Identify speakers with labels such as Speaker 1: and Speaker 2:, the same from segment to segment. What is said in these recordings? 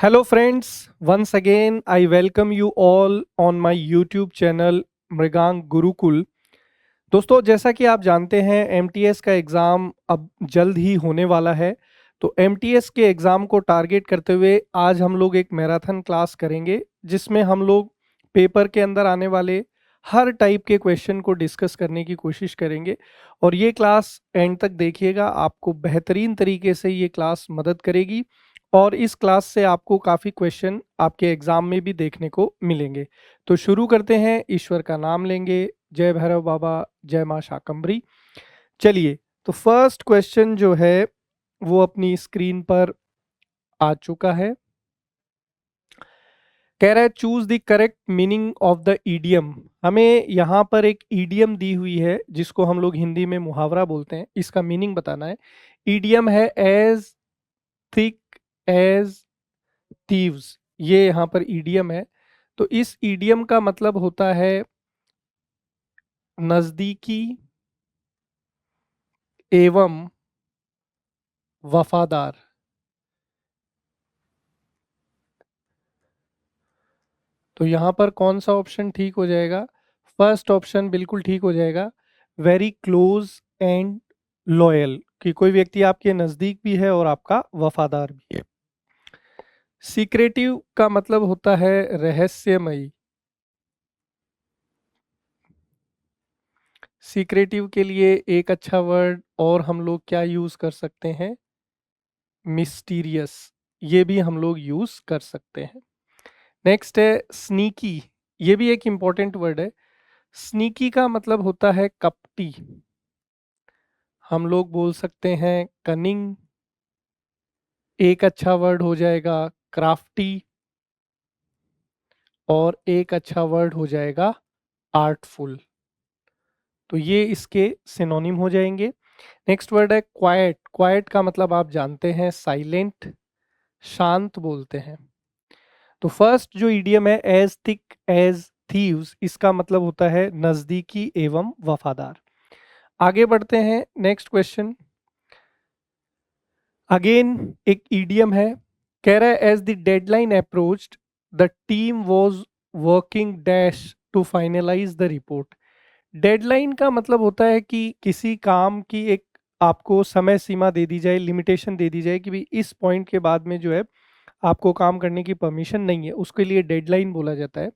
Speaker 1: Hello, friends. Once again, I welcome you all on my YouTube channel Mrigank Gurukul. दोस्तों, जैसा कि आप जानते हैं एमटीएस का एग्ज़ाम अब जल्द ही होने वाला है। तो एमटीएस के एग्ज़ाम को टारगेट करते हुए आज हम लोग एक मैराथन क्लास करेंगे, जिसमें हम लोग पेपर के अंदर आने वाले हर टाइप के क्वेश्चन को डिस्कस करने की कोशिश करेंगे। और ये क्लास एंड तक देखिएगा, आपको बेहतरीन तरीके से ये क्लास मदद करेगी और इस क्लास से आपको काफ़ी क्वेश्चन आपके एग्ज़ाम में भी देखने को मिलेंगे। तो शुरू करते हैं, ईश्वर का नाम लेंगे। जय भैरव बाबा, जय माँ शाकंभरी। चलिए, तो फर्स्ट क्वेश्चन जो है वो अपनी स्क्रीन पर आ चुका है। कह रहा है choose the correct meaning of the idiom. हमें यहाँ पर एक ईडियम दी हुई है जिसको हम लोग हिंदी में मुहावरा बोलते हैं, इसका मीनिंग बताना है। ईडियम है एज थिक एज थीव्स, ये यहाँ पर ईडियम है। तो इस ईडियम का मतलब होता है नजदीकी एवं वफादार। तो यहाँ पर कौन सा ऑप्शन ठीक हो जाएगा? फर्स्ट ऑप्शन बिल्कुल ठीक हो जाएगा, वेरी क्लोज एंड लॉयल, कि कोई व्यक्ति आपके नज़दीक भी है और आपका वफादार भी है। सीक्रेटिव का मतलब होता है रहस्यमयी। सीक्रेटिव के लिए एक अच्छा वर्ड और हम लोग क्या यूज़ कर सकते हैं? मिस्टीरियस, ये भी हम लोग यूज़ कर सकते हैं। नेक्स्ट है स्नीकी, ये भी एक इंपॉर्टेंट वर्ड है। स्नीकी का मतलब होता है कपटी। हम लोग बोल सकते हैं कनिंग। एक अच्छा वर्ड हो जाएगा क्राफ्टी, और एक अच्छा वर्ड हो जाएगा आर्टफुल। तो ये इसके सिनोनिम हो जाएंगे। नेक्स्ट वर्ड है क्वाइट। क्वाइट का मतलब आप जानते हैं साइलेंट, शांत बोलते हैं। तो फर्स्ट जो इडियम है एज थिक एज थीव्स, इसका मतलब होता है नजदीकी एवं वफादार। आगे बढ़ते हैं, नेक्स्ट क्वेश्चन। अगेन एक ईडियम है, कह रहा है as the deadline approached the team was working dash to finalize the report. Deadline का मतलब होता है कि किसी काम की एक आपको समय सीमा दे दी जाए, लिमिटेशन दे दी जाए कि भाई इस पॉइंट के बाद में जो है आपको काम करने की परमिशन नहीं है, उसके लिए डेडलाइन बोला जाता है।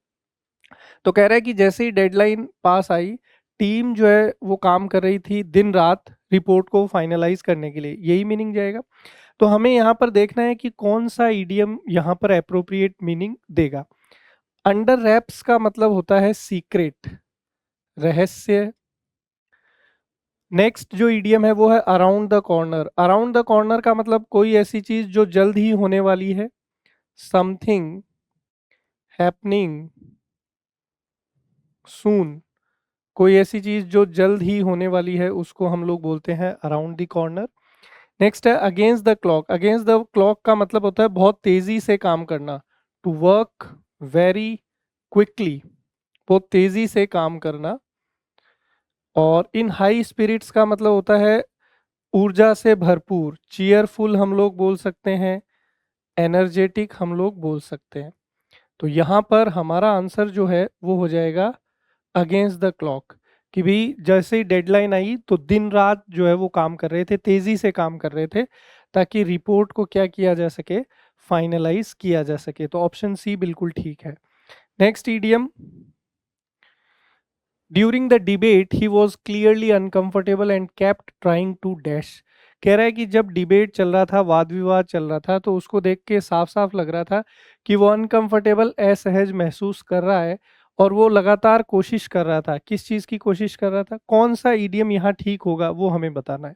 Speaker 1: तो कह रहा है कि जैसे ही डेडलाइन पास आई, टीम जो है वो काम कर रही थी दिन रात रिपोर्ट को फाइनलाइज करने के लिए, यही मीनिंग जाएगा। तो हमें यहाँ पर देखना है कि कौन सा ईडियम यहाँ पर अप्रोप्रिएट मीनिंग देगा। अंडर रैप्स का मतलब होता है सीक्रेट, रहस्य। नेक्स्ट जो ईडियम है वो है around the corner. Around the corner का मतलब कोई ऐसी चीज जो जल्द ही होने वाली है, समथिंग हैपनिंग सून। कोई ऐसी चीज जो जल्द ही होने वाली है उसको हम लोग बोलते हैं अराउंड द कॉर्नर। नेक्स्ट है against the clock. Against the clock का मतलब होता है बहुत तेजी से काम करना, टू वर्क वेरी क्विकली, बहुत तेजी से काम करना। और इन हाई स्पिरिट्स का मतलब होता है ऊर्जा से भरपूर, चीयरफुल हम लोग बोल सकते हैं, एनर्जेटिक हम लोग बोल सकते हैं। तो यहाँ पर हमारा आंसर जो है वो हो जाएगा अगेंस्ट द क्लॉक, कि भाई जैसे ही डेडलाइन आई तो दिन रात जो है वो काम कर रहे थे, तेजी से काम कर रहे थे, ताकि रिपोर्ट को क्या किया जा सके, फाइनलाइज किया जा सके। तो ऑप्शन सी बिल्कुल ठीक है। Next idiom, during the debate he was clearly uncomfortable and kept trying to dash. कह रहा है कि जब डिबेट चल रहा था, वाद विवाद चल रहा था, तो उसको देख के साफ साफ लग रहा था कि वो अनकंफर्टेबल, असहज महसूस कर रहा है, और वो लगातार कोशिश कर रहा था। किस चीज़ की कोशिश कर रहा था? कौन सा ईडियम यहाँ ठीक होगा वो हमें बताना है।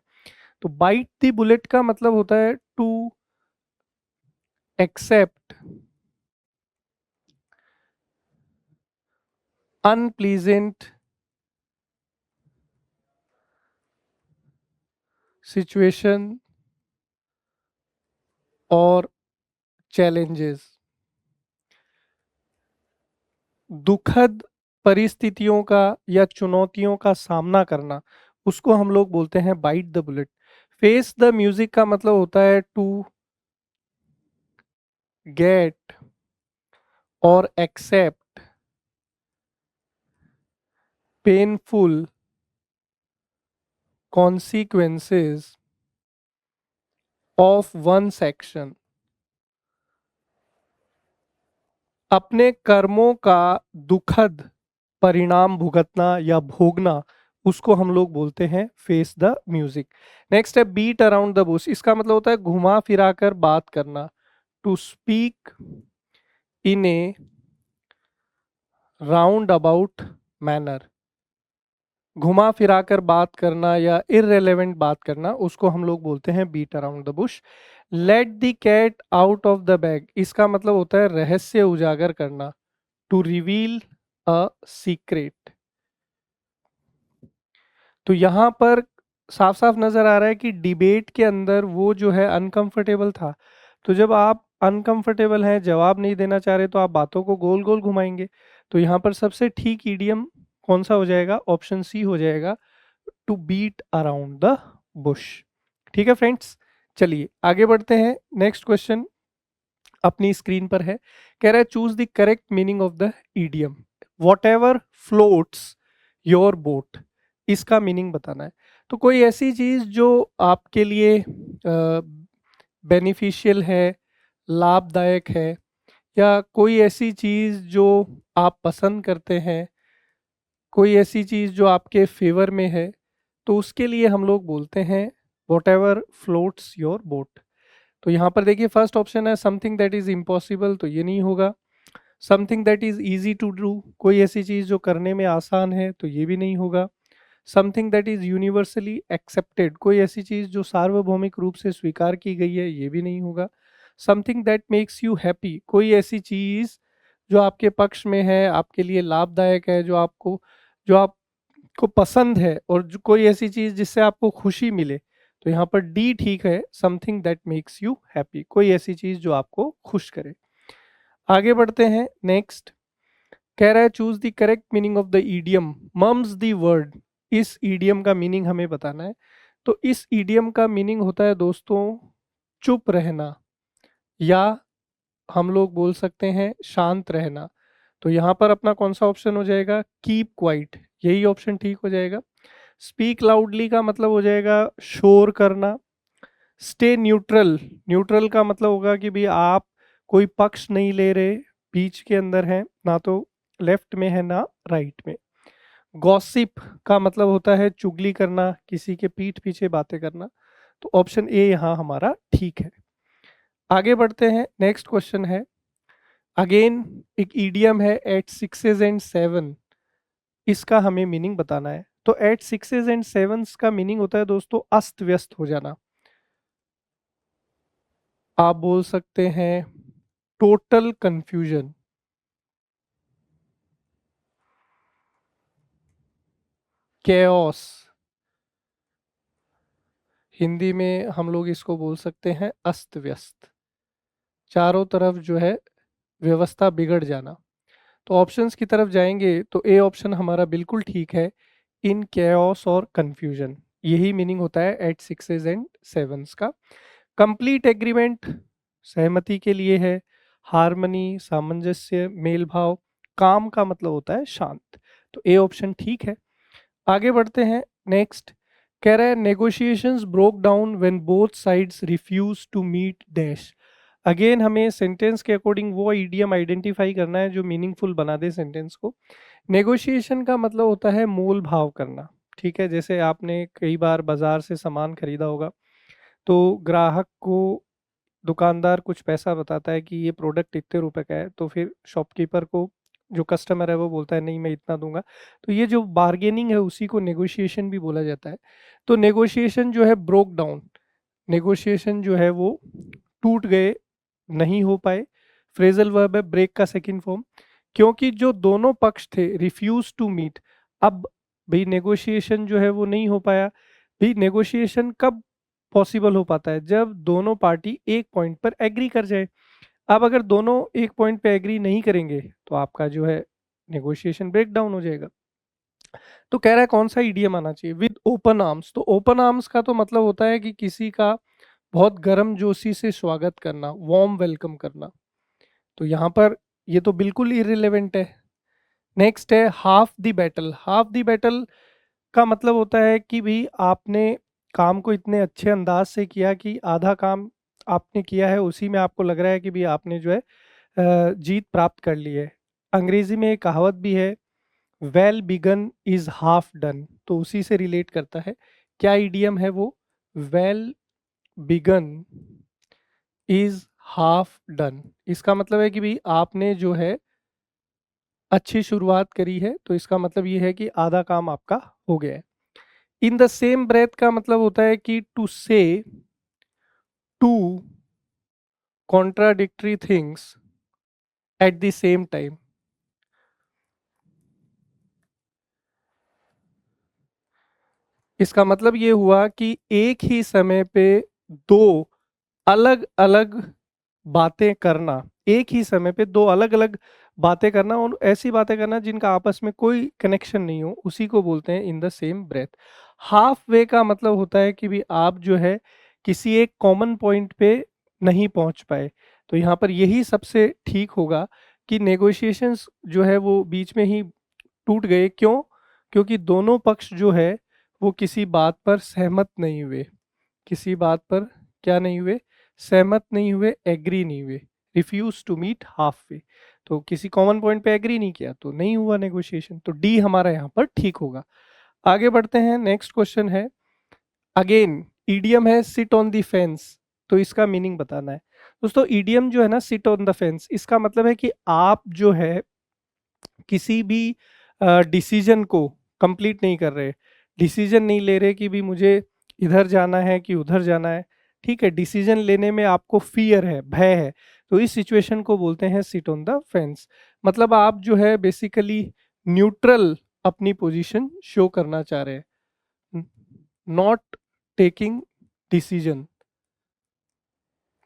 Speaker 1: तो बाइट द बुलेट का मतलब होता है टू एक्सेप्ट अनप्लीजेंट सिचुएशन और चैलेंजेस। दुखद परिस्थितियों का या चुनौतियों का सामना करना, उसको हम लोग बोलते हैं bite the bullet. Face the music का मतलब होता है to get or accept painful consequences of one's action। अपने कर्मों का दुखद परिणाम भुगतना या भोगना, उसको हम लोग बोलते हैं फेस द म्यूजिक। नेक्स्ट है बीट अराउंड द बुश। इसका मतलब होता है घुमा फिरा कर बात करना, to speak in a round about manner. घुमा फिरा कर बात करना या इररेलेवेंट बात करना, उसको हम लोग बोलते हैं beat around the bush. Let the cat out of the bag. इसका मतलब होता है रहस्य उजागर करना, टू रिवील अ सीक्रेट। तो यहाँ पर साफ साफ नजर आ रहा है कि डिबेट के अंदर वो जो है अनकंफर्टेबल था। तो जब आप अनकंफर्टेबल हैं, जवाब नहीं देना चाह रहे, तो आप बातों को गोल गोल घुमाएंगे। तो यहाँ पर सबसे ठीक ईडियम कौन सा हो जाएगा? ऑप्शन सी हो जाएगा, to beat around the bush. ठीक है फ्रेंड्स, चलिए आगे बढ़ते हैं। नेक्स्ट क्वेश्चन अपनी स्क्रीन पर है। कह रहा है choose the correct meaning of the idiom. What ever floats your boat, इसका मीनिंग बताना है। तो कोई ऐसी चीज जो आपके लिए बेनिफिशियल है, लाभदायक है, या कोई ऐसी चीज जो आप पसंद करते हैं, कोई ऐसी चीज जो आपके फेवर में है, तो उसके लिए हम लोग बोलते हैं whatever floats your boat. तो यहाँ पर देखिए फर्स्ट ऑप्शन है समथिंग दैट इज इम्पॉसिबल, तो ये नहीं होगा। Something that is easy to do, कोई ऐसी चीज जो करने में आसान है, तो ये भी नहीं होगा। Something that is universally accepted, कोई ऐसी चीज जो सार्वभौमिक रूप से स्वीकार की गई है, ये भी नहीं होगा। Something that makes you happy, कोई ऐसी चीज जो आपके पक्ष में है, आपके लिए लाभदायक है, जो आपको पसंद है, और जो कोई ऐसी चीज जिससे आपको खुशी मिले, तो यहाँ पर डी ठीक है, something that makes you happy, कोई ऐसी चीज जो आपको खुश करे। आगे बढ़ते हैं। नेक्स्ट कह रहा है choose the correct meaning of the idiom mum's the word. इस ईडियम का मीनिंग हमें बताना है। तो इस ईडियम का मीनिंग होता है दोस्तों चुप रहना, या हम लोग बोल सकते हैं शांत रहना। तो यहाँ पर अपना कौन सा ऑप्शन हो जाएगा? कीप क्वाइट, यही ऑप्शन ठीक हो जाएगा। स्पीक लाउडली का मतलब हो जाएगा शोर करना। स्टे न्यूट्रल, न्यूट्रल का मतलब होगा कि भाई आप कोई पक्ष नहीं ले रहे, बीच के अंदर हैं, ना तो लेफ्ट में है ना राइट में। गॉसिप का मतलब होता है चुगली करना, किसी के पीठ पीछे बातें करना। तो ऑप्शन ए यहाँ हमारा ठीक है। आगे बढ़ते हैं। नेक्स्ट क्वेश्चन है, अगेन एक ईडियम है एट सिक्सेज एंड सेवन, इसका हमें मीनिंग बताना है। तो एट सिक्सेज एंड सेवंस का मीनिंग होता है दोस्तों अस्त व्यस्त हो जाना। आप बोल सकते हैं टोटल कंफ्यूजन, केओस, हिंदी में हम लोग इसको बोल सकते हैं अस्त व्यस्त, चारों तरफ जो है व्यवस्था बिगड़ जाना। तो ऑप्शंस की तरफ जाएंगे तो ए ऑप्शन हमारा बिल्कुल ठीक है, इन केओस और कंफ्यूजन, यही मीनिंग होता है एट सिक्सेज एंड सेवंस का। कंप्लीट एग्रीमेंट सहमति के लिए है। हारमनी सामंजस्य, मेल भाव। काम का मतलब होता है शांत। तो ए ऑप्शन ठीक है। आगे बढ़ते हैं। नेक्स्ट कह रहा है negotiations broke down when both sides refuse to meet dash. Again हमें सेंटेंस के अकॉर्डिंग वो ईडियम आइडेंटिफाई करना है जो मीनिंगफुल बना दे सेंटेंस को। नेगोशिएशन का मतलब होता है मोल भाव करना। ठीक है, जैसे आपने कई बार बाजार से सामान खरीदा होगा, तो ग्राहक को दुकानदार कुछ पैसा बताता है कि ये प्रोडक्ट इतने रुपए का है, तो फिर शॉपकीपर को जो कस्टमर है वो बोलता है नहीं मैं इतना दूंगा। तो ये जो बार्गेनिंग है उसी को नेगोशिएशन भी बोला जाता है। तो नेगोशिएशन जो है ब्रोक डाउन, नेगोशिएशन जो है वो टूट गए, नहीं हो पाए। फ्रेजल वर्ब है ब्रेक का सेकंड फॉर्म, क्योंकि जो दोनों पक्ष थे रिफ्यूज टू मीट। अब भाई नेगोशिएशन जो है वो नहीं हो पाया। भाई नेगोशिएशन कब पॉसिबल हो पाता है? जब दोनों पार्टी एक पॉइंट पर एग्री कर जाए। अब अगर दोनों एक पॉइंट पे एग्री नहीं करेंगे तो आपका जो है नेगोशिएशन ब्रेक डाउन हो जाएगा। तो कह रहा है कौन सा ईडीएम आना चाहिए? With open arms. तो ओपन आर्म्स का तो मतलब होता है कि किसी का बहुत गर्म जोशी से स्वागत करना, वार्म वेलकम करना। तो यहाँ पर ये तो बिल्कुल इररिलेवेंट है। नेक्स्ट है half the battle. Half the battle का मतलब होता है कि भी आपने काम को इतने अच्छे अंदाज से किया कि आधा काम आपने किया है, उसी में आपको लग रहा है कि भी आपने जो है जीत प्राप्त कर ली है। अंग्रेजी में एक कहावत भी है, well begun is half done, तो उसी से रिलेट करता है। क्या इडियम है वो? Well begun is half done. इसका मतलब है कि भी आपने जो है अच्छी शुरुआत करी है, तो इसका मतलब ये है कि आधा काम आपका हो गया है। इन द सेम ब्रेथ का मतलब होता है कि to say two contradictory things at the same time. इसका मतलब ये हुआ कि एक ही समय पे दो अलग अलग बातें करना, एक ही समय पे दो अलग अलग बातें करना, और ऐसी बातें करना जिनका आपस में कोई कनेक्शन नहीं हो, उसी को बोलते हैं in the same breath. Halfway का मतलब होता है कि भी आप जो है किसी एक कॉमन पॉइंट पे नहीं पहुंच पाए। तो यहाँ पर यही सबसे ठीक होगा कि नेगोशिएशंस जो है वो बीच में ही टूट गए। क्यों? क्योंकि दोनों पक्ष जो है वो किसी बात पर सहमत नहीं हुए। किसी बात पर क्या नहीं हुए? सहमत नहीं हुए, एग्री नहीं हुए। Refuse to meet halfway, तो किसी कॉमन पॉइंट पे एग्री नहीं किया तो नहीं हुआ नेगोशिएशन। तो डी हमारा यहाँ पर ठीक होगा। आगे बढ़ते हैं, नेक्स्ट क्वेश्चन है। अगेन ईडियम है सिट ऑन द फेंस, तो इसका मीनिंग बताना है। दोस्तों ईडियम जो है ना, सिट ऑन द फेंस, इसका मतलब है कि आप जो है किसी भी डिसीजन को कंप्लीट नहीं कर रहे, डिसीजन नहीं ले रहे कि भी मुझे इधर जाना है कि उधर जाना है। ठीक है, डिसीजन लेने में आपको फियर है, भय है, तो इस सिचुएशन को बोलते हैं सिट ऑन द फेंस। मतलब आप जो है बेसिकली न्यूट्रल अपनी पोजीशन शो करना चाह रहे हैं, नॉट टेकिंग डिसीजन,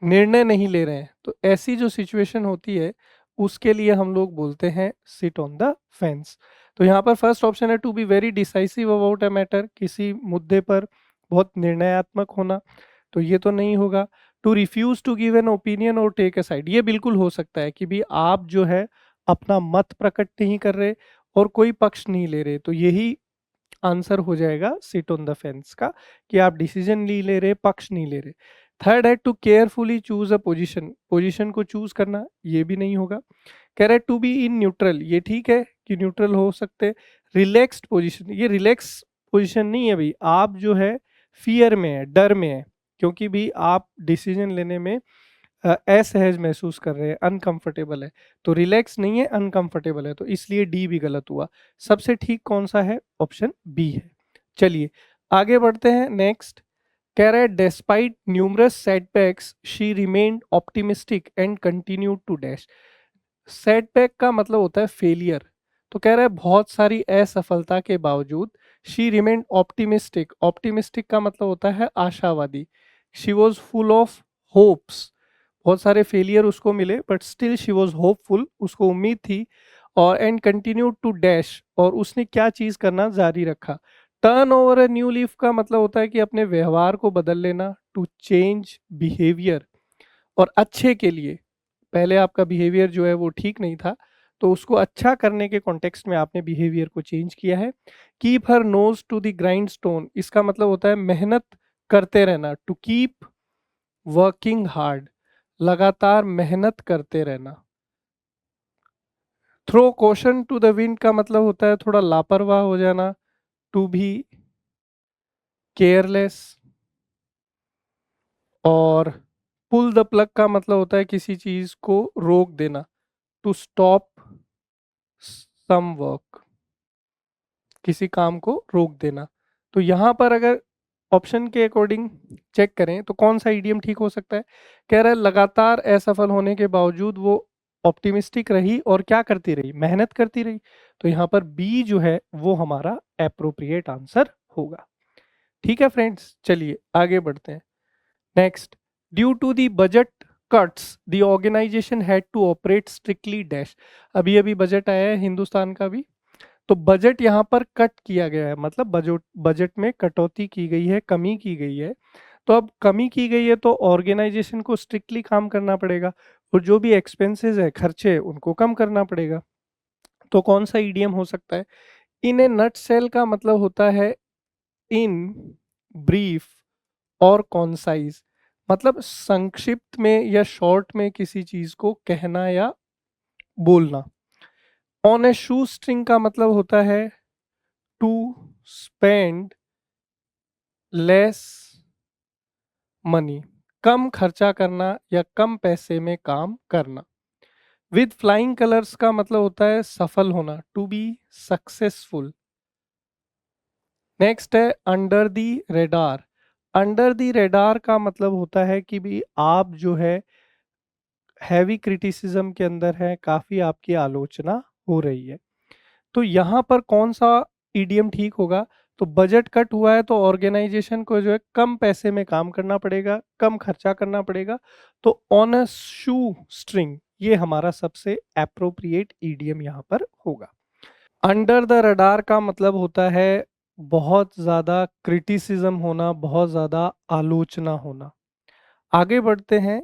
Speaker 1: निर्णय नहीं ले रहे हैं। तो ऐसी जो सिचुएशन होती है उसके लिए हम लोग बोलते हैं सिट ऑन द फेंस। तो यहाँ पर फर्स्ट ऑप्शन है to be very decisive about a matter, किसी मुद्दे पर बहुत निर्णयात्मक होना, तो ये तो नहीं होगा। To refuse to give an opinion और टेक अ साइड, ये बिल्कुल हो सकता है कि भी आप जो है अपना मत प्रकट नहीं कर रहे और कोई पक्ष नहीं ले रहे, तो यही आंसर हो जाएगा सिट ऑन द फेंस का, कि आप डिसीजन नहीं ले रहे, पक्ष नहीं ले रहे। थर्ड है to carefully choose a position, position को चूज करना, ये भी नहीं होगा। कह रहे टू बी इन न्यूट्रल, ये ठीक है कि न्यूट्रल हो सकते। रिलैक्स्ड पोजीशन, ये रिलैक्स पोजीशन नहीं है भाई, आप जो है फियर में है, डर में है, क्योंकि भी आप डिसीजन लेने में असहज महसूस कर रहे हैं, अनकंफर्टेबल है। तो रिलैक्स नहीं है, अनकंफर्टेबल है, तो इसलिए डी भी गलत हुआ। सबसे ठीक कौन सा है? ऑप्शन बी है। चलिए आगे बढ़ते हैं, नेक्स्ट। कह रहा है despite numerous setbacks she remained optimistic and continued to dash. Setback का मतलब होता है फेलियर, तो कह रहा है बहुत सारी असफलता के बावजूद शी रिमेन्ड ऑप्टिमिस्टिक, ऑप्टिमिस्टिक का मतलब होता है आशावादी। She was full of hopes, बहुत सारे फेलियर उसको मिले but still she was hopeful, उसको उम्मीद थी। और एंड कंटिन्यू टू डैश, और उसने क्या चीज करना जारी रखा। Turn over a new leaf का मतलब होता है कि अपने व्यवहार को बदल लेना, टू चेंज बिहेवियर, और अच्छे के लिए। पहले आपका बिहेवियर जो है वो ठीक नहीं था, तो उसको अच्छा करने के कॉन्टेक्स्ट में आपने बिहेवियर को चेंज किया है। Keep her nose to the grindstone, इसका मतलब होता है मेहनत करते रहना, टू कीप वर्किंग हार्ड, लगातार मेहनत करते रहना। Throw caution to the wind का मतलब होता है थोड़ा लापरवाह हो जाना, टू बी केयरलेस। और पुल द प्लग का मतलब होता है किसी चीज को रोक देना, टू स्टॉप सम वर्क, किसी काम को रोक देना। तो यहाँ पर अगर ऑप्शन के अकॉर्डिंग चेक करें तो कौन सा ईडियम ठीक हो सकता है? कह रहा है लगातार असफल होने के बावजूद वो ऑप्टिमिस्टिक रही और क्या करती रही? मेहनत करती रही। तो यहाँ पर बी जो है वो हमारा एप्रोप्रिएट आंसर होगा। ठीक है फ्रेंड्स, चलिए आगे बढ़ते हैं। Next, due to the budget cuts the organization had to operate strictly dash. अभी अभी बजट आया है हिंदुस्तान का भी, तो बजट यहाँ पर कट किया गया है, मतलब बजट बजट में कटौती की गई है, कमी की गई है। तो अब कमी की गई है तो ऑर्गेनाइजेशन को स्ट्रिक्टली काम करना पड़ेगा। और जो भी एक्सपेंसेस है, खर्चे, उनको कम करना पड़ेगा। तो कौन सा ईडियम हो सकता है? इन ए नट सेल का मतलब होता है इन ब्रीफ और कॉन्साइज, मतलब संक्षिप्त में या शॉर्ट में किसी चीज को कहना या बोलना। ऑन ए शू स्ट्रिंग का मतलब होता है टू स्पेंड लेस मनी, कम खर्चा करना या कम पैसे में काम करना। विद फ्लाइंग कलर्स का मतलब होता है सफल होना, टू बी सक्सेसफुल। नेक्स्ट है under the radar. Under the radar का मतलब होता है कि भी आप जो है हैवी क्रिटिसिज्म के अंदर है, काफी आपकी आलोचना हो रही है। तो यहाँ पर कौन सा ईडीएम ठीक होगा? तो बजट कट हुआ है तो ऑर्गेनाइजेशन को जो है कम पैसे में काम करना पड़ेगा, कम खर्चा करना पड़ेगा। तो ऑन अ शू स्ट्रिंग ये हमारा सबसे एप्रोप्रिएट ईडीएम यहाँ पर होगा। अंडर द रडार का मतलब होता है बहुत ज़्यादा क्रिटिसिज्म होना, बहुत ज़्यादा आलोचना होना। आगे बढ़ते हैं।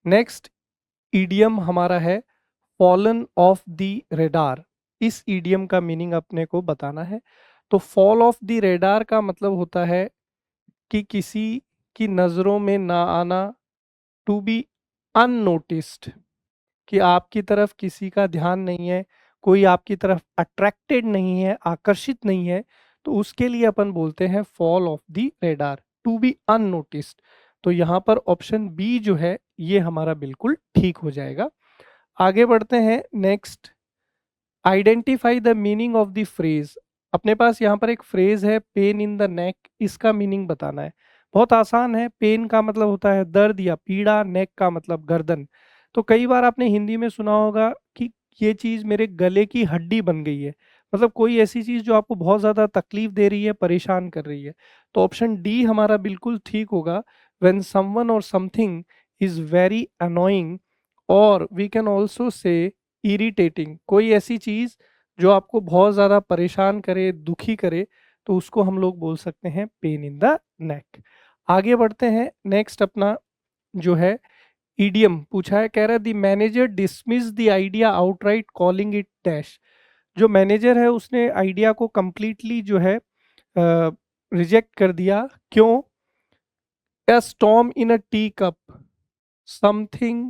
Speaker 1: नेक्स्ट ईडियम हमारा है फॉलन ऑफ द रेडार। इस ईडियम का मीनिंग अपने को बताना है। तो फॉल ऑफ द रेडार का मतलब होता है कि किसी की नज़रों में ना आना, टू बी अननोटिस्ड, कि आपकी तरफ किसी का ध्यान नहीं है, कोई आपकी तरफ अट्रैक्टेड नहीं है, आकर्षित नहीं है, तो उसके लिए अपन बोलते हैं fall off the radar, to be unnoticed. तो यहाँ पर ऑप्शन बी जो है ये हमारा बिल्कुल ठीक हो जाएगा। आगे बढ़ते हैं। Next, identify the meaning of the phrase. अपने पास यहाँ पर एक फ्रेज है पेन इन द नेक, इसका मीनिंग बताना है। बहुत आसान है। पेन का मतलब होता है दर्द या पीड़ा, नेक का मतलब गर्दन। तो कई बार आपने हिंदी में सुना होगा कि ये चीज मेरे गले की हड्डी बन गई है, मतलब कोई ऐसी चीज जो आपको बहुत ज्यादा तकलीफ दे रही है, परेशान कर रही है। तो ऑप्शन डी हमारा बिल्कुल ठीक होगा। व्हेन समवन और समथिंग इज वेरी अनोइंग, और we can also say irritating. कोई ऐसी चीज जो आपको बहुत ज्यादा परेशान करे, दुखी करे, तो उसको हम लोग बोल सकते हैं पेन इन द नेक। आगे बढ़ते हैं। नेक्स्ट अपना जो है ईडियम पूछा है, कह रहा है the manager dismiss the idea outright calling it dash. जो मैनेजर है उसने आइडिया को कंप्लीटली जो है रिजेक्ट कर दिया। क्यों? ए storm in a tea cup, something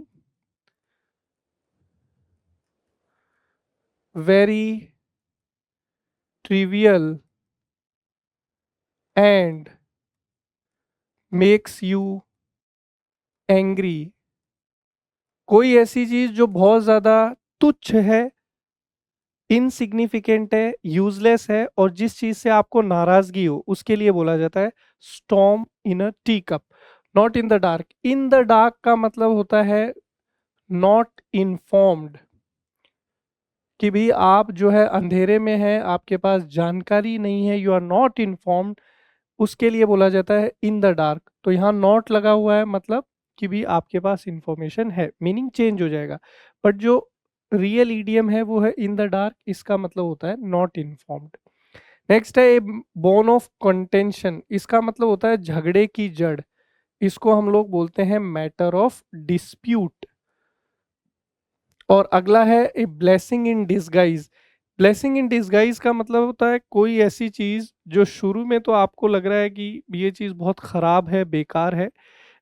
Speaker 1: very trivial and makes you angry. कोई ऐसी चीज जो बहुत ज्यादा तुच्छ है, इनसिग्निफिकेंट है, यूजलेस है, और जिस चीज से आपको नाराजगी हो, उसके लिए बोला जाता है storm in a tea cup. Not in the dark. In the dark का मतलब होता है नॉट इन्फॉर्म्ड, कि भी आप जो है अंधेरे में है, आपके पास जानकारी नहीं है, यू आर नॉट इन्फॉर्म्ड, उसके लिए बोला जाता है इन द डार्क। तो यहाँ नॉट लगा हुआ है, मतलब कि भी आपके पास इंफॉर्मेशन है, मीनिंग चेंज हो जाएगा। बट जो रियल ईडियम है वो है इन द डार्क, इसका मतलब होता है नॉट इन्फॉर्म्ड। नेक्स्ट है ए बोन ऑफ कंटेंशन। इसका मतलब होता है झगड़े की जड़। इसको हम लोग बोलते हैं मैटर ऑफ डिस्प्यूट। और अगला है a blessing in disguise. Blessing in disguise का मतलब होता है कोई ऐसी चीज जो शुरू में तो आपको लग रहा है कि ये चीज बहुत खराब है, बेकार है,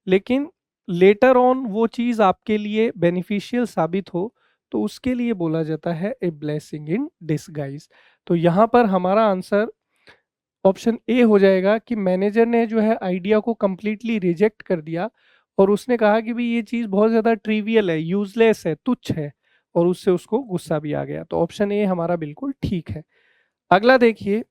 Speaker 1: लेकिन लेटर ऑन वो चीज आपके लिए बेनिफिशियल साबित हो, तो उसके लिए बोला जाता है ए ब्लेसिंग इन डिसगाइज। तो यहाँ पर हमारा आंसर ऑप्शन ए हो जाएगा कि मैनेजर ने जो है आइडिया को कंप्लीटली रिजेक्ट कर दिया, और उसने कहा कि भाई ये चीज़ बहुत ज़्यादा ट्रिवियल है, यूजलेस है, तुच्छ है, और उससे उसको गुस्सा भी आ गया। तो ऑप्शन ए हमारा बिल्कुल ठीक है। अगला देखिए,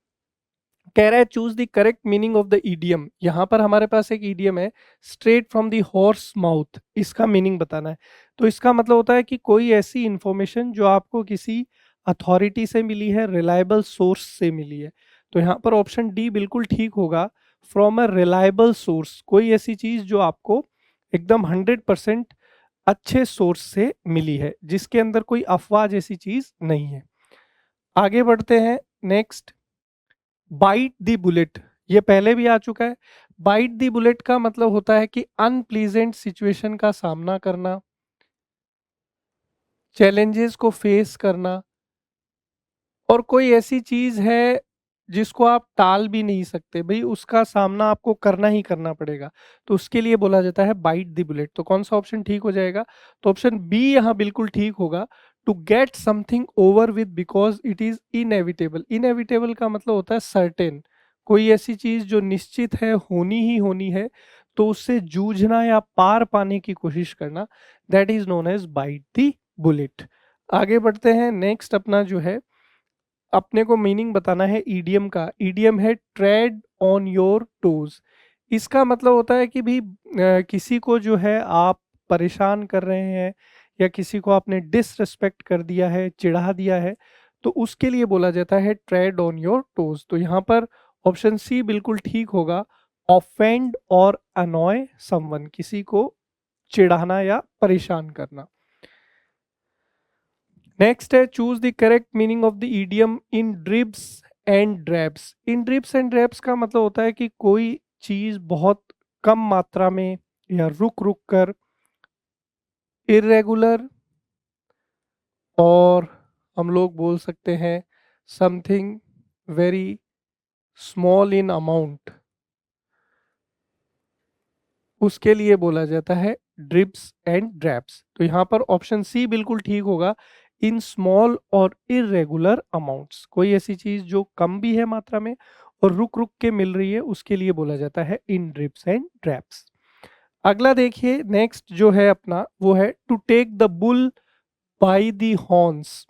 Speaker 1: कह रहा है choose the correct meaning of the idiom. यहाँ पर हमारे पास एक ईडियम है straight from the horse mouth, इसका मीनिंग बताना है। तो इसका मतलब होता है कि कोई ऐसी इंफॉर्मेशन जो आपको किसी अथॉरिटी से मिली है, रिलायबल सोर्स से मिली है। तो यहाँ पर ऑप्शन डी बिल्कुल ठीक होगा, फ्रॉम अ रिलायबल सोर्स। कोई ऐसी चीज जो आपको एकदम 100% अच्छे सोर्स से मिली है, जिसके अंदर कोई अफवाह जैसी चीज नहीं है। आगे बढ़ते हैं। नेक्स्ट, बाइट द बुलेट, ये पहले भी आ चुका है। बाइट द बुलेट का मतलब होता है कि अनप्लीजेंट सिचुएशन का सामना करना, चैलेंजेस को फेस करना, और कोई ऐसी चीज है जिसको आप टाल भी नहीं सकते, भाई उसका सामना आपको करना ही करना पड़ेगा, तो उसके लिए बोला जाता है बाइट द बुलेट। तो कौन सा ऑप्शन ठीक हो जाएगा? तो ऑप्शन बी यहाँ बिल्कुल ठीक होगा। To get something over with because it is inevitable. Inevitable का मतलब होता है सर्टेन, कोई ऐसी चीज जो निश्चित है, होनी ही होनी है, तो उससे जूझना या पार पाने की कोशिश करना, that is known as bite the bullet. आगे बढ़ते हैं। नेक्स्ट अपना जो है, अपने को मीनिंग बताना है ईडियम का। ईडियम है ट्रेड ऑन योर टोज। इसका मतलब होता है कि भी किसी को जो है आप परेशान कर रहे हैं, या किसी को आपने डिसरिस्पेक्ट कर दिया है, चिढ़ा दिया है, तो उसके लिए बोला जाता है ट्रेड ऑन योर टोज। तो यहाँ पर ऑप्शन सी बिल्कुल ठीक होगा, ऑफेंड और अनॉय समवन, किसी को चिढ़ाना या परेशान करना। नेक्स्ट है, choose the correct meaning of the idiom in dribs and drabs. In dribs and drabs का मतलब होता है कि कोई चीज बहुत कम मात्रा में या रुक रुक कर, इरेगुलर, और हम लोग बोल सकते हैं something very small in amount, उसके लिए बोला जाता है ड्रिब्स एंड ड्रैब्स। तो यहाँ पर ऑप्शन सी बिल्कुल ठीक होगा, इन स्मॉल और इरेगुलर अमाउंट्स। कोई ऐसी चीज जो कम भी है मात्रा में और रुक रुक के मिल रही है, उसके लिए बोला जाता है इन ड्रिब्स एंड ड्रैब्स। अगला देखिए, नेक्स्ट जो है अपना वो है to take the bull by the horns.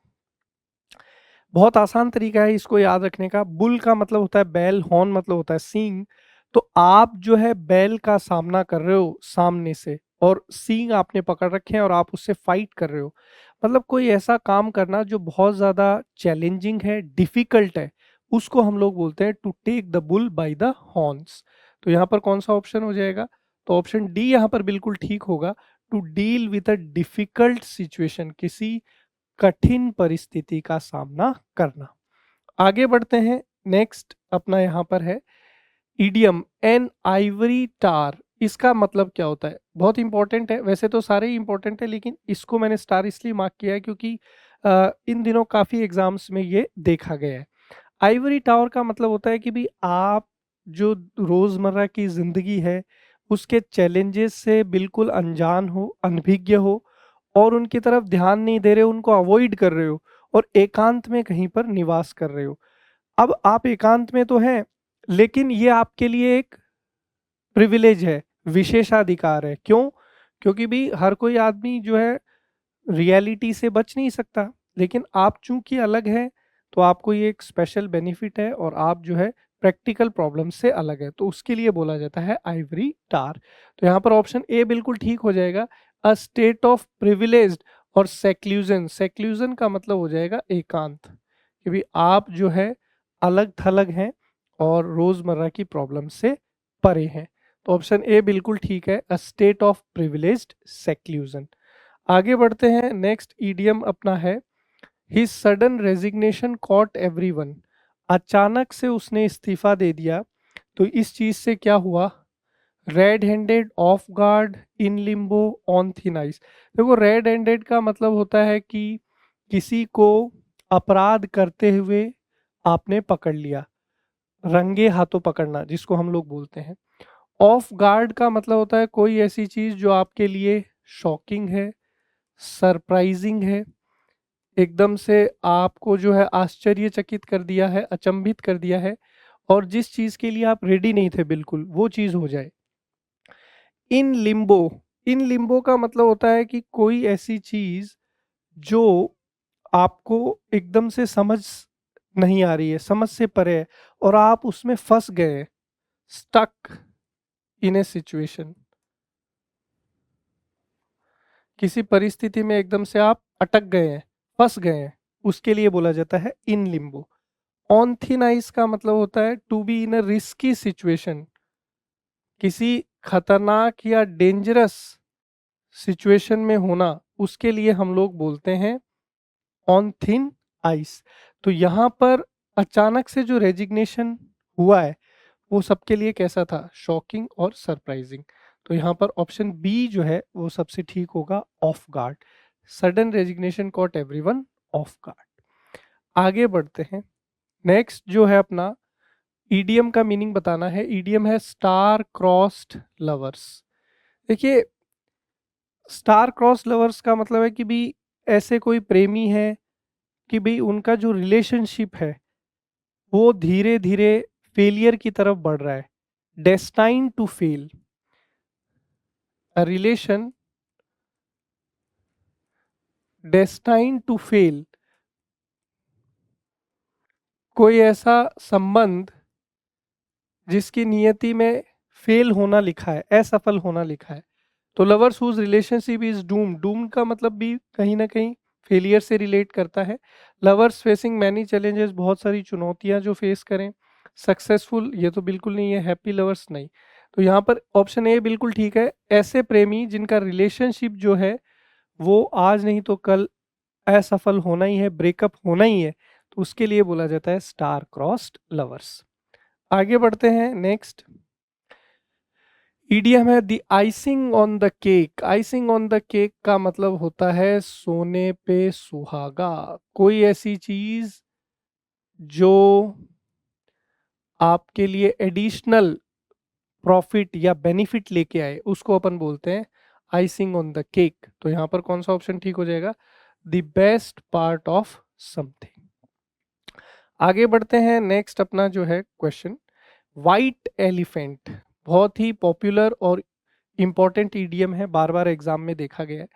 Speaker 1: बहुत आसान तरीका है इसको याद रखने का। बुल का मतलब होता है बैल, हॉर्न मतलब होता है सींग। तो आप जो है बैल का सामना कर रहे हो सामने से, और सींग आपने पकड़ रखे हैं और आप उससे फाइट कर रहे हो, मतलब कोई ऐसा काम करना जो बहुत ज्यादा चैलेंजिंग है, डिफिकल्ट है, उसको हम लोग बोलते हैं to take the bull by the horns. तो यहाँ पर कौन सा ऑप्शन हो जाएगा? तो ऑप्शन डी यहाँ पर बिल्कुल ठीक होगा, to deal with a difficult situation, किसी कठिन परिस्थिति का सामना करना। आगे बढ़ते हैं। नेक्स्ट अपना यहाँ पर है इडियम एन आइवरी टार। इसका मतलब क्या होता है? बहुत इंपॉर्टेंट है, वैसे तो सारे ही इंपॉर्टेंट है, लेकिन इसको मैंने स्टार इसलिए मार्क किया है क्योंकि इन दिनों काफी एग्जाम्स में ये देखा गया है। आइवरी टावर का मतलब होता है कि भी आप जो रोजमर्रा की जिंदगी है उसके चैलेंजेस से बिल्कुल अनजान हो, अनभिज्ञ हो, और उनकी तरफ ध्यान नहीं दे रहे हो, उनको अवॉइड कर रहे हो, और एकांत में कहीं पर निवास कर रहे हो। अब आप एकांत में तो हैं, लेकिन ये आपके लिए एक प्रिविलेज है, विशेषाधिकार है। क्यों? क्योंकि भी हर कोई आदमी जो है रियलिटी से बच नहीं सकता, लेकिन आप चूंकि अलग हैं, तो आपको ये एक स्पेशल बेनिफिट है, और आप जो है प्रैक्टिकल प्रॉब्लम से अलग है, तो उसके लिए बोला जाता है आइवरी टार। तो यहाँ पर ऑप्शन ए बिल्कुल ठीक हो जाएगा, अ स्टेट ऑफ प्रिविलेज्ड और सेक्लूजन। सेक्लूजन का मतलब हो जाएगा एकांत, कि भी आप जो है अलग थलग हैं और रोजमर्रा की प्रॉब्लम से परे हैं। तो ऑप्शन ए बिल्कुल ठीक है, a state of privileged seclusion. आगे बढ़ते हैं। नेक्स्ट ईडियम अपना है his sudden resignation caught everyone. अचानक से उसने इस्तीफा दे दिया, तो इस चीज से क्या हुआ? Red handed, of guard, in limbo, on thin ice. देखो, रेड हैंडेड का मतलब होता है कि किसी को अपराध करते हुए आपने पकड़ लिया, रंगे हाथों पकड़ना जिसको हम लोग बोलते हैं। ऑफ गार्ड का मतलब होता है कोई ऐसी चीज जो आपके लिए शॉकिंग है, सरप्राइजिंग है, एकदम से आपको जो है आश्चर्यचकित कर दिया है, अचंभित कर दिया है, और जिस चीज के लिए आप रेडी नहीं थे बिल्कुल, वो चीज हो जाए। इन लिम्बो, इन लिम्बो का मतलब होता है कि कोई ऐसी चीज जो आपको एकदम से समझ नहीं आ रही है, समझ से परे है, और आप उसमें फंस गए, स्टक इन ए सिचुएशन, किसी परिस्थिति में एकदम से आप अटक गए हैं, फंस गए हैं, उसके लिए बोला जाता है in limbo. On thin ice का मतलब होता है to be in a risky situation, किसी खतरनाक या डेंजरस सिचुएशन में होना, उसके लिए हम लोग बोलते हैं ऑन थिन आइस। तो यहाँ पर अचानक से जो रेजिग्नेशन हुआ है वो सबके लिए कैसा था? शॉकिंग और सरप्राइजिंग। तो यहाँ पर ऑप्शन बी जो है वो सबसे ठीक होगा, off guard. Sudden resignation caught everyone off guard. आगे बढ़ते हैं। नेक्स्ट जो है अपना ईडीएम का मीनिंग बताना है। ईडीएम है स्टार क्रॉस्ड लवर्स। देखिए, स्टार क्रॉस लवर्स का मतलब है कि भी ऐसे कोई प्रेमी है कि भाई उनका जो रिलेशनशिप है वो धीरे धीरे फेलियर की तरफ बढ़ रहा है। Destined to fail. A relation destined to fail, कोई ऐसा संबंध जिसकी नियति में फेल होना लिखा है, असफल होना लिखा है। तो lovers whose relationship is doomed. Doomed का मतलब भी कहीं ना कहीं फेलियर से रिलेट करता है। लवर्स फेसिंग मैनी चैलेंजेस, बहुत सारी चुनौतियां जो फेस करें। सक्सेसफुल, ये तो बिल्कुल नहीं है। हैप्पी लवर्स नहीं। तो यहाँ पर ऑप्शन ए बिल्कुल ठीक है। ऐसे प्रेमी जिनका रिलेशनशिप जो है वो आज नहीं तो कल असफल होना ही है, ब्रेकअप होना ही है, तो उसके लिए बोला जाता है स्टार क्रॉस्ड लवर्स। आगे बढ़ते हैं। नेक्स्ट ईडीएम है the icing on the cake. Icing on the cake का मतलब होता है सोने पे सुहागा। कोई ऐसी चीज जो आपके लिए एडिशनल प्रॉफिट या बेनिफिट लेके आए, उसको अपन बोलते हैं आइसिंग ऑन द केक। तो यहाँ पर कौन सा ऑप्शन ठीक हो जाएगा? The best part of something. आगे बढ़ते हैं। नेक्स्ट अपना जो है क्वेश्चन, वाइट एलिफेंट बहुत ही पॉपुलर और इंपॉर्टेंट ईडियम है, बार बार एग्जाम में देखा गया है।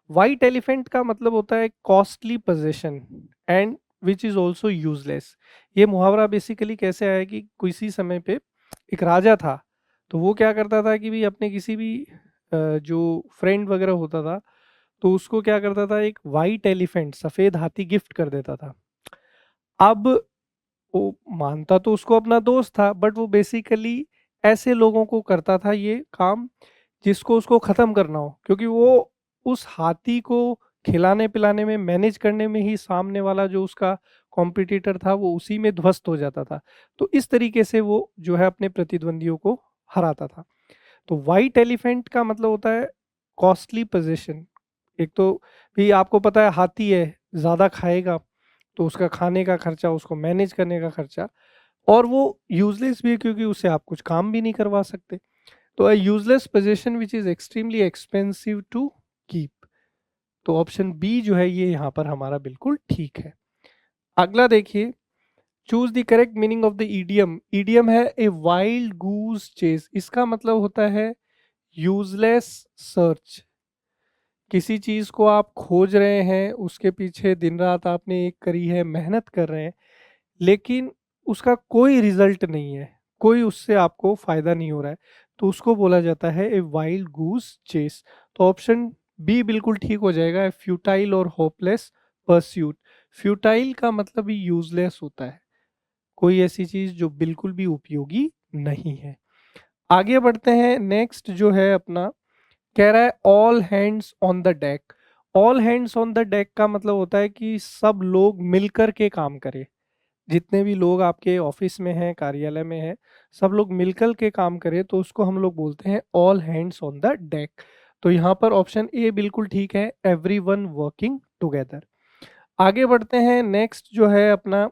Speaker 1: वाइट एलिफेंट का मतलब होता है costly possession and which is also useless. ये मुहावरा बेसिकली कैसे आया कि किसी समय पे एक राजा था, तो वो क्या करता था कि भी अपने किसी भी जो फ्रेंड वगैरह होता था तो उसको क्या करता था, एक वाइट एलिफेंट सफेद हाथी गिफ्ट कर देता था। अब वो मानता तो उसको अपना दोस्त था, बट वो बेसिकली ऐसे लोगों को करता था ये काम जिसको उसको खत्म करना हो, क्योंकि वो उस हाथी को खिलाने पिलाने में, मैनेज करने में ही सामने वाला जो उसका कॉम्पिटिटर था वो उसी में ध्वस्त हो जाता था। तो इस तरीके से वो जो है अपने प्रतिद्वंदियों को हराता था। तो वाइट एलिफेंट का मतलब होता है कॉस्टली पोजीशन। एक तो भी आपको पता है हाथी है, ज्यादा खाएगा तो उसका खाने का खर्चा, उसको मैनेज करने का खर्चा, और वो यूजलेस भी है क्योंकि उससे आप कुछ काम भी नहीं करवा सकते। तो a useless position which is extremely expensive to keep. तो ऑप्शन बी जो है ये यहाँ पर हमारा बिल्कुल ठीक है। अगला देखिए, choose the correct meaning of the idiom. Idiom है ए वाइल्ड गूज चेस। इसका मतलब होता है यूजलेस सर्च। किसी चीज को आप खोज रहे हैं, उसके पीछे दिन रात आपने एक करी है, मेहनत कर रहे हैं, लेकिन उसका कोई रिजल्ट नहीं है, कोई उससे आपको फायदा नहीं हो रहा है, तो उसको बोला जाता है ए वाइल्ड गूस चेस। तो ऑप्शन बी बिल्कुल ठीक हो जाएगा, फ्यूटाइल और होपलेस परस्यूट। फ्यूटाइल का मतलब ही यूजलेस होता है, कोई ऐसी चीज जो बिल्कुल भी उपयोगी नहीं है। आगे बढ़ते हैं। नेक्स्ट जो है अपना कह रहा है all hands on the deck. All hands on the deck का मतलब होता है कि सब लोग मिलकर के काम करें। जितने भी लोग आपके ऑफिस में हैं, कार्यालय में हैं, सब लोग मिलकर के काम करें, तो उसको हम लोग बोलते हैं all hands on the deck. तो यहाँ पर ऑप्शन ए बिल्कुल ठीक है, एवरीवन वर्किंग टुगेदर। आगे बढ़ते हैं। नेक्स्ट जो है अपना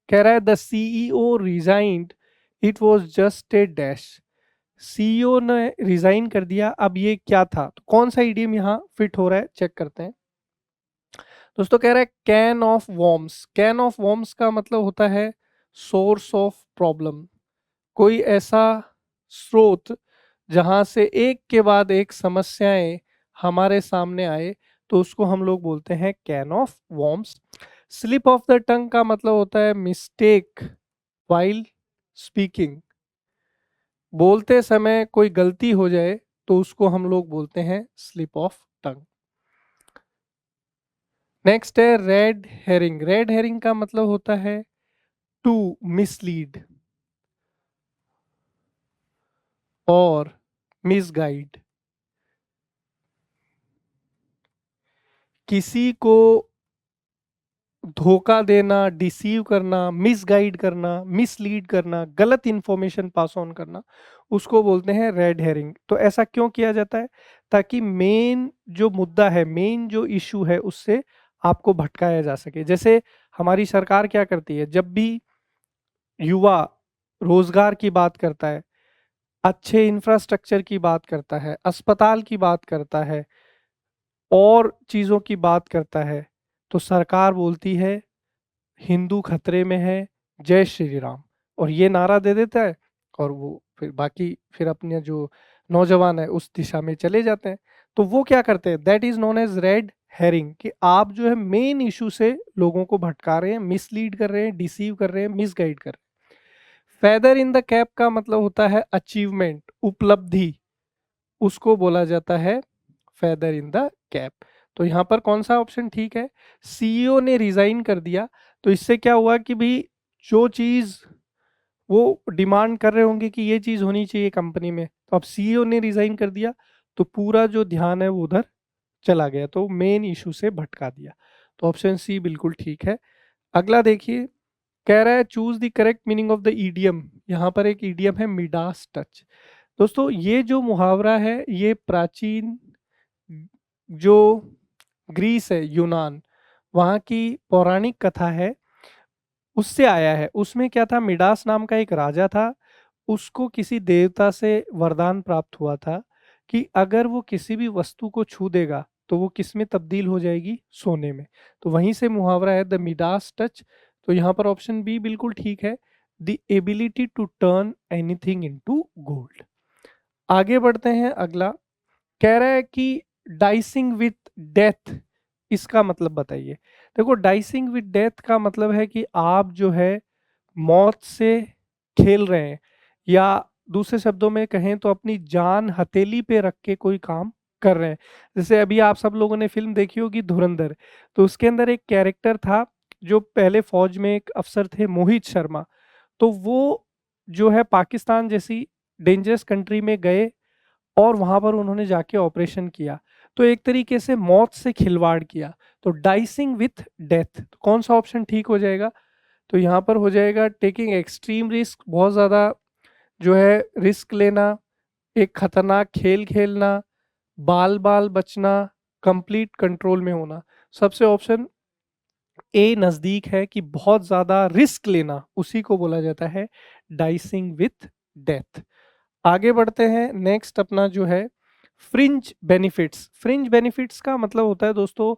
Speaker 1: कह रहा है the CEO resigned, it was just a dash. CEO ने रिजाइन कर दिया, अब ये क्या था? तो कौन सा ईडीएम यहाँ फिट हो रहा है, चेक करते हैं। दोस्तों कह रहा है can of worms. Can of worms का मतलब होता है सोर्स ऑफ प्रॉब्लम। कोई ऐसा स्रोत जहां से एक के बाद एक समस्याएं हमारे सामने आए, तो उसको हम लोग बोलते हैं can of worms. Slip of the tongue का मतलब होता है मिस्टेक वाइल स्पीकिंग। बोलते समय कोई गलती हो जाए तो उसको हम लोग बोलते हैं स्लिप ऑफ टंग। नेक्स्ट है रेड हेरिंग। रेड हेरिंग का मतलब होता है टू मिसलीड और मिसगाइड। किसी को धोखा देना, डिसीव करना, मिसगाइड करना, मिसलीड करना, गलत इंफॉर्मेशन पास ऑन करना, उसको बोलते हैं रेड हेरिंग। तो ऐसा क्यों किया जाता है? ताकि मेन जो मुद्दा है, मेन जो इश्यू है, उससे आपको भटकाया जा सके। जैसे हमारी सरकार क्या करती है, जब भी युवा रोजगार की बात करता है, अच्छे इंफ्रास्ट्रक्चर की बात करता है, अस्पताल की बात करता है और चीज़ों की बात करता है, तो सरकार बोलती है हिंदू खतरे में है, जय श्री राम, और ये नारा दे देता है, और वो फिर बाकी फिर अपने जो नौजवान है उस दिशा में चले जाते हैं। तो वो क्या करते हैं, that is known as red herring, कि आप जो है मेन इशू से लोगों को भटका रहे हैं, मिसलीड कर रहे हैं, डिसीव कर रहे हैं, मिसगाइड कर रहे हैं। फेदर इन द कैप का मतलब होता है अचीवमेंट, उपलब्धि, उसको बोला जाता है फेदर इन द कैप। तो यहाँ पर कौन सा ऑप्शन ठीक है? सीईओ ने रिजाइन कर दिया, तो इससे क्या हुआ कि भाई जो चीज वो डिमांड कर रहे होंगे कि ये चीज होनी चाहिए कंपनी में, तो अब सीईओ ने रिजाइन कर दिया, तो पूरा जो ध्यान है वो उधर चला गया, तो मेन इशू से भटका दिया। तो ऑप्शन सी बिल्कुल ठीक है। अगला देखिए, कह रहा है choose the correct meaning of the idiom. यहाँ पर एक ईडियम है मिडास टच। दोस्तों ये जो मुहावरा है, ये प्राचीन जो ग्रीस है, यूनान, वहाँ की पौराणिक कथा है, उससे आया है। उसमें क्या था, मिडास नाम का एक राजा था, उसको किसी देवता से वरदान प्राप्त हुआ था कि अगर वो किसी भी वस्तु को छू देगा तो वो किस में तब्दील हो जाएगी, सोने में। तो वहीं से मुहावरा है द मिडास टच। तो यहाँ पर ऑप्शन बी बिल्कुल ठीक है, the ability to turn anything into gold. आगे बढ़ते हैं, अगला कह रहा है कि डाइसिंग विथ डेथ, इसका मतलब बताइए। देखो डाइसिंग विथ डेथ का मतलब है कि आप जो है मौत से खेल रहे हैं, या दूसरे शब्दों में कहें तो अपनी जान हथेली पे रख के कोई काम कर रहे हैं। जैसे अभी आप सब लोगों ने फिल्म देखी होगी धुरंधर, तो उसके अंदर एक कैरेक्टर था जो पहले फौज में एक अफसर थे, मोहित शर्मा। तो वो जो है पाकिस्तान जैसी डेंजरस कंट्री में गए और वहां पर उन्होंने जाके ऑपरेशन किया, तो एक तरीके से मौत से खिलवाड़ किया। तो डाइसिंग विथ डेथ, तो कौन सा ऑप्शन ठीक हो जाएगा? तो यहाँ पर हो जाएगा टेकिंग एक्सट्रीम रिस्क, बहुत ज़्यादा जो है रिस्क लेना, एक खतरनाक खेल खेलना, बाल बाल बचना, कंप्लीट कंट्रोल में होना। सबसे ऑप्शन ए नज़दीक है कि बहुत ज़्यादा रिस्क लेना, उसी को बोला जाता है डाइसिंग विथ डेथ। आगे बढ़ते हैं, नेक्स्ट अपना जो है फ्रिंज बेनिफिट्स। फ्रिंज बेनिफिट्स का मतलब होता है दोस्तों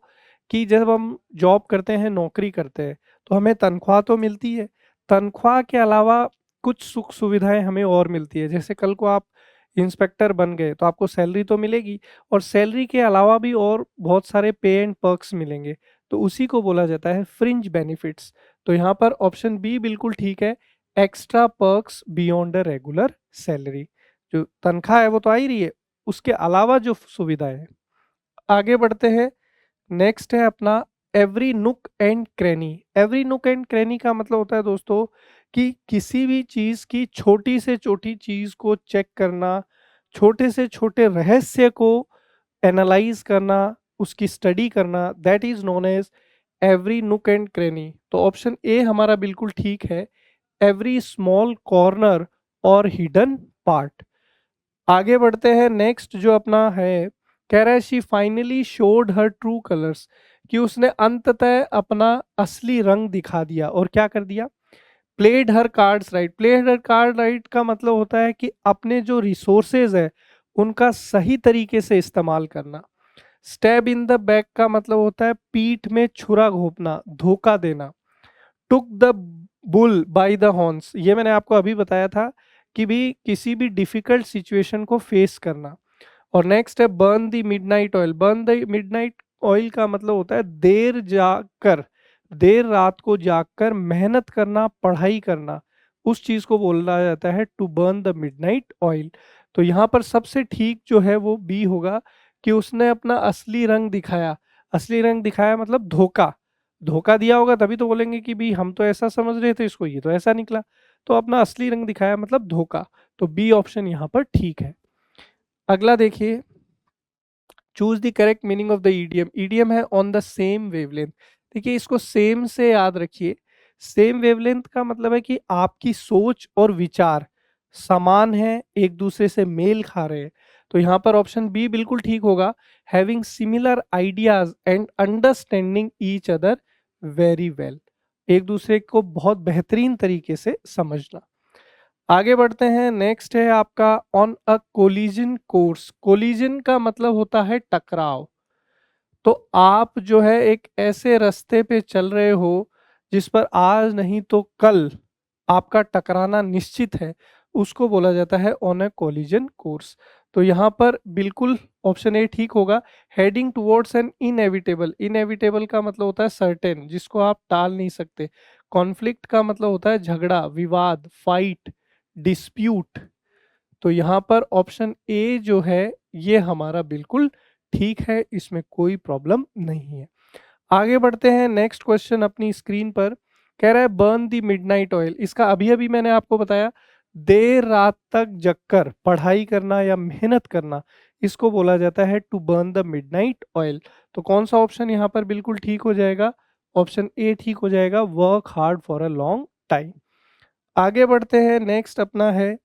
Speaker 1: कि जब हम जॉब करते हैं, नौकरी करते हैं, तो हमें तनख्वाह तो मिलती है, तनख्वाह के अलावा कुछ सुख सुविधाएं हमें और मिलती है। जैसे कल को आप इंस्पेक्टर बन गए तो आपको सैलरी तो मिलेगी, और सैलरी के अलावा भी और बहुत सारे पे एंड पर्क्स मिलेंगे, तो उसी को बोला जाता है फ्रिंज बेनिफिट्स। तो यहाँ पर ऑप्शन बी बिल्कुल ठीक है, extra perks beyond the regular salary. जो तनख्वाह है वो तो आ ही रही है, उसके अलावा जो सुविधाएं हैं। आगे बढ़ते हैं, नेक्स्ट है अपना every nook and cranny. Every nook and cranny का मतलब होता है दोस्तों कि किसी भी चीज की छोटी से छोटी चीज को चेक करना, छोटे से छोटे रहस्य को एनालाइज करना, उसकी स्टडी करना, that is known as every nook and cranny. तो ऑप्शन ए हमारा बिल्कुल ठीक है, एवरी स्मॉल कॉर्नर और हिडन पार्ट। आगे बढ़ते हैं, नेक्स्ट जो अपना है, कह रहा है she finally showed her true colours, कि उसने अंततः अपना असली रंग दिखा दिया। और क्या कर दिया? प्लेड हर कार्ड्स राइट। प्लेड हर कार्ड राइट का मतलब होता है कि अपने जो रिसोर्सेज है उनका सही तरीके से इस्तेमाल करना। स्टैब इन द बैक का मतलब होता है पीठ में छुरा घोंपना, धोखा देना। Took the bull by the horns, ये मैंने आपको अभी बताया था कि भी किसी भी डिफिकल्ट सिचुएशन को फेस करना। और नेक्स्ट है burn the midnight oil. Burn the midnight oil का मतलब होता है देर जाकर, देर रात को जागकर मेहनत करना, पढ़ाई करना, उस चीज को बोला जाता है to burn the midnight oil. तो यहाँ पर सबसे ठीक जो है वो बी होगा, कि उसने अपना असली रंग दिखाया। असली रंग दिखाया मतलब धोखा, धोखा दिया होगा तभी तो बोलेंगे कि भी हम तो ऐसा समझ रहे थे इसको, ये तो ऐसा निकला। तो अपना असली रंग दिखाया मतलब धोखा। तो बी ऑप्शन यहाँ पर ठीक है। अगला देखिए, choose the correct meaning of the idiom. Idiom है ऑन द सेम वेवलेंथ। देखिए इसको सेम से याद रखिए। सेम वेवलेंथ का मतलब है कि आपकी सोच और विचार समान हैं, एक दूसरे से मेल खा रहे हैं। तो यहाँ पर ऑप्शन बी बिल्कुल ठीक होगा, having similar ideas and understanding each other very well, एक दूसरे को बहुत बेहतरीन तरीके से समझना। आगे बढ़ते हैं, नेक्स्ट है आपका on a collision course. Collision का मतलब होता है टकराव। तो आप जो है एक ऐसे रास्ते पे चल रहे हो जिस पर आज नहीं तो कल आपका टकराना निश्चित है, उसको बोला जाता है ऑन अ कोलिजन कोर्स। तो यहाँ पर बिल्कुल ऑप्शन ए ठीक होगा, heading towards an inevitable. Inevitable का मतलब होता है सर्टेन, जिसको आप टाल नहीं सकते। कॉन्फ्लिक्ट का मतलब होता है झगड़ा, विवाद, फाइट, डिस्प्यूट। तो यहाँ पर ऑप्शन ए जो है ये हमारा बिल्कुल ठीक है, इसमें कोई प्रॉब्लम नहीं है। आगे बढ़ते हैं, नेक्स्ट क्वेश्चन अपनी स्क्रीन पर कह रहा है बर्न द मिडनाइट ऑयल। इसका अभी अभी मैंने आपको बताया, देर रात तक जगकर पढ़ाई करना या मेहनत करना, इसको बोला जाता है to burn the midnight oil. तो कौन सा ऑप्शन यहाँ पर बिल्कुल ठीक हो जाएगा? ऑप्शन ए ठीक हो जाएगा, work hard for a long time. आगे बढ़ते हैं, नेक्स्ट अपना है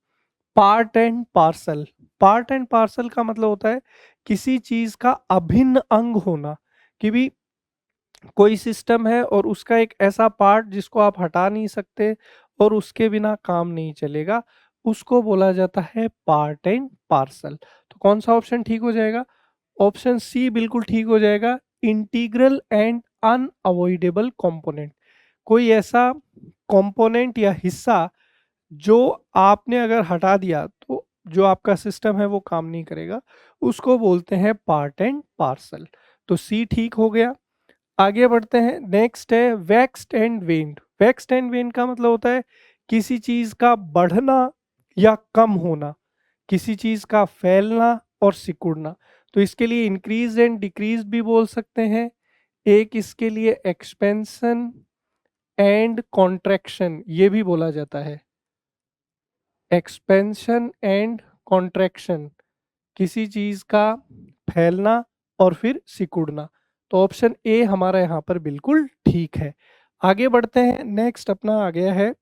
Speaker 1: part and parcel. Part and parcel का मतलब होता है किसी चीज का अभिन्न अंग होना, कि भी कोई सिस्टम है और उसका एक ऐसा पार्ट जिसको आप हटा नहीं सकते और उसके बिना काम नहीं चलेगा, उसको बोला जाता है पार्ट एंड पार्सल। तो कौन सा ऑप्शन ठीक हो जाएगा? ऑप्शन सी बिल्कुल ठीक हो जाएगा, इंटीग्रल एंड अनअवॉइडेबल कंपोनेंट। कोई ऐसा कंपोनेंट या हिस्सा जो आपने अगर हटा दिया तो जो आपका सिस्टम है वो काम नहीं करेगा, उसको बोलते हैं पार्ट एंड पार्सल। तो सी ठीक हो गया। आगे बढ़ते हैं, नेक्स्ट है वैक्स्ड एंड वेन्ड। वैक्स्ड एंड वेन्ड का मतलब होता है किसी चीज का बढ़ना या कम होना, किसी चीज का फैलना और सिकुड़ना। तो इसके लिए इंक्रीज एंड डिक्रीज भी बोल सकते हैं। एक इसके लिए एक्सपेंशन एंड कॉन्ट्रैक्शन ये भी बोला जाता है। एक्सपेंशन एंड कॉन्ट्रैक्शन, किसी चीज का फैलना और फिर सिकुड़ना। तो ऑप्शन ए हमारा यहाँ पर बिल्कुल ठीक है। आगे बढ़ते हैं, नेक्स्ट अपना आ गया है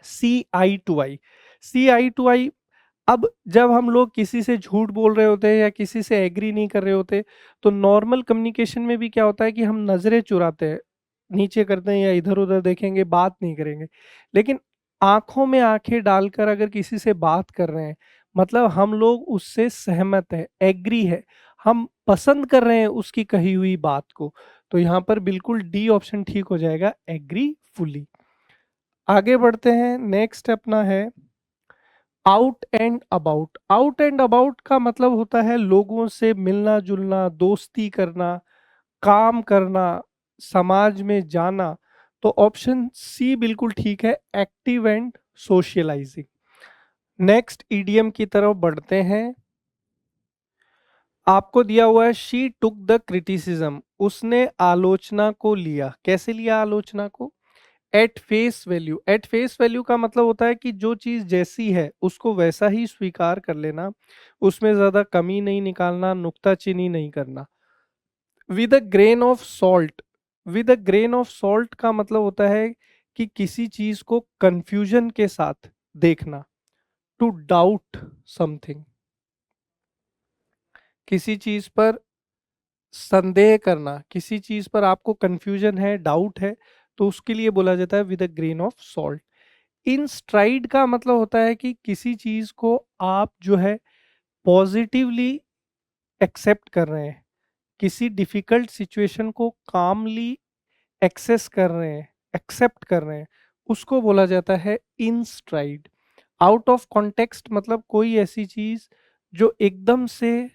Speaker 1: सी आई to I. C I to आई, अब जब हम लोग किसी से झूठ बोल रहे होते हैं या किसी से एग्री नहीं कर रहे होते, तो नॉर्मल कम्युनिकेशन में भी क्या होता है कि हम नजरें चुराते हैं, नीचे करते हैं या इधर उधर देखेंगे, बात नहीं करेंगे। लेकिन आंखों में आंखें डालकर अगर किसी से बात कर रहे हैं, मतलब हम लोग उससे सहमत है, एग्री है, हम पसंद कर रहे हैं उसकी कही हुई बात को। तो यहाँ पर बिल्कुल डी ऑप्शन ठीक हो जाएगा, एग्री फुली। आगे बढ़ते हैं, नेक्स्ट अपना है out and about. Out and about का मतलब होता है लोगों से मिलना जुलना, दोस्ती करना, काम करना, समाज में जाना। तो ऑप्शन सी बिल्कुल ठीक है, active and socializing. Next idiom की तरफ बढ़ते हैं। आपको दिया हुआ है शी टुक द क्रिटिसिज्म, उसने आलोचना को लिया। कैसे लिया आलोचना को? At face value. At face value का मतलब होता है कि जो चीज जैसी है उसको वैसा ही स्वीकार कर लेना, उसमें ज्यादा कमी नहीं निकालना, नुक्ताचीनी नहीं करना। With a grain of salt. With a grain of salt का मतलब होता है कि किसी चीज को कंफ्यूजन के साथ देखना। टू डाउट समथिंग, किसी चीज पर संदेह करना, किसी चीज पर आपको कंफ्यूजन है, डाउट है, तो उसके लिए बोला जाता है with a grain of salt. In STRIDE का मतलब होता है कि किसी चीज को आप जो है पॉजिटिवली एक्सेप्ट कर रहे हैं, किसी डिफिकल्ट सिचुएशन को कामली एक्सेस कर रहे हैं, एक्सेप्ट कर रहे हैं, उसको बोला जाता है इन स्ट्राइड। आउट ऑफ कॉन्टेक्स्ट मतलब कोई ऐसी चीज जो एकदम से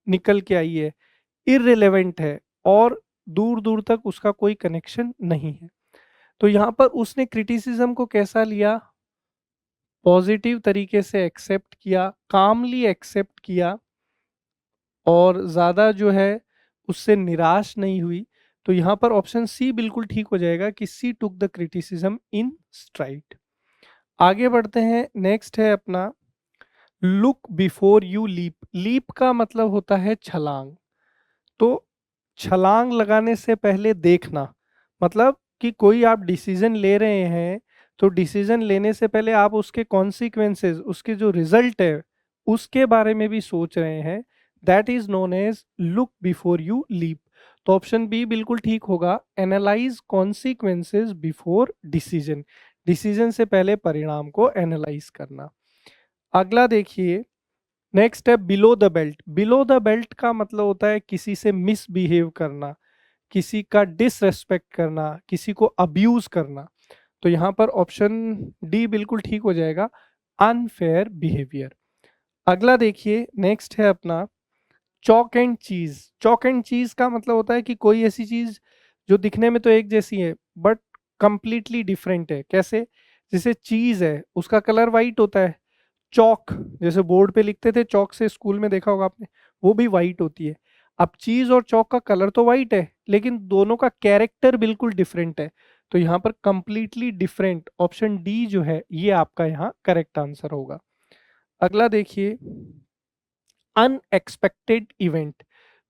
Speaker 1: निकल के आई है, इररिलेवेंट है और दूर दूर तक उसका कोई कनेक्शन नहीं है। तो यहाँ पर उसने क्रिटिसिज्म को कैसा लिया? पॉजिटिव तरीके से एक्सेप्ट किया, कामली एक्सेप्ट किया, और ज़्यादा जो है उससे निराश नहीं हुई। तो यहाँ पर ऑप्शन सी बिल्कुल ठीक हो जाएगा कि she took the criticism in stride. आगे बढ़ते हैं, नेक्स्ट है अपना look before you leap. Leap का मतलब होता है छलांग। तो छलांग लगाने से पहले देखना, मतलब कि कोई आप डिसीजन ले रहे हैं तो डिसीजन लेने से पहले आप उसके कॉन्सिक्वेंसेस, उसके जो रिजल्ट है उसके बारे में भी सोच रहे हैं, that is known as look before you leap. तो ऑप्शन बी बिल्कुल ठीक होगा, analyze consequences before decision, decision से पहले परिणाम को एनालाइज करना। अगला देखिए, नेक्स्ट है below the belt. Below the belt का मतलब होता है किसी से मिसबिहेव करना, किसी का डिसरेस्पेक्ट करना, किसी को अब्यूज करना। तो यहाँ पर ऑप्शन डी बिल्कुल ठीक हो जाएगा, अनफेयर बिहेवियर। अगला देखिए, नेक्स्ट है अपना चॉक एंड चीज। चॉक एंड चीज का मतलब होता है कि कोई ऐसी चीज जो दिखने में तो एक जैसी है बट कंप्लीटली डिफरेंट है। कैसे? जैसे चीज है उसका कलर वाइट होता है, चौक जैसे बोर्ड पे लिखते थे चौक से, स्कूल में देखा होगा आपने, वो भी वाइट होती है। अब चीज और चौक का कलर तो वाइट है लेकिन दोनों का कैरेक्टर बिल्कुल डिफरेंट है। तो यहाँ पर कंप्लीटली डिफरेंट, ऑप्शन डी जो है ये आपका यहाँ करेक्ट आंसर होगा। अगला देखिए, अनएक्सपेक्टेड इवेंट।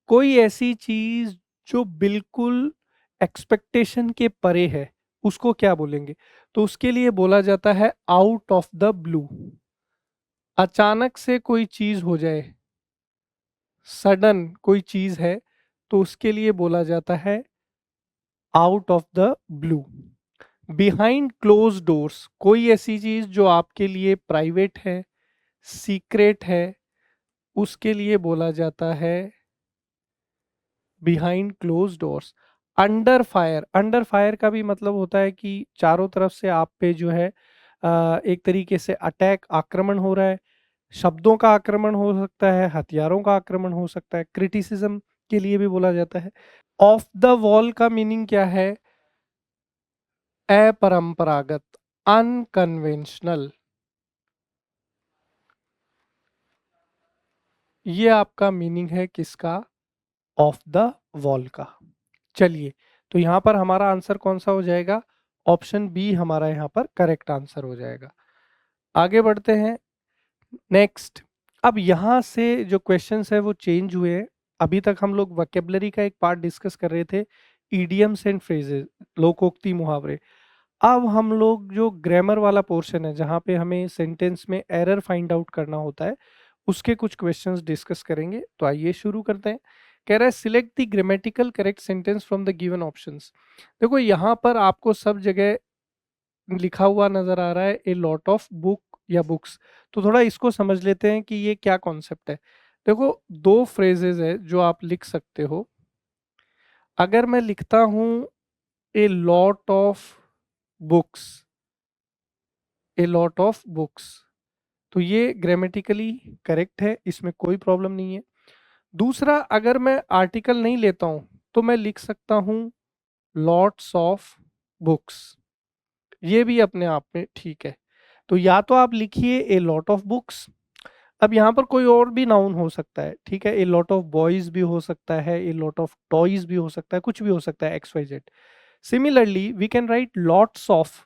Speaker 1: कोई ऐसी चीज जो बिल्कुल एक्सपेक्टेशन के परे है, उसको क्या बोलेंगे? तो उसके लिए बोला जाता है आउट ऑफ द ब्लू। अचानक से कोई चीज हो जाए, सडन कोई चीज है, तो उसके लिए बोला जाता है out of the blue. Behind close doors, कोई ऐसी चीज जो आपके लिए प्राइवेट है, सीक्रेट है, उसके लिए बोला जाता है behind close doors. Under fire, under fire का भी मतलब होता है कि चारों तरफ से आप पे जो है एक तरीके से अटैक, आक्रमण हो रहा है। शब्दों का आक्रमण हो सकता है, हथियारों का आक्रमण हो सकता है, क्रिटिसिज्म के लिए भी बोला जाता है। ऑफ द वॉल का मीनिंग क्या है? अपरंपरागत, अनकन्वेंशनल। ये आपका मीनिंग है किसका? ऑफ द वॉल का। चलिए, तो यहां पर हमारा आंसर कौन सा हो जाएगा? ऑप्शन बी हमारा यहाँ पर करेक्ट आंसर हो जाएगा। आगे बढ़ते हैं, नेक्स्ट। अब यहाँ से जो क्वेश्चंस है वो चेंज हुए हैं। अभी तक हम लोग वोकेबलरी का एक पार्ट डिस्कस कर रहे थे, इडियम्स एंड फ्रेजेस, लोकोक्ति मुहावरे। अब हम लोग जो ग्रामर वाला पोर्शन है जहाँ पे हमें सेंटेंस में एरर फाइंड आउट करना होता है, उसके कुछ क्वेश्चंस डिस्कस करेंगे। तो आइए शुरू करते हैं। कह रहा है select the grammatical correct sentence from the given options. देखो यहाँ पर आपको सब जगह लिखा हुआ नजर आ रहा है ए लॉट ऑफ बुक या बुक्स। तो थोड़ा इसको समझ लेते हैं कि ये क्या कॉन्सेप्ट है। देखो, दो फ्रेजेस है जो आप लिख सकते हो। अगर मैं लिखता हूं ए lot of books, A lot of books, तो ये ग्रामेटिकली करेक्ट है, इसमें कोई प्रॉब्लम नहीं है। दूसरा, अगर मैं आर्टिकल नहीं लेता हूं तो मैं लिख सकता हूं लॉट्स ऑफ बुक्स, ये भी अपने आप में ठीक है। तो या तो आप लिखिए ए लॉट ऑफ बुक्स। अब यहाँ पर कोई और भी नाउन हो सकता है, ठीक है, ए लॉट ऑफ बॉयज भी हो सकता है, ए लॉट ऑफ टॉयज भी हो सकता है, कुछ भी हो सकता है, X Y Z. Similarly we can write lots of,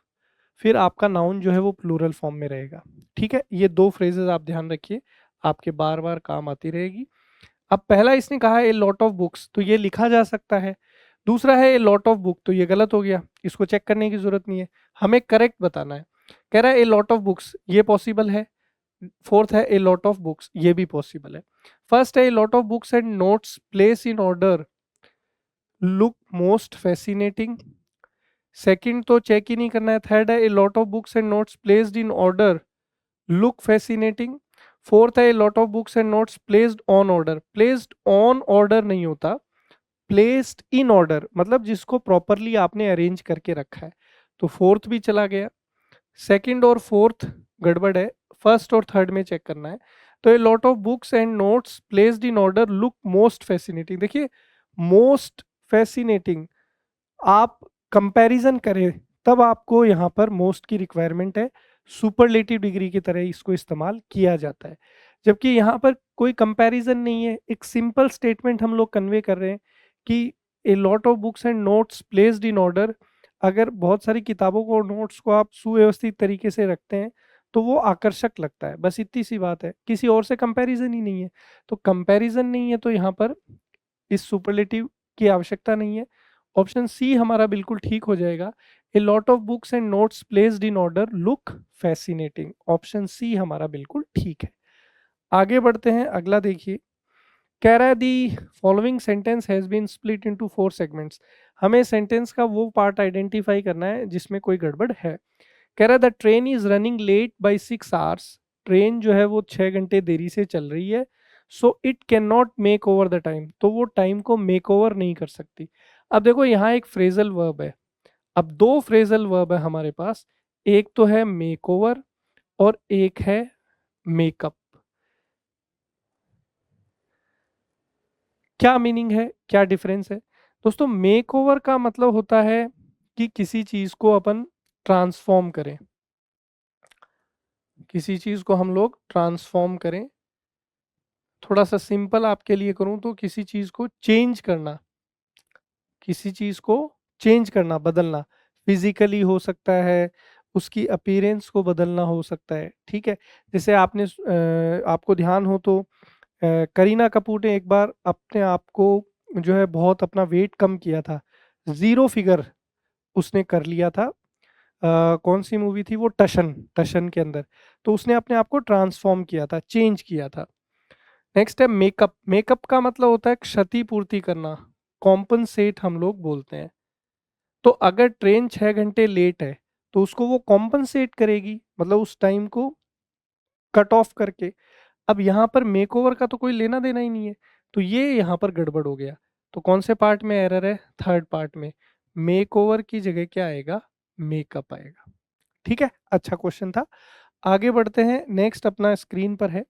Speaker 1: फिर आपका नाउन जो है वो प्लूरल फॉर्म में रहेगा। ठीक है, ये दो फ्रेजेस आप ध्यान रखिए, आपके बार बार काम आती रहेगी। अब पहला इसने कहा है ए लॉट ऑफ बुक्स, तो ये लिखा जा सकता है। दूसरा है ए लॉट ऑफ बुक, तो ये गलत हो गया, इसको चेक करने की जरूरत नहीं है, हमें करेक्ट बताना है। कह रहा है ए लॉट ऑफ बुक्स, ये पॉसिबल है। फोर्थ है ए लॉट ऑफ बुक्स, ये भी पॉसिबल है। फर्स्ट है a lot of books and notes place in order look most fascinating. Second तो चेक ही नहीं करना है। थर्ड है a lot of books and notes placed in order look fascinating. Fourth है a lot of books and notes placed on order. Placed on order नहीं होता, placed in order, मतलब जिसको प्रॉपरली आपने अरेंज करके रखा है। तो फोर्थ भी चला गया, सेकंड और फोर्थ गड़बड़ है, फर्स्ट और थर्ड में चेक करना है। तो ए lot of books and notes placed in order look most fascinating. देखिए, मोस्ट फैसिनेटिंग आप कंपैरिजन करें तब आपको यहाँ पर मोस्ट की रिक्वायरमेंट है, सुपरलेटिव डिग्री की तरह इसको इस्तेमाल किया जाता है। जबकि यहाँ पर कोई कंपैरिजन नहीं है, एक सिंपल स्टेटमेंट हम लोग कन्वे कर रहे हैं कि ए lot of books and notes placed in order. अगर बहुत सारी किताबों को, नोट्स को आप सुव्यवस्थित तरीके से रखते हैं तो वो आकर्षक लगता है, बस इतनी सी बात है, किसी और से कंपैरिजन ही नहीं है। तो कंपैरिजन नहीं है तो यहाँ पर इस सुपरलेटिव की आवश्यकता नहीं है। ऑप्शन सी हमारा बिल्कुल ठीक हो जाएगा। A lot of books and notes placed in order look fascinating, option C हमारा बिल्कुल ठीक है। आगे बढ़ते हैं, अगला देखिए। कह रहा है the following sentence has been split into 4 segments. हमें सेंटेंस का वो पार्ट आइडेंटिफाई करना है जिसमें कोई गड़बड़ है। कह रहा है the train is running late by 6 hours, train जो है वो 6 घंटे देरी से चल रही है। So it can not make over the time, तो वो टाइम को मेक ओवर नहीं कर सकती। अब देखो यहाँ एक फ्रेजल वर्ब है, अब दो फ्रेजल वर्ब है हमारे पास, एक तो है मेक ओवर और एक है मेकअप। क्या मीनिंग है, क्या डिफरेंस है? दोस्तों मेक ओवर का मतलब होता है कि किसी चीज को अपन ट्रांसफॉर्म करें, किसी चीज को हम लोग ट्रांसफॉर्म करें। थोड़ा सा सिंपल आपके लिए करूं तो किसी चीज को चेंज करना, किसी चीज को चेंज करना, बदलना। फिजिकली हो सकता है, उसकी अपीयरेंस को बदलना हो सकता है, ठीक है। जैसे आपने आपको ध्यान हो तो करीना कपूर ने एक बार अपने आप को जो है बहुत अपना वेट कम किया था, 0 फिगर उसने कर लिया था। कौन सी मूवी थी वो, टशन, टशन के अंदर। तो उसने अपने आप को ट्रांसफॉर्म किया था, चेंज किया था। नेक्स्ट है मेकअप। मेकअप का मतलब होता है क्षतिपूर्ति करना, कॉम्पनसेट हम लोग बोलते हैं। तो अगर ट्रेन 6 घंटे लेट है तो उसको वो कॉम्पनसेट करेगी, मतलब उस टाइम को कट ऑफ करके। अब यहाँ पर मेकओवर का तो कोई लेना देना ही नहीं है, तो ये यहाँ पर गड़बड़ हो गया। तो कौन से पार्ट में एरर है, थर्ड पार्ट में। मेकओवर की जगह क्या आएगा, मेकअप आएगा। ठीक है, अच्छा क्वेश्चन था। आगे बढ़ते हैं, नेक्स्ट अपना स्क्रीन पर है।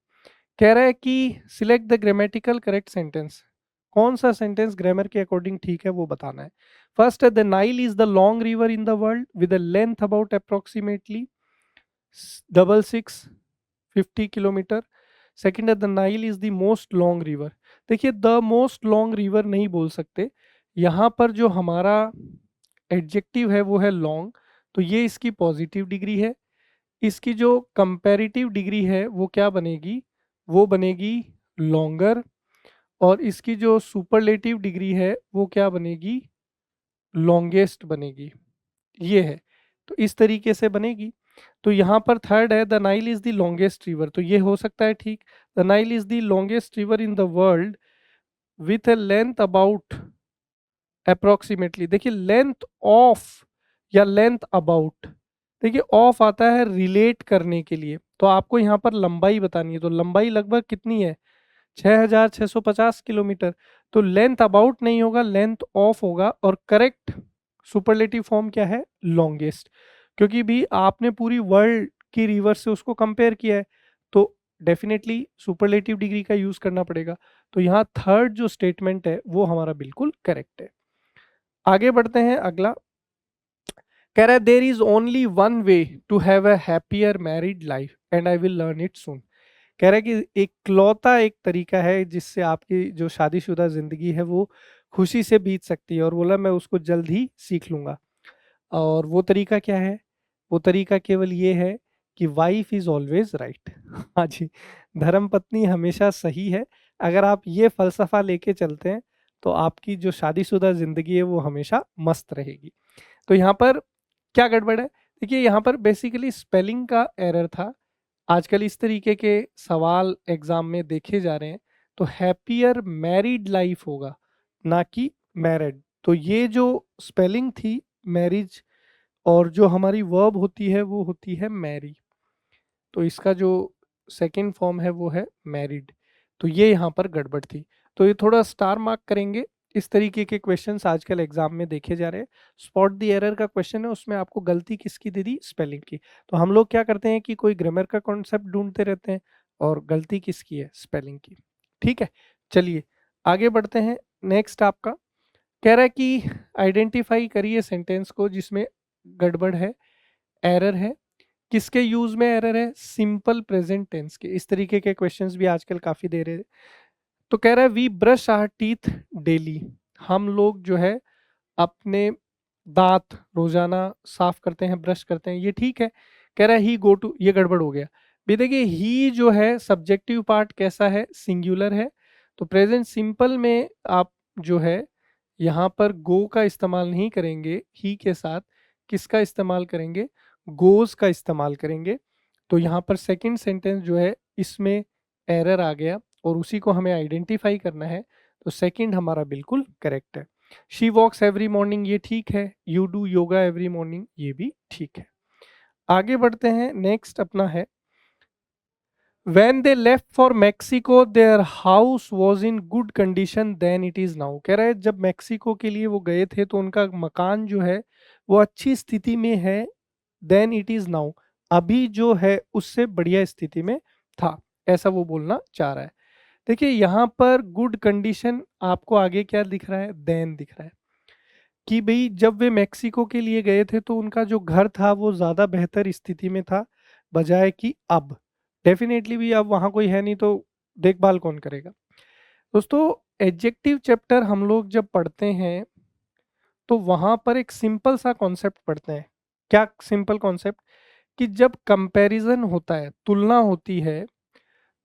Speaker 1: कह रहा है कि select the grammatical correct sentence. कौन सा सेंटेंस ग्रामर के अकॉर्डिंग ठीक है वो बताना है। फर्स्ट है the Nile is the long river in the world with a length about approximately 6650 kilometre. Second है the Nile is the most long river. देखिए द मोस्ट लॉन्ग रिवर नहीं बोल सकते, यहाँ पर जो हमारा एडजेक्टिव है वो है लॉन्ग, तो ये इसकी पॉजिटिव डिग्री है। इसकी जो कंपैरेटिव डिग्री है वो क्या बनेगी, वो बनेगी लॉन्गर। और इसकी जो सुपरलेटिव डिग्री है वो क्या बनेगी, लॉन्गेस्ट बनेगी। ये है, तो इस तरीके से बनेगी। तो यहाँ पर थर्ड है the Nile is the longest river, तो ये हो सकता है ठीक। The Nile is the longest river in the world with A length about approximately. देखिए लेंथ ऑफ या लेंथ अबाउट, देखिए ऑफ आता है रिलेट करने के लिए, तो आपको यहाँ पर लंबाई बतानी है, तो लंबाई लगभग कितनी है, 6650 किलोमीटर। तो लेंथ अबाउट नहीं होगा, लेंथ ऑफ होगा। और करेक्ट सुपरलेटिव फॉर्म क्या है, लॉन्गेस्ट, क्योंकि भी आपने पूरी वर्ल्ड की रिवर से उसको कंपेयर किया है, तो डेफिनेटली सुपरलेटिव डिग्री का यूज करना पड़ेगा। तो यहाँ थर्ड जो स्टेटमेंट है वो हमारा बिल्कुल करेक्ट है। आगे बढ़ते हैं, अगला कह रहा है there is only one way to have a happier married life and I will learn it soon. कह रहा है कि इकलौता एक तरीका है जिससे आपकी जो शादीशुदा जिंदगी है वो खुशी से बीत सकती है, और बोला मैं उसको जल्द ही सीख लूंगा। और वो तरीका क्या है, वो तरीका केवल ये है कि वाइफ इज ऑलवेज राइट। हाँ जी, धर्म पत्नी हमेशा सही है। अगर आप ये फलसफा लेके चलते हैं तो आपकी जो शादीशुदा जिंदगी है वो हमेशा मस्त रहेगी। तो यहाँ पर क्या गड़बड़ है, देखिए यहाँ पर बेसिकली स्पेलिंग का एरर था। आजकल इस तरीके के सवाल एग्जाम में देखे जा रहे हैं, तो हैप्पियर मैरिड लाइफ होगा, ना कि मैरिड। तो ये जो स्पेलिंग थी मैरिज, और जो हमारी वर्ब होती है वो होती है मैरी, तो इसका जो सेकंड फॉर्म है वो है मैरिड। तो ये यहाँ पर गड़बड़ थी, तो ये थोड़ा स्टार मार्क करेंगे। इस तरीके के क्वेश्चंस आजकल एग्जाम में देखे जा रहे हैं। स्पॉट द एरर का क्वेश्चन है, उसमें आपको गलती किसकी दे दी, स्पेलिंग की। तो हम लोग क्या करते हैं कि कोई ग्रामर का कॉन्सेप्ट ढूंढते रहते हैं, और गलती किसकी है, स्पेलिंग की। ठीक है, चलिए आगे बढ़ते हैं। नेक्स्ट आपका कह रहा है कि आइडेंटिफाई करिए सेंटेंस को जिसमें गड़बड़ है, एरर है। किसके यूज में एरर है, सिंपल प्रेजेंट टेंस के। इस तरीके के क्वेश्चंस भी आजकल काफी दे रहे हैं। तो कह रहा है we brush our teeth daily, हम लोग जो है अपने दांत रोजाना साफ करते हैं, ब्रश करते हैं, ये ठीक है। कह रहा है ही गो टू, ये गड़बड़ हो गया। भी देखिए ही जो है सब्जेक्टिव पार्ट कैसा है, सिंगुलर है। तो प्रेजेंट सिंपल में आप जो है यहाँ पर गो का इस्तेमाल नहीं करेंगे, ही के साथ किसका इस्तेमाल करेंगे, गोज का इस्तेमाल करेंगे। तो यहाँ पर सेकंड सेंटेंस जो है इसमें एरर आ गया और उसी को हमें आइडेंटिफाई करना है। तो सेकंड हमारा बिल्कुल करेक्ट है। शी वॉक्स एवरी मॉर्निंग, ये ठीक है। You do yoga every morning, ये भी ठीक है। आगे बढ़ते हैं, नेक्स्ट अपना है When they left for Mexico, their house was in good condition than it is now। कह रहा है जब मेक्सिको के लिए वो गए थे तो उनका मकान जो है वो अच्छी स्थिति में है, देन इट इज नाउ, अभी जो है उससे बढ़िया स्थिति में था, ऐसा वो बोलना चाह रहा है। देखिए यहाँ पर गुड कंडीशन आपको आगे क्या दिख रहा है, देन दिख रहा है कि भाई जब वे मेक्सिको के लिए गए थे तो उनका जो घर था वो ज़्यादा बेहतर स्थिति में था बजाय कि अब। डेफिनेटली भी अब वहाँ कोई है नहीं तो देखभाल कौन करेगा। दोस्तों एडजेक्टिव चैप्टर हम लोग जब पढ़ते हैं तो वहाँ पर एक सिंपल सा कॉन्सेप्ट पढ़ते हैं। क्या सिंपल कॉन्सेप्ट, कि जब कंपैरिजन होता है, तुलना होती है,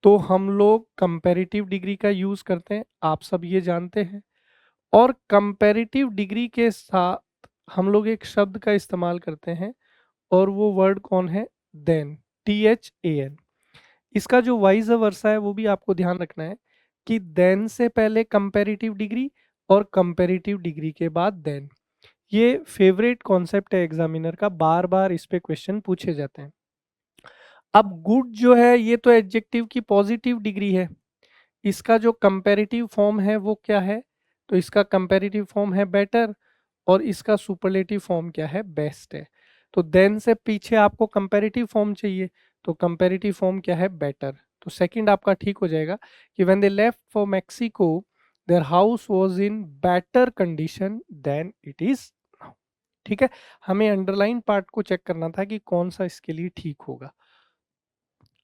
Speaker 1: तो हम लोग कंपैरेटिव डिग्री का यूज़ करते हैं, आप सब ये जानते हैं। और कंपैरेटिव डिग्री के साथ हम लोग एक शब्द का इस्तेमाल करते हैं और वो वर्ड कौन है, देन, THAN। इसका जो वाइज वर्सा है वो भी आपको ध्यान रखना है कि देन से पहले कंपैरेटिव डिग्री और कंपैरेटिव डिग्री के बाद देन। ये फेवरेट कॉन्सेप्ट है एग्जामिनर का, बार बार इस पे क्वेश्चन पूछे जाते हैं। अब गुड जो है ये तो एडजेक्टिव की पॉजिटिव डिग्री है, इसका जो कंपैरेटिव फॉर्म है वो क्या है, तो इसका कंपैरेटिव फॉर्म है बेटर और इसका सुपरलेटिव फॉर्म क्या है, बेस्ट है। तो देन से पीछे आपको कंपैरेटिव फॉर्म चाहिए, तो कंपैरेटिव फॉर्म क्या है, बेटर। तो सेकंड आपका ठीक हो जाएगा कि when they left for Mexico their house was in better condition than it is now. ठीक है, हमें अंडरलाइन पार्ट को चेक करना था कि कौन सा इसके लिए ठीक होगा।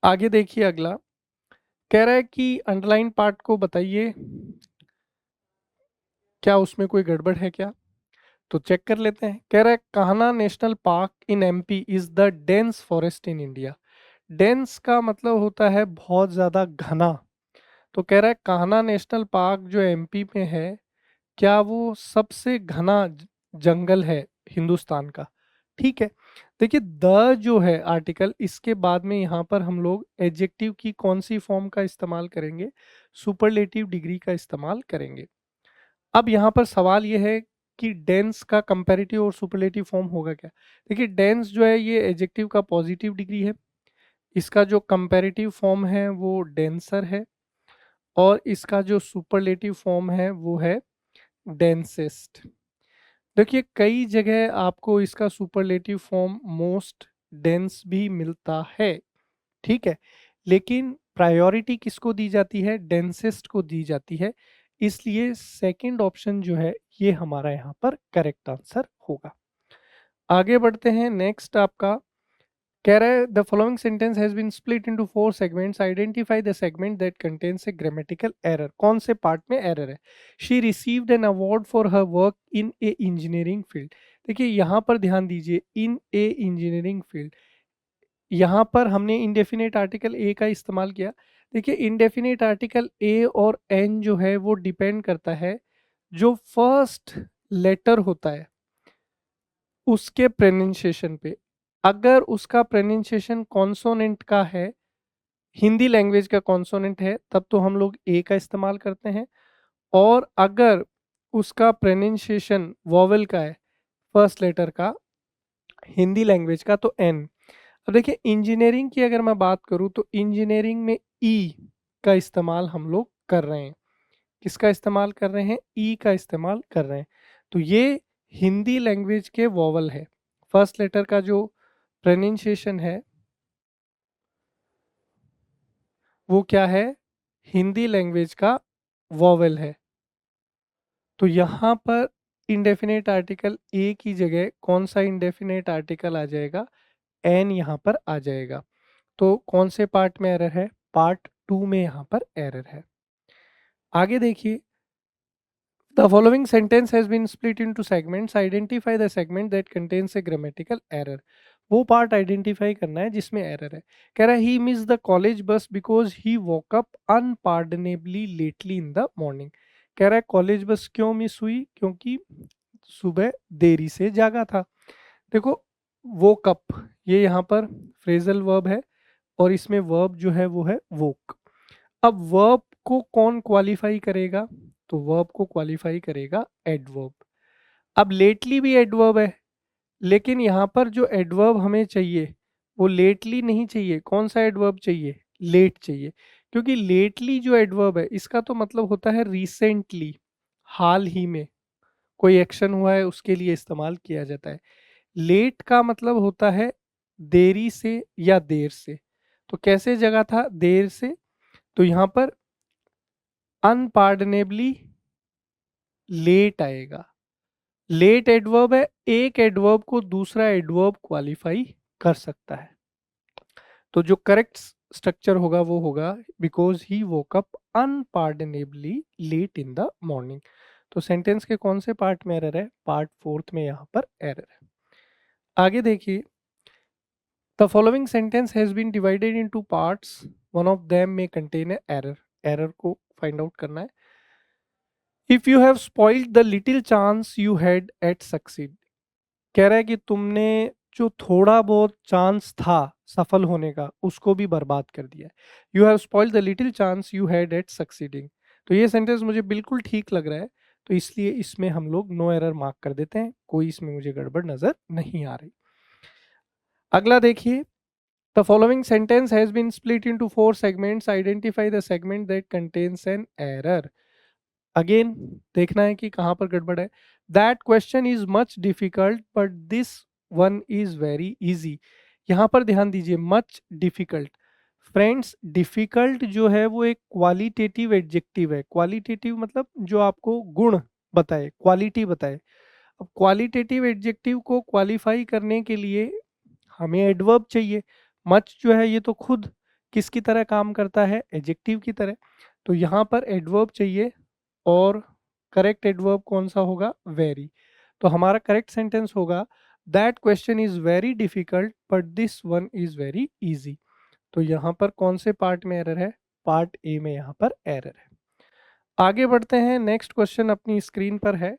Speaker 1: आगे देखिए अगला, कह रहा है कि अंडरलाइन पार्ट को बताइए क्या उसमें कोई गड़बड़ है क्या। तो चेक कर लेते हैं। कह रहा है Kanha national park in MP is the dense forest in India. Dense का मतलब होता है बहुत ज्यादा घना। तो कह रहा है कान्हा नेशनल पार्क जो MP में है, क्या वो सबसे घना जंगल है हिंदुस्तान का। ठीक है, देखिए द जो है आर्टिकल, इसके बाद में यहाँ पर हम लोग एडजेक्टिव की कौन सी फॉर्म का इस्तेमाल करेंगे, सुपरलेटिव डिग्री का इस्तेमाल करेंगे। अब यहाँ पर सवाल ये है कि डेंस का कंपैरेटिव और सुपरलेटिव फॉर्म होगा क्या। देखिए डेंस जो है ये एडजेक्टिव का पॉजिटिव डिग्री है, इसका जो कंपैरेटिव फॉर्म है वो डेंसर है और इसका जो सुपरलेटिव फॉर्म है वो है डेंसेस्ट। देखिए कई जगह आपको इसका सुपरलेटिव फॉर्म मोस्ट डेंस भी मिलता है, ठीक है, लेकिन प्रायोरिटी किसको दी जाती है, डेंसेस्ट को दी जाती है। इसलिए सेकंड ऑप्शन जो है ये हमारा यहाँ पर करेक्ट आंसर होगा। आगे बढ़ते हैं, नेक्स्ट आपका कह रहा है the following sentence has been split into 4 segments, identify the segment that contains a grammatical error. कौन से पार्ट में एरर है। She received an award for her work in a engineering field. देखिए यहाँ पर ध्यान दीजिए, इन ए इंजीनियरिंग फील्ड, यहाँ पर हमने इंडेफिनेट आर्टिकल ए का इस्तेमाल किया। देखिए इंडेफिनेट आर्टिकल ए और एन जो है वो डिपेंड करता है जो फर्स्ट लेटर होता है उसके प्रोनाउंसिएशन पे। अगर उसका प्रोनाउंसिएशन कॉन्सोनेंट का है, हिंदी लैंग्वेज का कॉन्सोनेंट है, तब तो हम लोग ए का इस्तेमाल करते हैं। और अगर उसका प्रोनाउंसिएशन वॉवेल का है, फर्स्ट लेटर का, हिंदी लैंग्वेज का, तो एन। अब देखिए इंजीनियरिंग की अगर मैं बात करूं तो इंजीनियरिंग में ई का इस्तेमाल हम लोग कर रहे हैं। किसका इस्तेमाल कर रहे हैं, ई का इस्तेमाल कर रहे हैं। तो ये हिंदी लैंग्वेज के वॉवल है, फर्स्ट लेटर का जो प्रोनाउंसिएशन है वो क्या है, हिंदी लैंग्वेज का वॉवेल है। तो यहाँ पर इंडेफिनेट आर्टिकल ए की जगह कौन सा इंडेफिनेट आर्टिकल आ जाएगा, एन यहाँ पर आ जाएगा। तो कौन से पार्ट में एरर है, पार्ट 2 में यहाँ पर एरर है। आगे देखिए, the following sentence has been split into segments, identify the segment that contains a grammatical error. वो पार्ट आइडेंटिफाई करना है जिसमें एरर है। कह रहा है he miss the college bus because he woke up unpardonably lately in the morning. कह रहा है कॉलेज बस क्यों मिस हुई, क्योंकि सुबह देरी से जागा था। देखो वोक अप, ये यहाँ पर फ्रेजल वर्ब है और इसमें वर्ब जो है वो है वोक। अब वर्ब को कौन क्वालिफाई करेगा, तो वर्ब को क्वालिफाई करेगा एडवर्ब। अब लेटली भी एडवर्ब है, लेकिन यहाँ पर जो एडवर्ब हमें चाहिए वो लेटली नहीं चाहिए। कौन सा एडवर्ब चाहिए, लेट चाहिए। क्योंकि लेटली जो एडवर्ब है इसका तो मतलब होता है रिसेंटली, हाल ही में कोई एक्शन हुआ है उसके लिए इस्तेमाल किया जाता है। लेट का मतलब होता है देरी से या देर से। तो कैसे जगह था, देर से, तो यहाँ पर अनपार्डनेबली लेट आएगा। लेट एडवर्ब है, एक एडवर्ब को दूसरा एडवर्ब क्वालिफाई कर सकता है। तो जो करेक्ट स्ट्रक्चर होगा वो होगा because he woke up unpardonably late in the morning. तो सेंटेंस के कौन से पार्ट में एरर है, पार्ट फोर्थ में यहाँ पर एरर है। आगे देखिए, the following sentence has been divided into parts, one of them में कंटेन ए एरर। एरर को फाइंड आउट करना है। If you have spoiled the little chance you had at succeed, कह रहा है कि तुमने जो थोड़ा बहुत चांस था सफल होने का उसको भी बर्बाद कर दिया। You have spoiled the little chance you had at succeeding. तो ये सेंटेंस मुझे बिल्कुल ठीक लग रहा है, तो इसलिए इसमें हम लोग नो एरर मार्क कर देते हैं, कोई इसमें मुझे गड़बड़ नजर नहीं आ रही। अगला देखिए, the following sentence has been split into 4 segments, identify the segment that contains an error. Again देखना है कि कहां पर गड़बड़ है। That question is much difficult but this one is very easy. यहां पर ध्यान दीजिए, मच डिफिकल्ट। फ्रेंड्स डिफिकल्ट जो है वो एक क्वालिटेटिव एडजेक्टिव है। क्वालिटेटिव मतलब जो आपको गुण बताए, क्वालिटी बताए। अब क्वालिटेटिव एडजेक्टिव को क्वालिफाई करने के लिए हमें एडवर्ब चाहिए। मच जो है ये तो खुद किसकी तरह काम करता है, एडजेक्टिव की तरह। तो यहाँ पर एडवर्ब चाहिए और करेक्ट एडवर्ब कौन सा होगा, वेरी। तो हमारा करेक्ट सेंटेंस होगा that question is very difficult but this one is very easy. तो यहाँ पर कौन से पार्ट में एरर है, पार्ट ए में यहाँ पर एरर है। आगे बढ़ते हैं, नेक्स्ट क्वेश्चन अपनी स्क्रीन पर है।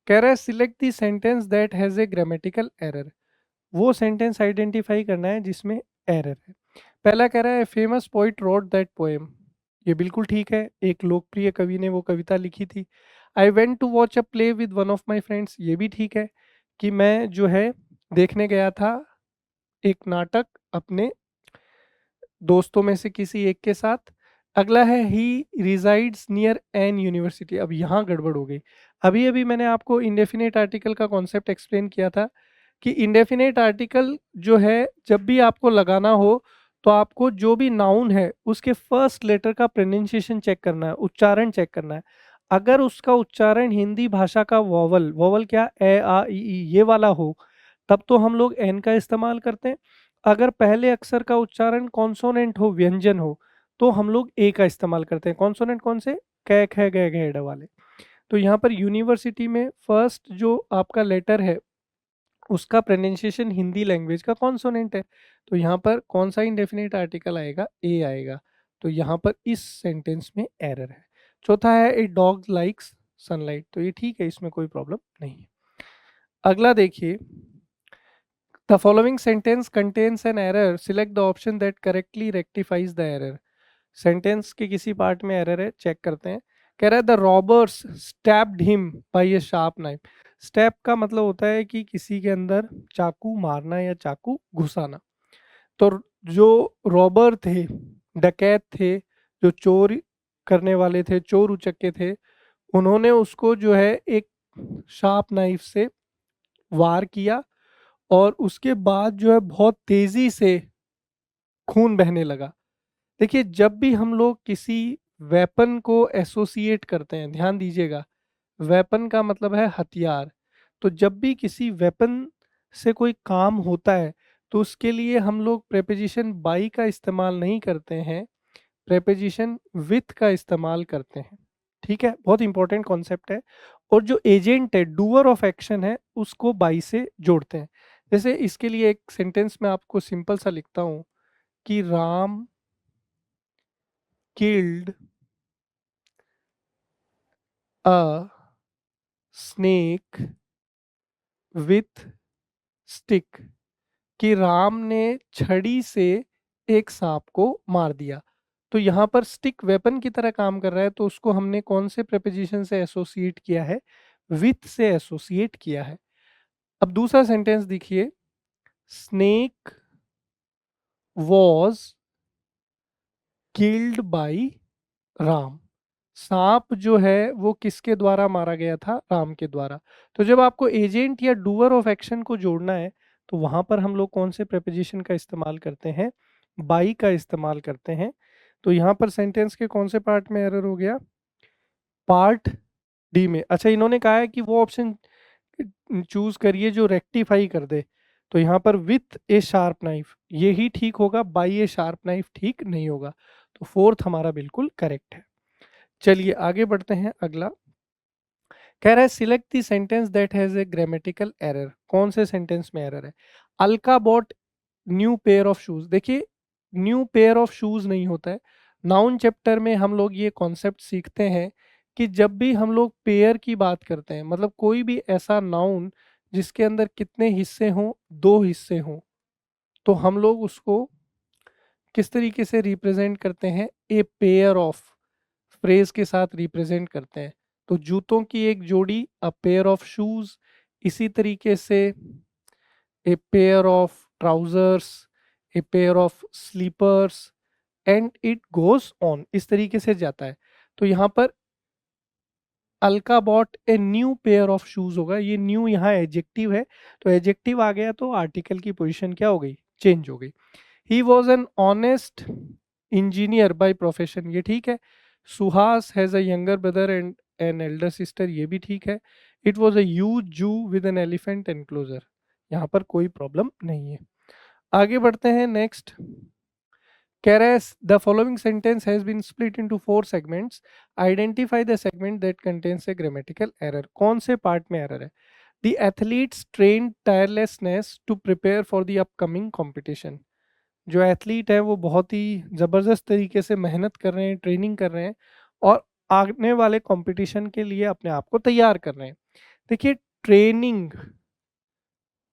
Speaker 1: कह रहा है select the sentence that has a grammatical error. वो सेंटेंस आइडेंटिफाई करना है जिसमें एरर है। पहला कह रहा है famous poet wrote that poem. ये बिल्कुल ठीक है, एक लोकप्रिय कवि ने वो कविता लिखी थी। I went to watch a play with one of my friends. ये भी ठीक है कि मैं जो है देखने गया था एक नाटक अपने दोस्तों में से किसी एक के साथ। अगला है ही रिजाइड्स नियर एन यूनिवर्सिटी। अब यहाँ गड़बड़ हो गई। अभी अभी मैंने आपको इंडेफिनेट आर्टिकल का कॉन्सेप्ट एक्सप्लेन किया था कि इंडेफिनेट आर्टिकल जो है जब भी आपको लगाना हो तो आपको जो भी नाउन है उसके फर्स्ट लेटर का प्रोनाउंसिएशन चेक करना है, उच्चारण चेक करना है। अगर उसका उच्चारण हिंदी भाषा का वोवल, वोवल क्या, ए आ ई ये वाला हो, तब तो हम लोग एन का इस्तेमाल करते हैं। अगर पहले अक्षर का उच्चारण कॉन्सोनेंट हो, व्यंजन हो, तो हम लोग ए का इस्तेमाल करते हैं। कॉन्सोनेंट कौन से, कै ख ग घ ड़ वाले। तो यहाँ पर यूनिवर्सिटी में फर्स्ट जो आपका लेटर है उसका प्रोनाउंसिएशन हिंदी लैंग्वेज का कॉन्सोनेंट है। तो यहाँ पर कौन सा इंडेफिनिट आर्टिकल आएगा, ए आएगा। तो यहाँ पर इस सेंटेंस में एरर है। चौथा है ए डॉग लाइक्स सनलाइट। तो ये ठीक है, इसमें कोई प्रॉब्लम नहीं है। अगला देखिए, the following sentence contains an error, select the option that correctly rectifies the error. Sentence के किसी पार्ट में एरर है, चेक करते हैं। कह रहा है the robbers stabbed him by A sharp knife. Stab का मतलब होता है कि किसी के अंदर चाकू मारना या चाकू घुसाना। तो जो रॉबर थे, डकैत थे, जो चोरी करने वाले थे, चोर उचक्के थे, उन्होंने उसको जो है एक शार्प नाइफ से वार किया और उसके बाद जो है बहुत तेजी से खून बहने लगा। देखिए जब भी हम लोग किसी वेपन को एसोसिएट करते हैं, ध्यान दीजिएगा, वेपन का मतलब है हथियार। तो जब भी किसी वेपन से कोई काम होता है तो उसके लिए हम लोग प्रेपोजिशन बाई का इस्तेमाल नहीं करते हैं, प्रेपोजिशन विथ का इस्तेमाल करते हैं। ठीक है, बहुत इंपॉर्टेंट कॉन्सेप्ट है। और जो एजेंट है, डूअर ऑफ एक्शन है, उसको बाई से जोड़ते हैं। जैसे इसके लिए एक सेंटेंस में आपको सिंपल सा लिखता हूं कि Ram killed a snake with stick, कि राम ने छड़ी से एक सांप को मार दिया। तो यहाँ पर स्टिक वेपन की तरह काम कर रहा है, तो उसको हमने कौन से प्रेपोजिशन से एसोसिएट किया है? विथ से एसोसिएट किया है। अब दूसरा सेंटेंस देखिए, snake was killed by Ram. सांप जो है वो किसके द्वारा मारा गया था? राम के द्वारा। तो जब आपको एजेंट या डूअर ऑफ एक्शन को जोड़ना है, तो वहां पर हम लोग कौन से प्रेपोजिशन का इस्तेमाल करते हैं? बाई का इस्तेमाल करते हैं। तो यहाँ पर सेंटेंस के कौन से पार्ट में एरर हो गया? पार्ट डी में। अच्छा, इन्होंने कहा है कि वो ऑप्शन चूज करिए जो रेक्टिफाई कर दे। तो यहाँ पर विथ ए शार्प नाइफ ये ही ठीक होगा, बाई ए शार्प नाइफ ठीक नहीं होगा। तो फोर्थ हमारा बिल्कुल करेक्ट है। चलिए आगे बढ़ते हैं। अगला कह रहा है select the sentence that has a grammatical error. कौन से सेंटेंस में एरर है? Alka bought new pair of shoes. देखिए, न्यू पेयर ऑफ शूज नहीं होता है। नाउन चैप्टर में हम लोग ये कॉन्सेप्ट सीखते हैं कि जब भी हम लोग पेयर की बात करते हैं, मतलब कोई भी ऐसा नाउन जिसके अंदर कितने हिस्से हों? दो हिस्से हों, तो हम लोग उसको किस तरीके से रिप्रेजेंट करते हैं? ए पेयर ऑफ फ्रेज के साथ रिप्रेजेंट करते हैं। तो जूतों की एक जोड़ी, अ पेयर ऑफ शूज। इसी तरीके से a pair of trousers, a pair of slippers, and it goes on, इस तरीके से जाता है। तो यहाँ पर Alka bought a new pair of shoes होगा। ये न्यू यहाँ एडजेक्टिव है, तो एडजेक्टिव आ गया तो आर्टिकल की पोजीशन क्या हो गई? चेंज हो गई। He was an honest engineer by profession, ये ठीक है। Suhas has a younger brother and an elder sister, ये भी ठीक है। इट वॉज अ ह्यूज जू विद एन एलिफेंट एनक्लोजर, यहाँ पर कोई प्रॉब्लम नहीं है। आगे बढ़ते हैं। नेक्स्ट कह रहा है the following sentence has been split into 4 segments, identify the segment that contains a grammatical error. कौन से पार्ट में एरर है? The athletes train tirelessness to prepare for the upcoming competition. जो एथलीट है वो बहुत ही ज़बरदस्त तरीके से मेहनत कर रहे हैं, ट्रेनिंग कर रहे हैं, और आने वाले कंपटीशन के लिए अपने आप को तैयार कर रहे हैं। देखिए, ट्रेनिंग,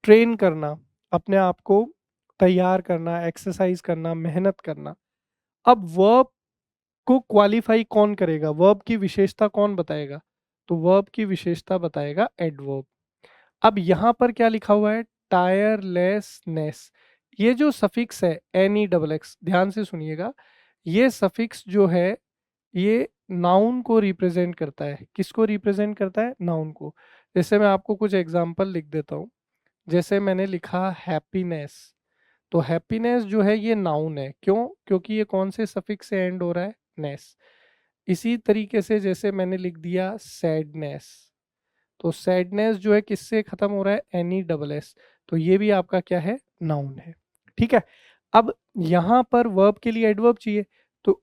Speaker 1: ट्रेन करना, अपने आप को तैयार करना, एक्सरसाइज करना, मेहनत करना। अब वर्ब को क्वालिफाई कौन करेगा? वर्ब की विशेषता कौन बताएगा? तो वर्ब की विशेषता बताएगा एडवर्ब। अब यहाँ पर क्या लिखा हुआ है? टायरलेसनेस। ये जो सफिक्स है NEXX, ध्यान से सुनिएगा। ये सफिक्स जो है ये नाउन को रिप्रेजेंट करता है। किसको रिप्रेजेंट करता है? नाउन को। जैसे मैं आपको कुछ एग्जांपल लिख देता हूँ। जैसे मैंने लिखा हैप्पीनेस, तो हैप्पीनेस जो है ये नाउन है। क्यों? क्योंकि ये कौन से सफिक्स से एंड हो रहा है? नेस। इसी तरीके से जैसे मैंने लिख दिया सैडनेस, तो सैडनेस जो है किससे खत्म हो रहा है? NESS। तो ये भी आपका क्या है? नाउन है। ठीक है। अब यहाँ पर वर्ब के लिए एडवर्ब चाहिए, तो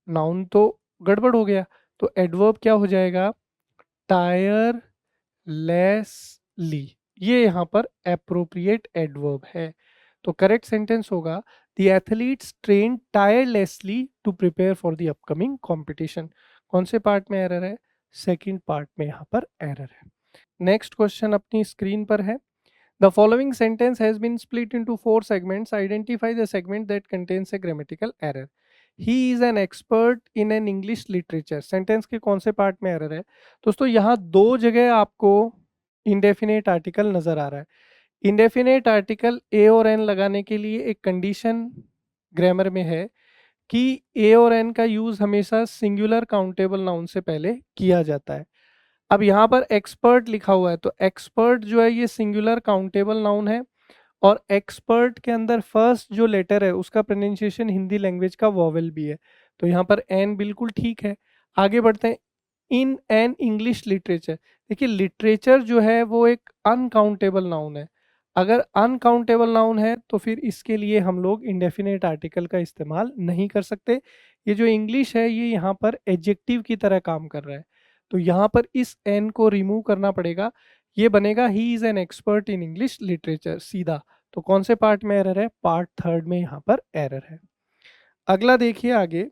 Speaker 1: नाउन तो गड़बड़ हो गया, तो एडवर्ब क्या हो जाएगा? टायरलेसली। ये यहाँ पर एप्रोप्रिएट एडवर्ब है। तो करेक्ट सेंटेंस होगा the athletes train tirelessly to prepare for the upcoming competition. कौन से पार्ट में एरर है? सेकंड पार्ट में यहाँ पर एरर है। नेक्स्ट क्वेश्चन अपनी स्क्रीन पर है। The following sentence has been split into 4 segments, identify the segment that contains a grammatical error. He is an expert in an English literature. Sentence के कौन से पार्ट में एरर है? दोस्तों यहाँ दो जगह आपको इंडेफिनेट आर्टिकल नजर आ रहा है। इंडेफिनेट आर्टिकल ए और एन लगाने के लिए एक कंडीशन ग्रामर में है कि ए और एन का यूज हमेशा सिंगुलर काउंटेबल नाउन से पहले किया जाता है। अब यहाँ पर एक्सपर्ट लिखा हुआ है, तो एक्सपर्ट जो है ये सिंगुलर काउंटेबल नाउन है, और एक्सपर्ट के अंदर फर्स्ट जो लेटर है उसका प्रोनाउंसिएशन हिंदी लैंग्वेज का वॉवेल भी है। तो यहाँ पर एन बिल्कुल ठीक है। आगे बढ़ते हैं। इन एन इंग्लिश लिटरेचर। देखिए, लिटरेचर जो है वो एक अनकाउंटेबल नाउन है। अगर अनकाउंटेबल नाउन है तो फिर इसके लिए हम लोग इंडेफिनेट आर्टिकल का इस्तेमाल नहीं कर सकते। ये जो इंग्लिश है ये यहाँ पर एडजेक्टिव की तरह काम कर रहा है, तो यहाँ पर इस एन को रिमूव करना पड़ेगा। ये बनेगा ही is an expert in English literature, सीधा। तो कौन से पार्ट में एरर है? पार्ट थर्ड में यहाँ पर एरर है। अगला देखिए आगे।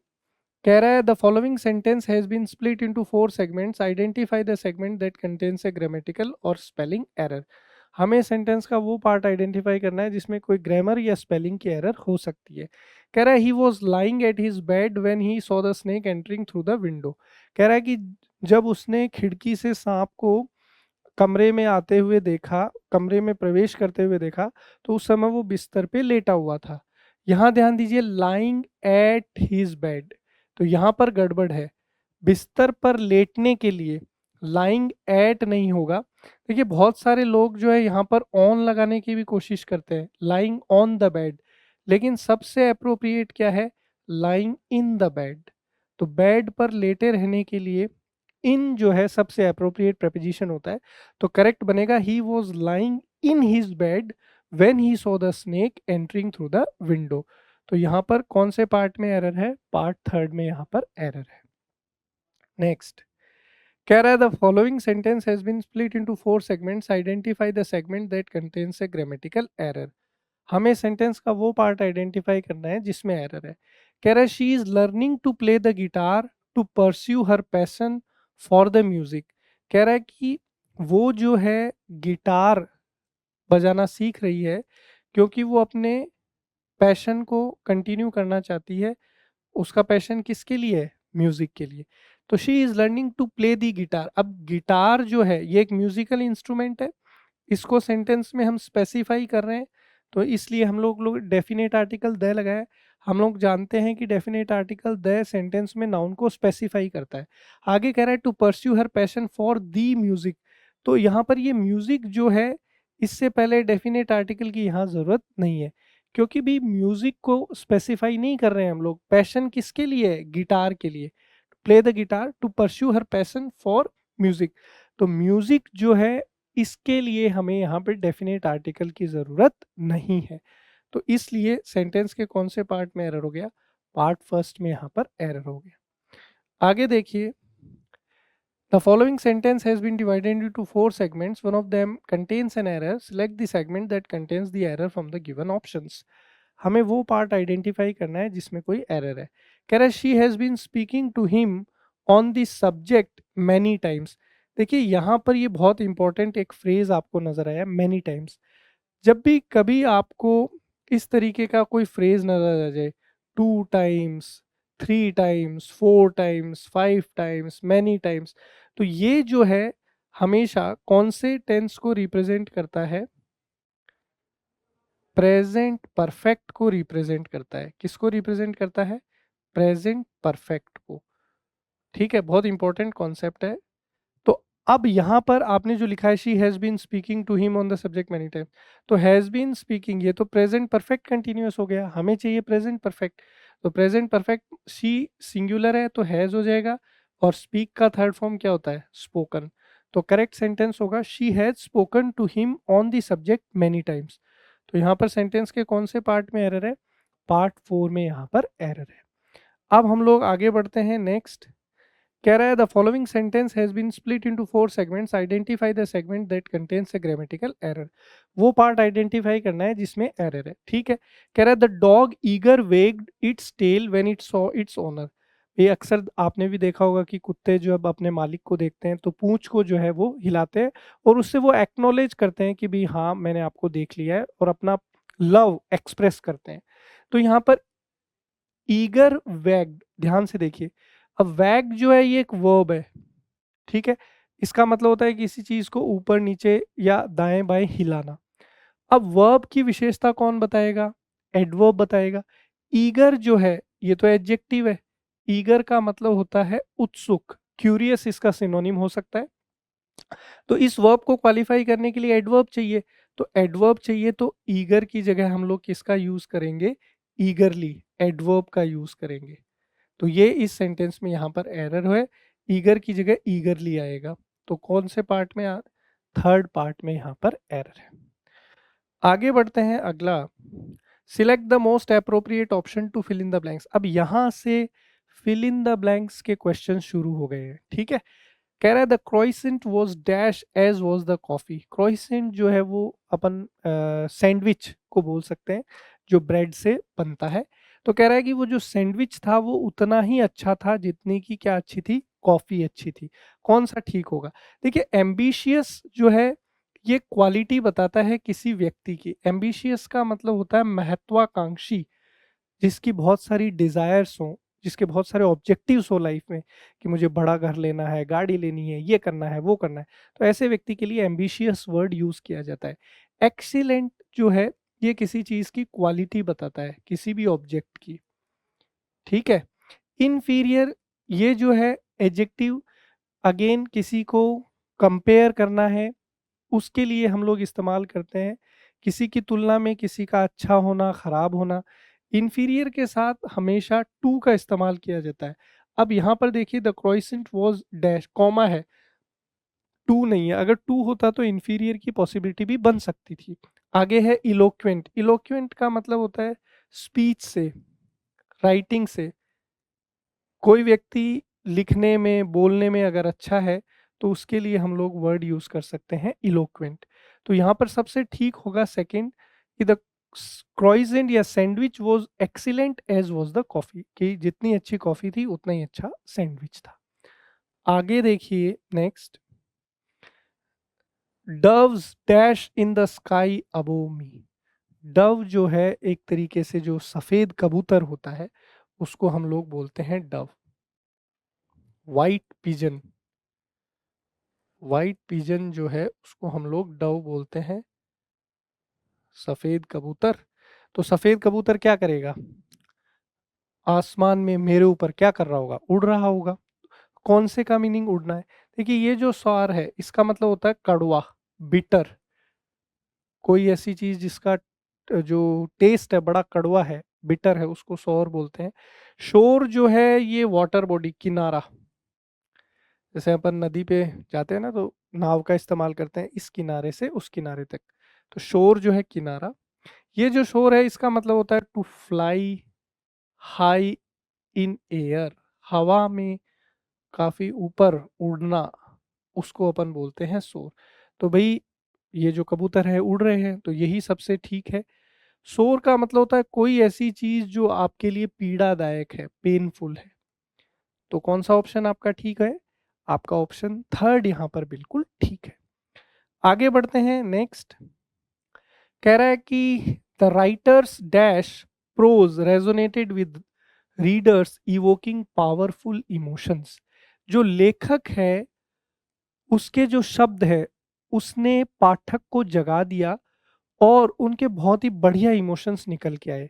Speaker 1: कह रहा है the following sentence has been split into 4 segments, identify the segment that contains a grammatical और स्पेलिंग एरर। हमें सेंटेंस का वो पार्ट आइडेंटिफाई करना है जिसमें कोई ग्रामर या स्पेलिंग की एरर हो सकती है। कह रहा है he was lying at his bed when he saw the snake entering through the window. कह रहा है कि जब उसने खिड़की से सांप को कमरे में आते हुए देखा, कमरे में प्रवेश करते हुए देखा, तो उस समय वो बिस्तर पे लेटा हुआ था। यहाँ ध्यान दीजिए, लाइंग एट हिज बेड, तो यहाँ पर गड़बड़ है। बिस्तर पर लेटने के लिए लाइंग एट नहीं होगा। देखिए बहुत सारे लोग जो है यहाँ पर ऑन लगाने की भी कोशिश करते हैं, लाइंग ऑन द बेड, लेकिन सबसे अप्रोप्रिएट क्या है, लाइंग इन द बेड। तो बेड पर लेटे रहने के लिए इन जो है सबसे अप्रोप्रिएट preposition होता है। तो करेक्ट बनेगा he was lying in his bed when he saw the snake entering through the window. तो यहाँ पर कौन से पार्ट में एरर है, पार्ट थर्ड में यहाँ पर एरर है। नेक्स्ट कह रहा है the following sentence has been split into 4 segments, identify the segment that contains a grammatical error. हमें सेंटेंस का वो पार्ट आइडेंटिफाई करना है जिसमें एरर है। कह रहा है she is learning to play the guitar to pursue her passion for the music. कह रहा है कि वो जो है गिटार बजाना सीख रही है क्योंकि वो अपने पैशन को कंटिन्यू करना चाहती है। उसका पैशन किसके लिए है, म्यूजिक के लिए। तो she is learning to play the guitar. अब गिटार जो है ये एक म्यूजिकल इंस्ट्रूमेंट है, इसको सेंटेंस में हम स्पेसिफाई कर रहे हैं, तो इसलिए हम लोग डेफिनेट आर्टिकल द लगाए। हम लोग जानते हैं कि डेफिनेट आर्टिकल द सेंटेंस में नाउन को स्पेसिफाई करता है। आगे कह रहा है to pursue her passion for the music. तो यहाँ पर ये म्यूजिक जो है, इससे पहले डेफिनेट आर्टिकल की यहाँ जरूरत नहीं है, क्योंकि भी म्यूजिक को स्पेसिफाई नहीं कर रहे हैं हम लोग। पैशन किसके लिए है, गिटार के लिए। Play the guitar to pursue her passion for music. तो म्यूजिक जो है इसके लिए हमें यहाँ पे डेफिनेट आर्टिकल की ज़रूरत नहीं है। तो इसलिए सेंटेंस के कौन से पार्ट में एरर हो गया, पार्ट फर्स्ट में यहाँ पर एरर हो गया। आगे देखिए, the following sentence has been divided into 4 segments, one of them contains an error, select the segment that contains the error from the given options. हमें वो पार्ट आइडेंटिफाई करना है जिसमें कोई एरर है। कह रहा है she has been speaking to him on this subject many times. देखिए यहाँ पर ये बहुत इंपॉर्टेंट एक फ्रेज आपको नजर आया, मैनी टाइम्स। जब भी कभी आपको इस तरीके का कोई फ्रेज नजर आ जाए, 2 times, 3 times, 4 times, 5 times, many times, तो ये जो है हमेशा कौन से टेंस को रिप्रेजेंट करता है, प्रेजेंट परफेक्ट को रिप्रेजेंट करता है। किसको रिप्रेजेंट करता है, प्रेजेंट परफेक्ट को। ठीक है, बहुत इंपॉर्टेंट कॉन्सेप्ट है। तो अब यहाँ पर आपने जो लिखा है she has been speaking to him on the subject many time, तो हैज बीन स्पीकिंग ये तो प्रेजेंट परफेक्ट कंटिन्यूअस हो गया, हमें चाहिए प्रेजेंट परफेक्ट। तो प्रेजेंट परफेक्ट शी सिंगुलर है तो हैज हो जाएगा, और स्पीक का थर्ड फॉर्म क्या होता है, स्पोकन। तो करेक्ट सेंटेंस होगा she has spoken to him on the subject many times. तो यहाँ पर सेंटेंस के कौन से पार्ट में एरर है, पार्ट 4 में यहाँ पर एरर है। अब हम लोग आगे बढ़ते हैं। नेक्स्ट कह रहा है the following sentence has been split into 4 segments, identify the segment that contains a grammatical error. वो पार्ट आइडेंटिफाई करना है जिसमें एरर है। ठीक है, कह रहा है the dog eager wagged its tail when it saw its owner. ये अक्सर आपने भी देखा होगा कि कुत्ते जो अब अपने मालिक को देखते हैं तो पूंछ को जो है वो हिलाते हैं, और उससे वो एक्नॉलेज करते हैं कि भी हाँ मैंने आपको देख लिया है, और अपना लव एक्सप्रेस करते हैं। तो यहाँ पर ईगर वैग्ड, ध्यान से देखिए, अब वैग जो है ये एक वर्ब है। ठीक है, इसका मतलब होता है किसी चीज को ऊपर नीचे या दाएं बाएं हिलाना। अब वर्ब की विशेषता कौन बताएगा, एडवर्ब बताएगा। ईगर जो है ये तो एडजेक्टिव है, ईगर का मतलब होता है उत्सुक, क्यूरियस इसका सिनोनिम हो सकता है। तो इस वर्ब को क्वालिफाई करने के लिए एडवर्ब चाहिए, तो एडवर्ब चाहिए तो ईगर की जगह हम लोग किसका यूज करेंगे, ईगरली, एडवर्ब का यूज करेंगे। तो ये इस सेंटेंस में यहाँ पर एरर है, ईगर की जगह ईगरली आएगा। तो कौन से पार्ट में, थर्ड पार्ट में यहाँ पर एरर है। आगे बढ़ते हैं, अगला, select the most appropriate option to fill in the blanks. अब यहाँ से फिल इन द ब्लैंक्स के क्वेश्चन शुरू हो गए हैं। ठीक है, कह रहा है the croissant was dash as was the coffee. Croissant जो है वो अपन सैंडविच को बोल सकते हैं जो ब्रेड से बनता है। तो कह रहा है कि वो जो सैंडविच था वो उतना ही अच्छा था जितनी की क्या अच्छी थी, कॉफी अच्छी थी। कौन सा ठीक होगा? देखिए एम्बिशियस जो है ये क्वालिटी बताता है किसी व्यक्ति की। एम्बिशियस का मतलब होता है महत्वाकांक्षी, जिसकी बहुत सारी डिजायर्स हों, जिसके बहुत सारे ऑब्जेक्टिव्स हो लाइफ में, कि मुझे बड़ा घर लेना है, गाड़ी लेनी है, ये करना है, वो करना है। तो ऐसे व्यक्ति के लिए एम्बिशियस वर्ड यूज किया जाता है। एक्सीलेंट जो है ये किसी चीज की क्वालिटी बताता है, किसी भी ऑब्जेक्ट की। ठीक है। इनफीरियर ये जो है एडजेक्टिव, अगेन किसी को कंपेयर करना है उसके लिए हम लोग इस्तेमाल करते हैं। किसी की तुलना में किसी का अच्छा होना, खराब होना। इंफीरियर के साथ हमेशा टू का इस्तेमाल किया जाता है। अब यहाँ पर देखिए the croissant was dash, comma है, टू नहीं है। अगर टू होता तो इंफीरियर की पॉसिबिलिटी भी बन सकती थी। आगे है इलोक्वेंट। इलोक्वेंट का मतलब होता है स्पीच से, राइटिंग से। कोई व्यक्ति लिखने में, बोलने में अगर अच्छा है तो उसके लिए हम लोग वर्ड यूज कर सकते हैं इलोक्वेंट। तो यहाँ पर सबसे ठीक होगा सेकंड, कि द क्रोइसेंट या sandwich was excellent as was the coffee, कि जितनी अच्छी कॉफी थी उतना ही अच्छा सैंडविच था। आगे देखिए next, doves dash in the sky above me. Dove जो है एक तरीके से जो सफेद कबूतर होता है उसको हम लोग बोलते हैं Dove. White pigeon, white pigeon जो है उसको हम लोग डव बोलते हैं। सफेद कबूतर, तो सफेद कबूतर क्या करेगा? आसमान में मेरे ऊपर क्या कर रहा होगा? उड़ रहा होगा। कौन से का मीनिंग उड़ना है? देखिए ये जो सॉर है इसका मतलब होता है कड़वा, बिटर। कोई ऐसी चीज जिसका जो टेस्ट है बड़ा कड़वा है, बिटर है, उसको सौर बोलते हैं। शोर जो है ये वाटर बॉडी, किनारा। जैसे अपन नदी पे जाते हैं ना तो नाव का इस्तेमाल करते हैं इस किनारे से उस किनारे तक। तो शोर जो है किनारा। ये जो शोर है इसका मतलब होता है to fly high in air, हवा में काफी ऊपर उड़ना, उसको अपन बोलते हैं शोर। तो भाई ये जो कबूतर है उड़ रहे हैं तो यही सबसे ठीक है। शोर का मतलब होता है कोई ऐसी चीज जो आपके लिए पीड़ादायक है, पेनफुल है। तो कौन सा ऑप्शन आपका ठीक है? आपका ऑप्शन थर्ड यहाँ पर बिल्कुल ठीक है। आगे बढ़ते हैं नेक्स्ट। कह रहा है कि the writer's dash prose resonated with readers evoking powerful emotions. जो लेखक है उसके जो शब्द है उसने पाठक को जगा दिया और उनके बहुत ही बढ़िया इमोशंस निकल के आए।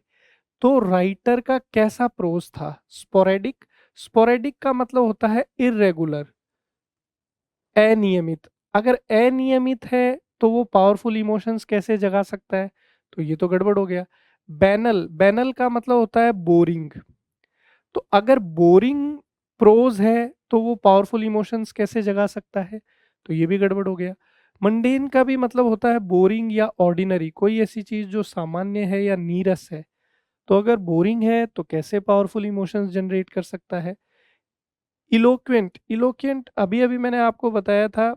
Speaker 1: तो राइटर का कैसा प्रोज था? स्पोरेडिक। स्पोरेडिक का मतलब होता है इरेगुलर, अनियमित। अगर अनियमित है तो वो पावरफुल इमोशंस कैसे जगा सकता है? तो ये तो गड़बड़ हो गया। बैनल, बैनल का मतलब होता है बोरिंग। तो अगर बोरिंग प्रोज है तो वो पावरफुल इमोशंस कैसे जगा सकता है? तो ये भी गड़बड़ हो गया। मंडेन का भी मतलब होता है बोरिंग या ऑर्डिनरी, कोई ऐसी चीज जो सामान्य है या नीरस है। तो अगर बोरिंग है तो कैसे पावरफुल इमोशंस जनरेट कर सकता है? इलोक्वेंट, इलोक्वेंट अभी अभी मैंने आपको बताया था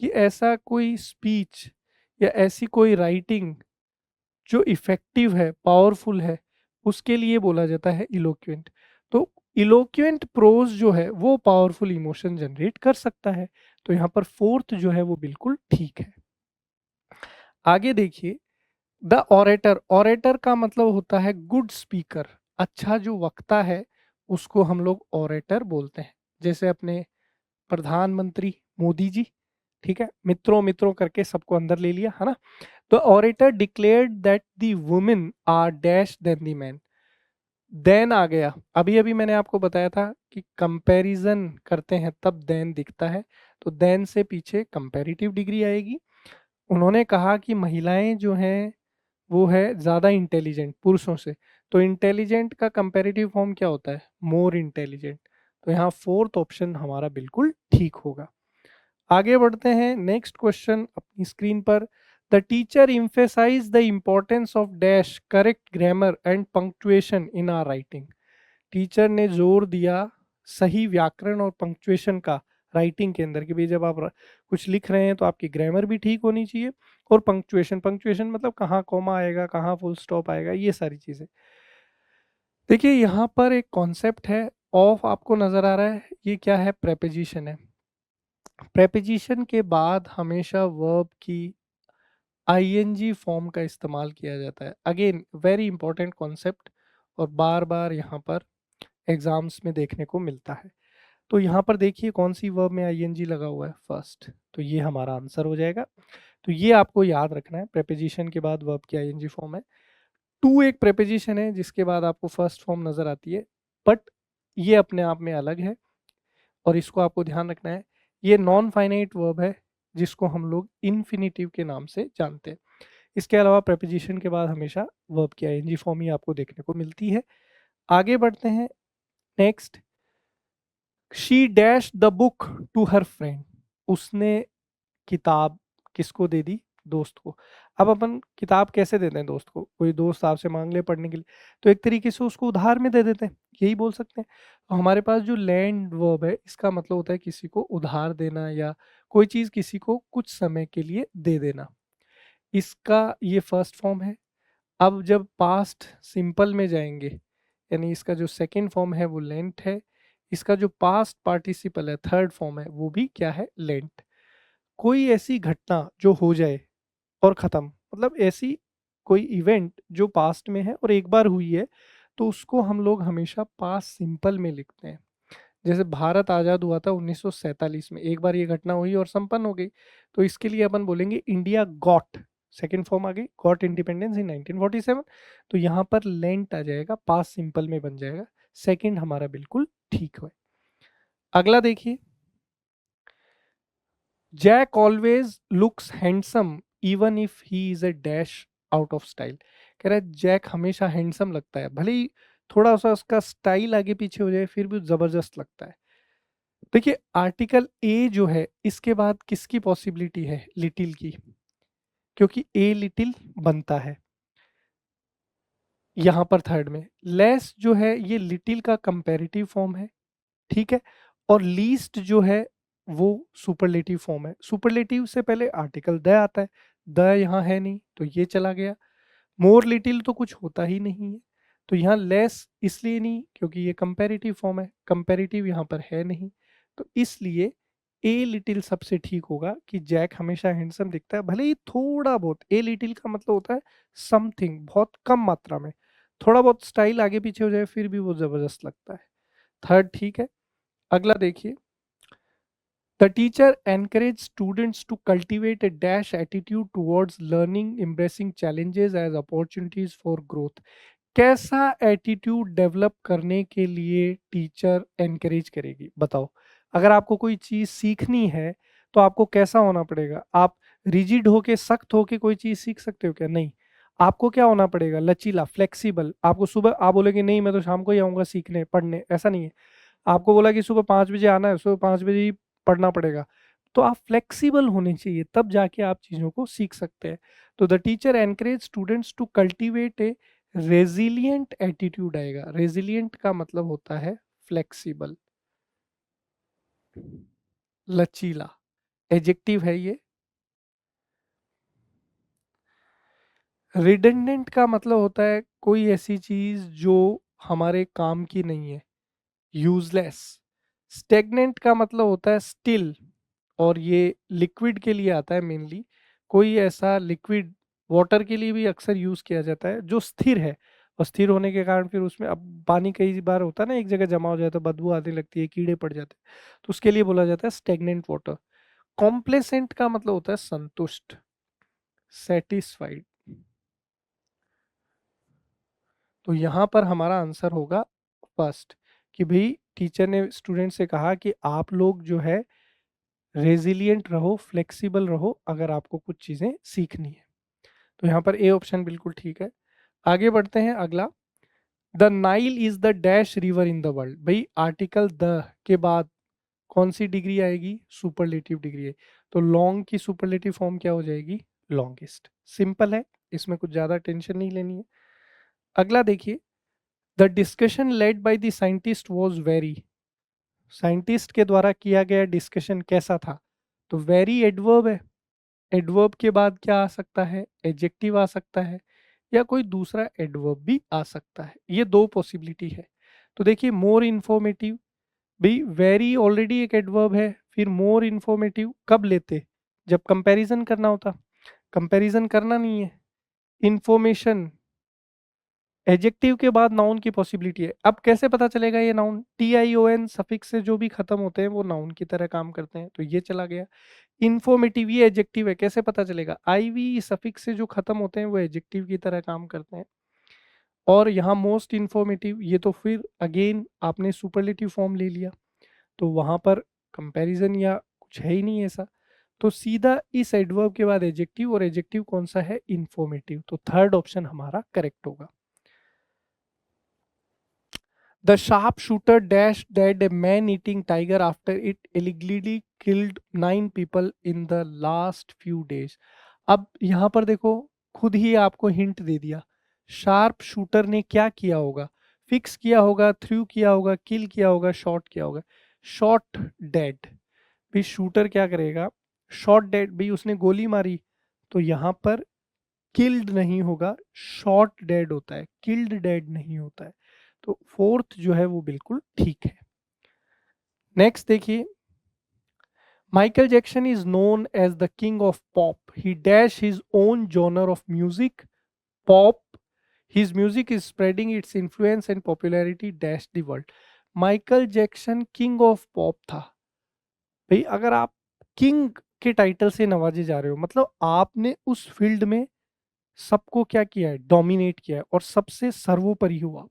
Speaker 1: कि ऐसा कोई स्पीच या ऐसी कोई राइटिंग जो इफेक्टिव है, पावरफुल है, उसके लिए बोला जाता है इलोक्वेंट। तो इलोक्वेंट प्रोज जो है वो पावरफुल इमोशन जनरेट कर सकता है। तो यहाँ पर फोर्थ जो है वो बिल्कुल ठीक है। आगे देखिए, द ऑरेटर। ऑरेटर का मतलब होता है गुड स्पीकर, अच्छा जो वक्ता है उसको हम लोग ऑरेटर बोलते हैं। जैसे अपने प्रधानमंत्री मोदी जी, ठीक है, मित्रों मित्रों करके सबको अंदर ले लिया है ना। तो orator declared that the women are dash then the man. Then आ गया। अभी अभी मैंने आपको बताया था कि कंपैरिजन करते हैं तब देन दिखता है। तो देन से पीछे कंपैरेटिव डिग्री आएगी। उन्होंने कहा कि महिलाएं जो हैं वो है ज़्यादा इंटेलिजेंट पुरुषों से। तो इंटेलिजेंट का कंपैरेटिव फॉर्म क्या होता है? More intelligent. तो यहाँ फोर्थ ऑप्शन हमारा बिल्कुल ठीक होगा। आगे बढ़ते हैं नेक्स्ट क्वेश्चन अपनी स्क्रीन पर। The teacher emphasise the importance of dash correct grammar and punctuation in are writing. Teacher ने जोर दिया सही व्याकरण और पंक्चुएशन का राइटिंग के अंदर, कि भाई जब आप कुछ लिख रहे हैं तो आपकी ग्रामर भी ठीक होनी चाहिए, और पंक्चुएशन, पंक्चुएशन मतलब कहाँ कॉमा आएगा, कहाँ फुल स्टॉप आएगा, ये सारी चीज़ें। देखिए यहाँ पर एक कॉन्सेप्ट है, ऑफ आपको नजर आ रहा है, ये क्या है? प्रेपोजिशन है। प्रेपोजिशन के बाद हमेशा वर्ब की आईएनजी फॉर्म का इस्तेमाल किया जाता है। अगेन वेरी इंपॉर्टेंट कॉन्सेप्ट, और बार बार यहाँ पर एग्जाम्स में देखने को मिलता है। तो यहाँ पर देखिए कौन सी वर्ब में आईएनजी लगा हुआ है? फर्स्ट। तो ये हमारा आंसर हो जाएगा। तो ये आपको याद रखना है, प्रेपोजिशन के बाद वर्ब की आईएनजी फॉर्म है। टू एक प्रेपोजिशन है जिसके बाद आपको फर्स्ट फॉर्म नजर आती है, बट ये अपने आप में अलग है और इसको आपको ध्यान रखना है। ये नॉन फाइनाइट वर्ब है जिसको हम लोग इन्फिनिटिव के नाम से जानते हैं। इसके अलावा प्रेपोजिशन के बाद हमेशा वर्ब की आईएनजी फॉर्म ही आपको देखने को मिलती है। आगे बढ़ते हैं। Next, she dash the book to her friend. उसने किताब किसको दे दी? दोस्त को। अब अपन किताब कैसे देते हैं दोस्त को? कोई दोस्त आपसे मांग ले पढ़ने के लिए, तो एक तरीके से उसको उधार में दे देते हैं, यही बोल सकते हैं। तो हमारे पास जो लैंड वर्ब है इसका मतलब होता है किसी को उधार देना या कोई चीज किसी को कुछ समय के लिए दे देना। इसका ये फर्स्ट फॉर्म है। अब जब पास्ट सिंपल में जाएंगे, यानी इसका जो सेकंड फॉर्म है वो लेंट है। इसका जो पास्ट पार्टिसिपल है, थर्ड फॉर्म है, वो भी क्या है? लेंट। कोई ऐसी घटना जो हो जाए और खत्म, मतलब ऐसी कोई इवेंट जो पास्ट में है और एक बार हुई है, तो उसको हम लोग हमेशा पास्ट सिंपल में लिखते हैं। जैसे भारत आज़ाद हुआ था 1947 में, एक बार ये घटना हुई और संपन्न हो गई, तो इसके लिए अपन बोलेंगे इंडिया गॉट, सेकेंड फॉर्म आ गई, गॉट इंडिपेंडेंस इन 1947। तो यहाँ पर लेंट आ जाएगा, पास्ट सिंपल में बन जाएगा। सेकेंड हमारा बिल्कुल ठीक है। अगला देखिए, Jack always looks handsome even if he is a dash out of style. कह रहा है जैक हमेशा हैंडसम लगता है, भले ही थोड़ा सा उसका स्टाइल आगे पीछे हो जाए फिर भी जबरदस्त लगता है। देखिए आर्टिकल ए जो है इसके बाद किसकी पॉसिबिलिटी है? लिटिल की, क्योंकि ए लिटिल बनता है यहाँ पर थर्ड में। लेस जो है ये लिटिल का कंपैरेटिव फॉर्म है, ठीक है। और लीस्ट जो है वो सुपरलेटिव फॉर्म है। सुपरलेटिव से पहले आर्टिकल द आता है, द यहाँ है नहीं तो ये चला गया। मोर लिटिल तो कुछ होता ही नहीं है, तो यहाँ लेस इसलिए नहीं क्योंकि ये कंपैरेटिव फॉर्म है, कंपैरेटिव यहाँ पर है नहीं, तो इसलिए ए लिटिल सबसे ठीक होगा कि जैक हमेशा हैंडसम दिखता है, भले ही थोड़ा बहुत। ए लिटिल का मतलब होता है समथिंग, बहुत कम मात्रा में, थोड़ा बहुत स्टाइल आगे पीछे हो जाए फिर भी वो जबरदस्त लगता है। थर्ड ठीक है। अगला देखिए, the teacher encouraged students to cultivate a dash attitude towards learning, embracing challenges as opportunities for growth। कैसा एटीट्यूड डेवलप करने के लिए टीचर एनकरेज करेगी? बताओ। अगर आपको कोई चीज सीखनी है तो आपको कैसा होना पड़ेगा? आप रिजिड होके, सख्त होके कोई चीज सीख सकते हो क्या? नहीं। आपको क्या होना पड़ेगा? लचीला, फ्लेक्सिबल। आपको सुबह आप बोलेगे नहीं मैं तो शाम को ही आऊंगा सीखने पढ़ने, ऐसा नहीं है। आपको बोला कि सुबह 5 बजे आना है, सुबह 5 बजे ही पढ़ना पड़ेगा। तो आप फ्लेक्सिबल होने चाहिए, तब जाके आप चीज़ों को सीख सकते हैं। तो the teacher encourage students to cultivate a resilient attitude आएगा। रेजिलियंट का मतलब होता है फ्लेक्सिबल, लचीला, एजेक्टिव है ये। रिडंडेंट का मतलब होता है कोई ऐसी चीज जो हमारे काम की नहीं है, यूजलेस। स्टेगनेंट का मतलब होता है स्टिल, और ये लिक्विड के लिए आता है मेनली। कोई ऐसा लिक्विड, वाटर के लिए भी अक्सर यूज किया जाता है, जो स्थिर है, और स्थिर होने के कारण फिर उसमें, अब पानी कई बार होता है ना एक जगह जमा हो जाता है, बदबू आने लगती है, कीड़े पड़ जाते हैं, तो उसके लिए बोला जाता है स्टेगनेंट वाटर। कॉम्प्लेसेंट का मतलब होता है संतुष्ट, सेटिस्फाइड। तो यहाँ पर हमारा आंसर होगा फर्स्ट, कि भाई टीचर ने स्टूडेंट से कहा कि आप लोग जो है रेजिलियंट रहो, फ्लेक्सिबल रहो, अगर आपको कुछ चीजें सीखनी है। तो यहाँ पर ए ऑप्शन बिल्कुल ठीक है। आगे बढ़ते हैं। अगला, the Nile is the dash river in the world. भाई आर्टिकल द के बाद कौन सी डिग्री आएगी? सुपरलेटिव डिग्री है। तो लॉन्ग की सुपरलेटिव फॉर्म क्या हो जाएगी? लॉन्गेस्ट। सिंपल है, इसमें कुछ ज्यादा टेंशन नहीं लेनी है। अगला देखिए, the discussion led by the scientist was very. Scientist के द्वारा किया गया डिस्कशन कैसा था? तो वेरी एडवर्ब है, एडवर्ब के बाद क्या आ सकता है? एडजेक्टिव आ सकता है, या कोई दूसरा एडवर्ब भी आ सकता है। ये दो पॉसिबिलिटी है। तो देखिए मोर इन्फॉर्मेटिव, भाई वेरी ऑलरेडी एक एडवर्ब है, फिर मोर इन्फॉर्मेटिव कब लेते, जब कंपैरिजन करना होता, कंपैरिजन करना नहीं है। इंफॉर्मेशन, एडजेक्टिव के बाद नाउन की पॉसिबिलिटी है। अब कैसे पता चलेगा ये noun, T I O N suffix से जो भी खत्म होते हैं वो नाउन की तरह काम करते हैं, तो ये चला गया। इन्फॉर्मेटिव ये एडजेक्टिव है, कैसे पता चलेगा, आई वी सफिक्स से जो खत्म होते हैं वो एडजेक्टिव की तरह काम करते हैं। और यहाँ मोस्ट इन्फॉर्मेटिव, ये तो फिर अगेन आपने सुपरलेटिव फॉर्म ले लिया, तो वहां पर कंपैरिजन या कुछ है ही नहीं ऐसा, तो सीधा इस एडवर्ब के बाद एडजेक्टिव, और एडजेक्टिव कौन सा है, इन्फॉर्मेटिव, तो थर्ड ऑप्शन हमारा करेक्ट होगा। The sharpshooter dashed dead a man-eating tiger after it illegally killed 9 people in the last few days. अब यहाँ पर देखो, खुद ही आपको हिंट दे दिया, शार्प शूटर ने क्या किया होगा, फिक्स किया होगा, थ्रू किया होगा, किल किया होगा, शॉट किया होगा। शॉट डेड, भाई शूटर क्या करेगा, शॉट डेड, भाई उसने गोली मारी, तो यहाँ पर किल्ड नहीं होगा, शॉट डेड होता है, किल्ड डेड नहीं होता है। तो फोर्थ जो है वो बिल्कुल ठीक है। नेक्स्ट देखिए, Michael Jackson is known as the king of pop, he dash his own genre of music, pop, his music is spreading its influence and popularity dash the world. Michael Jackson king of pop था, भाई अगर आप king के title से नवाजे जा रहे हो, मतलब आपने उस फील्ड में सबको क्या किया है, डोमिनेट किया है और सबसे सर्वोपरि हुआ,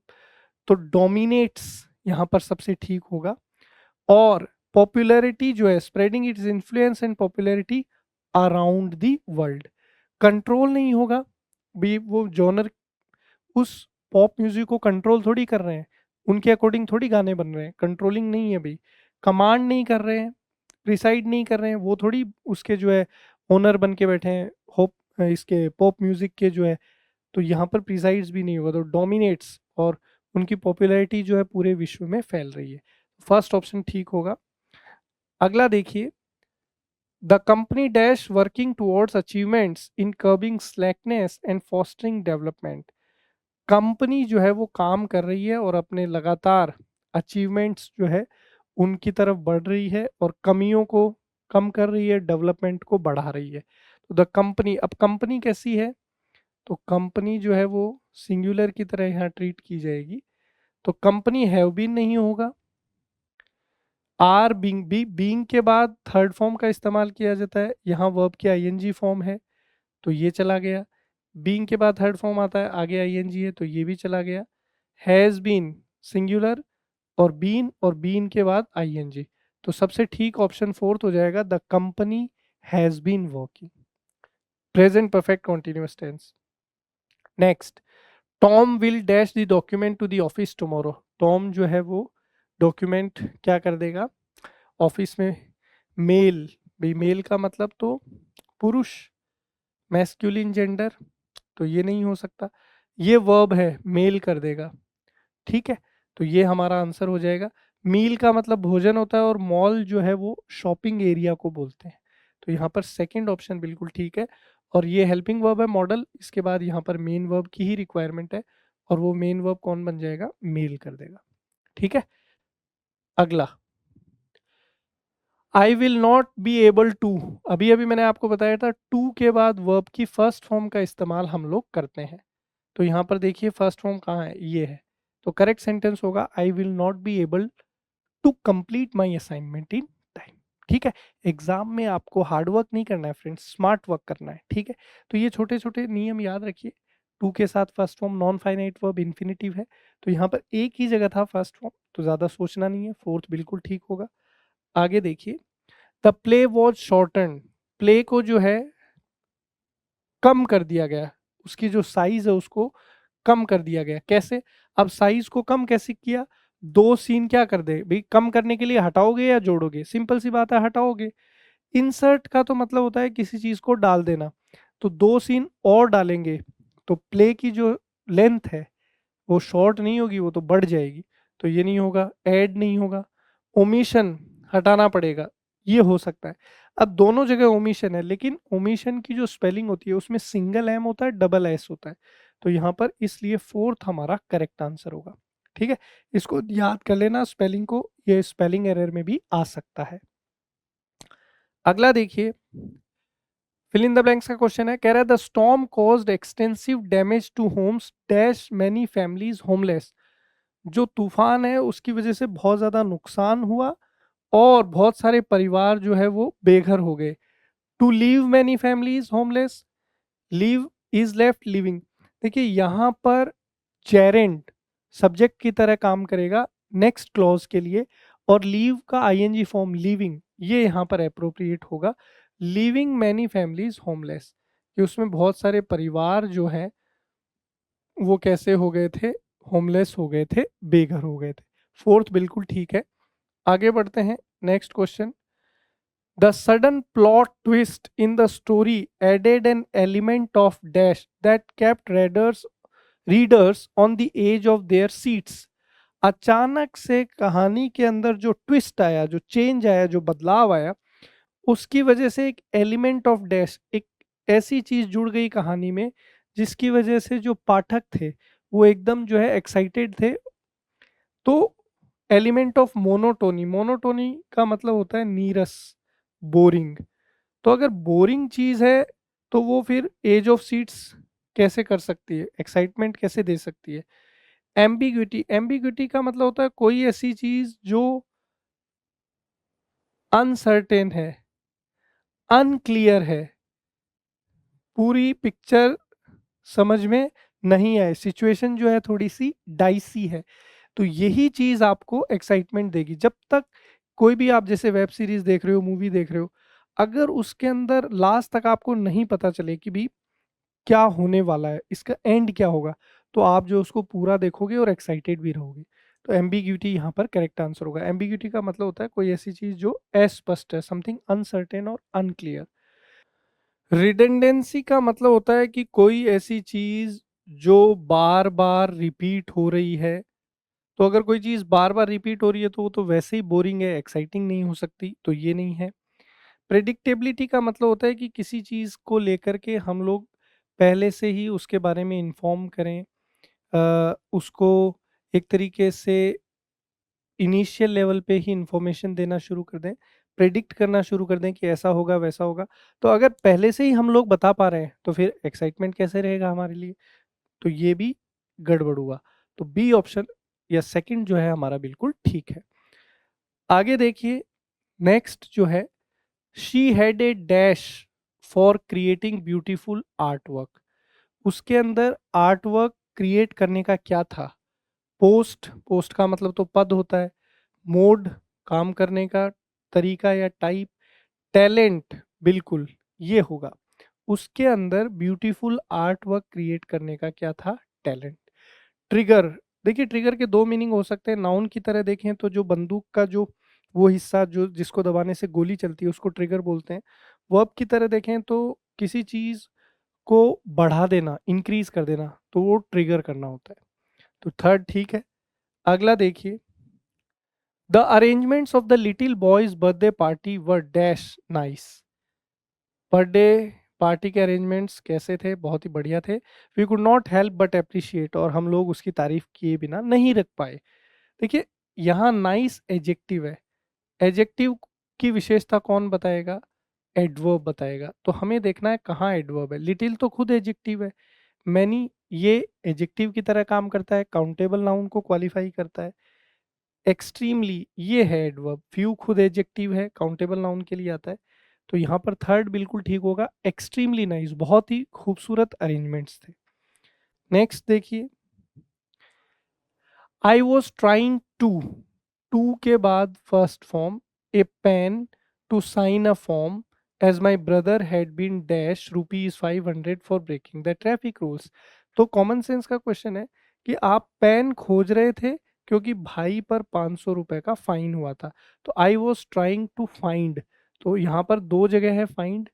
Speaker 1: तो डोमिनेट्स यहाँ पर सबसे ठीक होगा। और पॉपुलैरिटी जो है, spreading its influence and popularity around the world, control नहीं होगा, भी वो जॉनर उस पॉप म्यूजिक को कंट्रोल थोड़ी कर रहे हैं, उनके अकॉर्डिंग थोड़ी गाने बन रहे हैं, कंट्रोलिंग नहीं है भाई, कमांड नहीं कर रहे हैं, प्रिसाइड नहीं कर रहे हैं, वो थोड़ी उसके जो है ओनर बन के बैठे हैं, होप इसके पॉप म्यूजिक के जो है, तो यहाँ पर प्रिसाइड्स भी नहीं होगा, तो डोमिनेट्स, और उनकी पॉपुलैरिटी जो है पूरे विश्व में फैल रही है। फर्स्ट ऑप्शन ठीक होगा। अगला देखिए, the company dash working towards achievements in curbing slackness and fostering development, company जो है वो काम कर रही है और अपने लगातार अचीवमेंट्स जो है उनकी तरफ बढ़ रही है और कमियों को कम कर रही है, डेवलपमेंट को बढ़ा रही है। तो द कंपनी, अब कंपनी कैसी है, तो कंपनी जो है वो सिंगुलर की तरह यहाँ ट्रीट की जाएगी, तो कंपनी हैव बीन नहीं होगा, आर बीइंग, बी बीइंग के बाद थर्ड फॉर्म का इस्तेमाल किया जाता है, यहाँ वर्ब की आईएनजी फॉर्म है, तो ये चला गया। बीइंग के बाद थर्ड फॉर्म आता है, आगे आईएनजी है, तो ये भी चला गया। हैज बीन सिंगुलर और बीन के बाद आईएनजी, तो सबसे ठीक ऑप्शन फोर्थ हो जाएगा, the company has been working, present perfect continuous tense. Next, Tom will dash the document to the office tomorrow, Tom जो है वो डॉक्यूमेंट क्या कर देगा ऑफिस में, मेल, भाई मेल का मतलब तो पुरुष, मैस्कुलिन जेंडर, तो ये नहीं हो सकता, ये वर्ब है, मेल कर देगा, ठीक है, तो ये हमारा आंसर हो जाएगा। मील का मतलब भोजन होता है और मॉल जो है वो शॉपिंग एरिया को बोलते हैं, तो यहाँ पर सेकंड ऑप्शन बिल्कुल ठीक है। और ये हेल्पिंग वर्ब है मॉडल, इसके बाद यहाँ पर मेन वर्ब की ही रिक्वायरमेंट है, और वो मेन वर्ब कौन बन जाएगा, मेल कर देगा, ठीक है। अगला, I will not be able to, अभी अभी मैंने आपको बताया था टू के बाद वर्ब की फर्स्ट फॉर्म का इस्तेमाल हम लोग करते हैं, तो यहाँ पर देखिए फर्स्ट फॉर्म कहाँ है, ये है, तो करेक्ट सेंटेंस होगा I will not be able to complete my assignment in time, ठीक है। एग्जाम में आपको हार्ड वर्क नहीं करना है फ्रेंड्स, स्मार्ट वर्क करना है, ठीक है। तो ये छोटे छोटे नियम याद रखिए, टू के साथ first form non finite verb infinitive है, तो यहाँ पर एक ही जगह था फर्स्ट फॉर्म, तो ज्यादा सोचना नहीं है, फोर्थ बिल्कुल ठीक होगा। आगे देखिए, the play was shorten, play को जो है कम कर दिया गया, उसकी जो साइज है उसको कम कर दिया गया, कैसे, अब साइज को कम कैसे किया, दो सीन क्या कर दे भाई, कम करने के लिए हटाओगे या जोड़ोगे, सिंपल सी बात है हटाओगे। इंसर्ट का तो मतलब होता है किसी चीज को डाल देना, तो दो सीन और डालेंगे, तो प्ले की जो लेंथ है वो शॉर्ट नहीं होगी, वो तो बढ़ जाएगी, तो ये नहीं होगा, ऐड नहीं होगा। ओमिशन, हटाना पड़ेगा, ये हो सकता है। अब दोनों जगह ओमिशन है, लेकिन ओमिशन की जो स्पेलिंग होती है उसमें सिंगल एम होता है, डबल एस होता है, तो यहाँ पर इसलिए फोर्थ हमारा करेक्ट आंसर होगा। ठीक है, इसको याद कर लेना, स्पेलिंग को, ये स्पेलिंग एरर में भी आ सकता है। अगला देखिए, फिल इन द ब्लैंक्स का क्वेश्चन है, कह रहा है the storm caused extensive damage to homes dash many families homeless. जो तूफान है उसकी वजह से बहुत ज्यादा नुकसान हुआ और बहुत सारे परिवार जो है वो बेघर हो गए। To leave many families homeless, leave is left living. देखिए यहाँ पर जेरेंट सब्जेक्ट की तरह काम करेगा नेक्स्ट क्लॉज के लिए, और लीव का आईएनजी फॉर्म लिविंग, ये यहाँ पर अप्रोप्रिएट होगा। लिविंग मैनी फैमिलीज होमलेस, कि उसमें बहुत सारे परिवार जो है वो कैसे हो गए थे, होमलेस हो गए थे, बेघर हो गए थे। फोर्थ बिल्कुल ठीक है। आगे बढ़ते हैं, next question. The sudden plot twist in the story added an element of dash that kept readers on the edge of their seats. अचानक से कहानी के अंदर जो ट्विस्ट आया, जो चेंज आया, जो बदलाव आया, उसकी वजह से एक एलिमेंट ऑफ डैश, एक ऐसी चीज जुड़ गई कहानी में जिसकी वजह से जो पाठक थे वो एकदम जो है एक्साइटेड थे। तो एलिमेंट ऑफ मोनोटोनी, मोनोटोनी का मतलब होता है नीरस, बोरिंग। तो अगर बोरिंग चीज है तो वो फिर एज ऑफ सीट्स कैसे कर सकती है, एक्साइटमेंट कैसे दे सकती है। एम्बिग्विटी, एम्बिग्विटी का मतलब होता है कोई ऐसी चीज जो अनसर्टेन है, अनक्लियर है, पूरी पिक्चर समझ में नहीं आए, सिचुएशन जो है थोड़ी सी डाइसी है, तो यही चीज आपको एक्साइटमेंट देगी। जब तक कोई भी आप जैसे वेब सीरीज देख रहे हो, मूवी देख रहे हो, अगर उसके अंदर लास्ट तक आपको नहीं पता चले कि भी क्या होने वाला है, इसका एंड क्या होगा, तो आप जो उसको पूरा देखोगे और एक्साइटेड भी रहोगे। तो एम्बिग्यूटी यहाँ पर करेक्ट आंसर होगा। एम्बिग्यूटी का मतलब होता है कोई ऐसी चीज जो अस्पष्ट है, समथिंग अनसर्टेन और अनक्लियर। रिडंडेंसी का मतलब होता है कि कोई ऐसी चीज जो बार बार रिपीट हो रही है। तो अगर कोई चीज बार बार रिपीट हो रही है तो वो तो वैसे ही बोरिंग है, एक्साइटिंग नहीं हो सकती, तो ये नहीं है। प्रेडिक्टेबिलिटी का मतलब होता है कि किसी चीज को लेकर के हम लोग पहले से ही उसके बारे में इंफॉर्म करें, उसको एक तरीके से इनिशियल लेवल पे ही इंफॉर्मेशन देना शुरू कर दें, प्रेडिक्ट करना शुरू कर दें कि ऐसा होगा वैसा होगा। तो अगर पहले से ही हम लोग बता पा रहे हैं तो फिर एक्साइटमेंट कैसे रहेगा हमारे लिए, तो ये भी गड़बड़ हुआ। तो बी ऑप्शन या सेकंड जो है हमारा बिल्कुल ठीक है। आगे देखिए, नेक्स्ट जो है, she had a dash for creating beautiful art work. उसके अंदर आर्ट वर्क क्रिएट करने का क्या था। पोस्ट, पोस्ट का मतलब तो पद होता है। मोड, काम करने का तरीका या टाइप। टैलेंट, बिल्कुल ये होगा। उसके अंदर ब्यूटीफुल आर्ट वर्क क्रिएट करने का क्या था, टैलेंट। ट्रिगर, देखिए ट्रिगर के दो मीनिंग हो सकते हैं। नाउन की तरह देखें तो जो बंदूक का जो वो हिस्सा जो जिसको दबाने से गोली चलती है उसको ट्रिगर बोलते हैं। वर्ब की तरह देखें तो किसी चीज को बढ़ा देना, इंक्रीज कर देना, तो वो ट्रिगर करना होता है। तो थर्ड ठीक है। अगला देखिए, the arrangements of the little boy's birthday party were dash nice. Birthday party के अरेंजमेंट्स कैसे थे, बहुत ही बढ़िया थे। We could not help but appreciate, और हम लोग उसकी तारीफ किए बिना नहीं रख पाए। देखिए यहाँ नाइस एडजेक्टिव है, एडजेक्टिव की विशेषता कौन बताएगा, एडवर्ब बताएगा। तो हमें देखना है कहाँ एडवर्ब है। लिटिल तो खुद एडजेक्टिव है, मैनी ये एडजेक्टिव की तरह काम करता है, काउंटेबल नाउन को क्वालिफाई करता है। एक्सट्रीमली ये है एडवर्ब, फ्यू खुद एडजेक्टिव है, काउंटेबल नाउन के लिए आता है। तो यहाँ पर थर्ड बिल्कुल ठीक होगा, एक्सट्रीमली नाइस, बहुत ही खूबसूरत अरेंजमेंट्स थे। नेक्स्ट देखिए, आई वॉज ट्राइंग टू के बाद first form a pen to sign a form as my brother had been dash ₹500 for breaking the traffic rules. तो कॉमन सेंस का क्वेश्चन है कि आप पेन खोज रहे थे क्योंकि भाई पर ₹500 का फाइन हुआ था। तो I was trying to find, तो यहाँ पर दो जगह है फाइंड,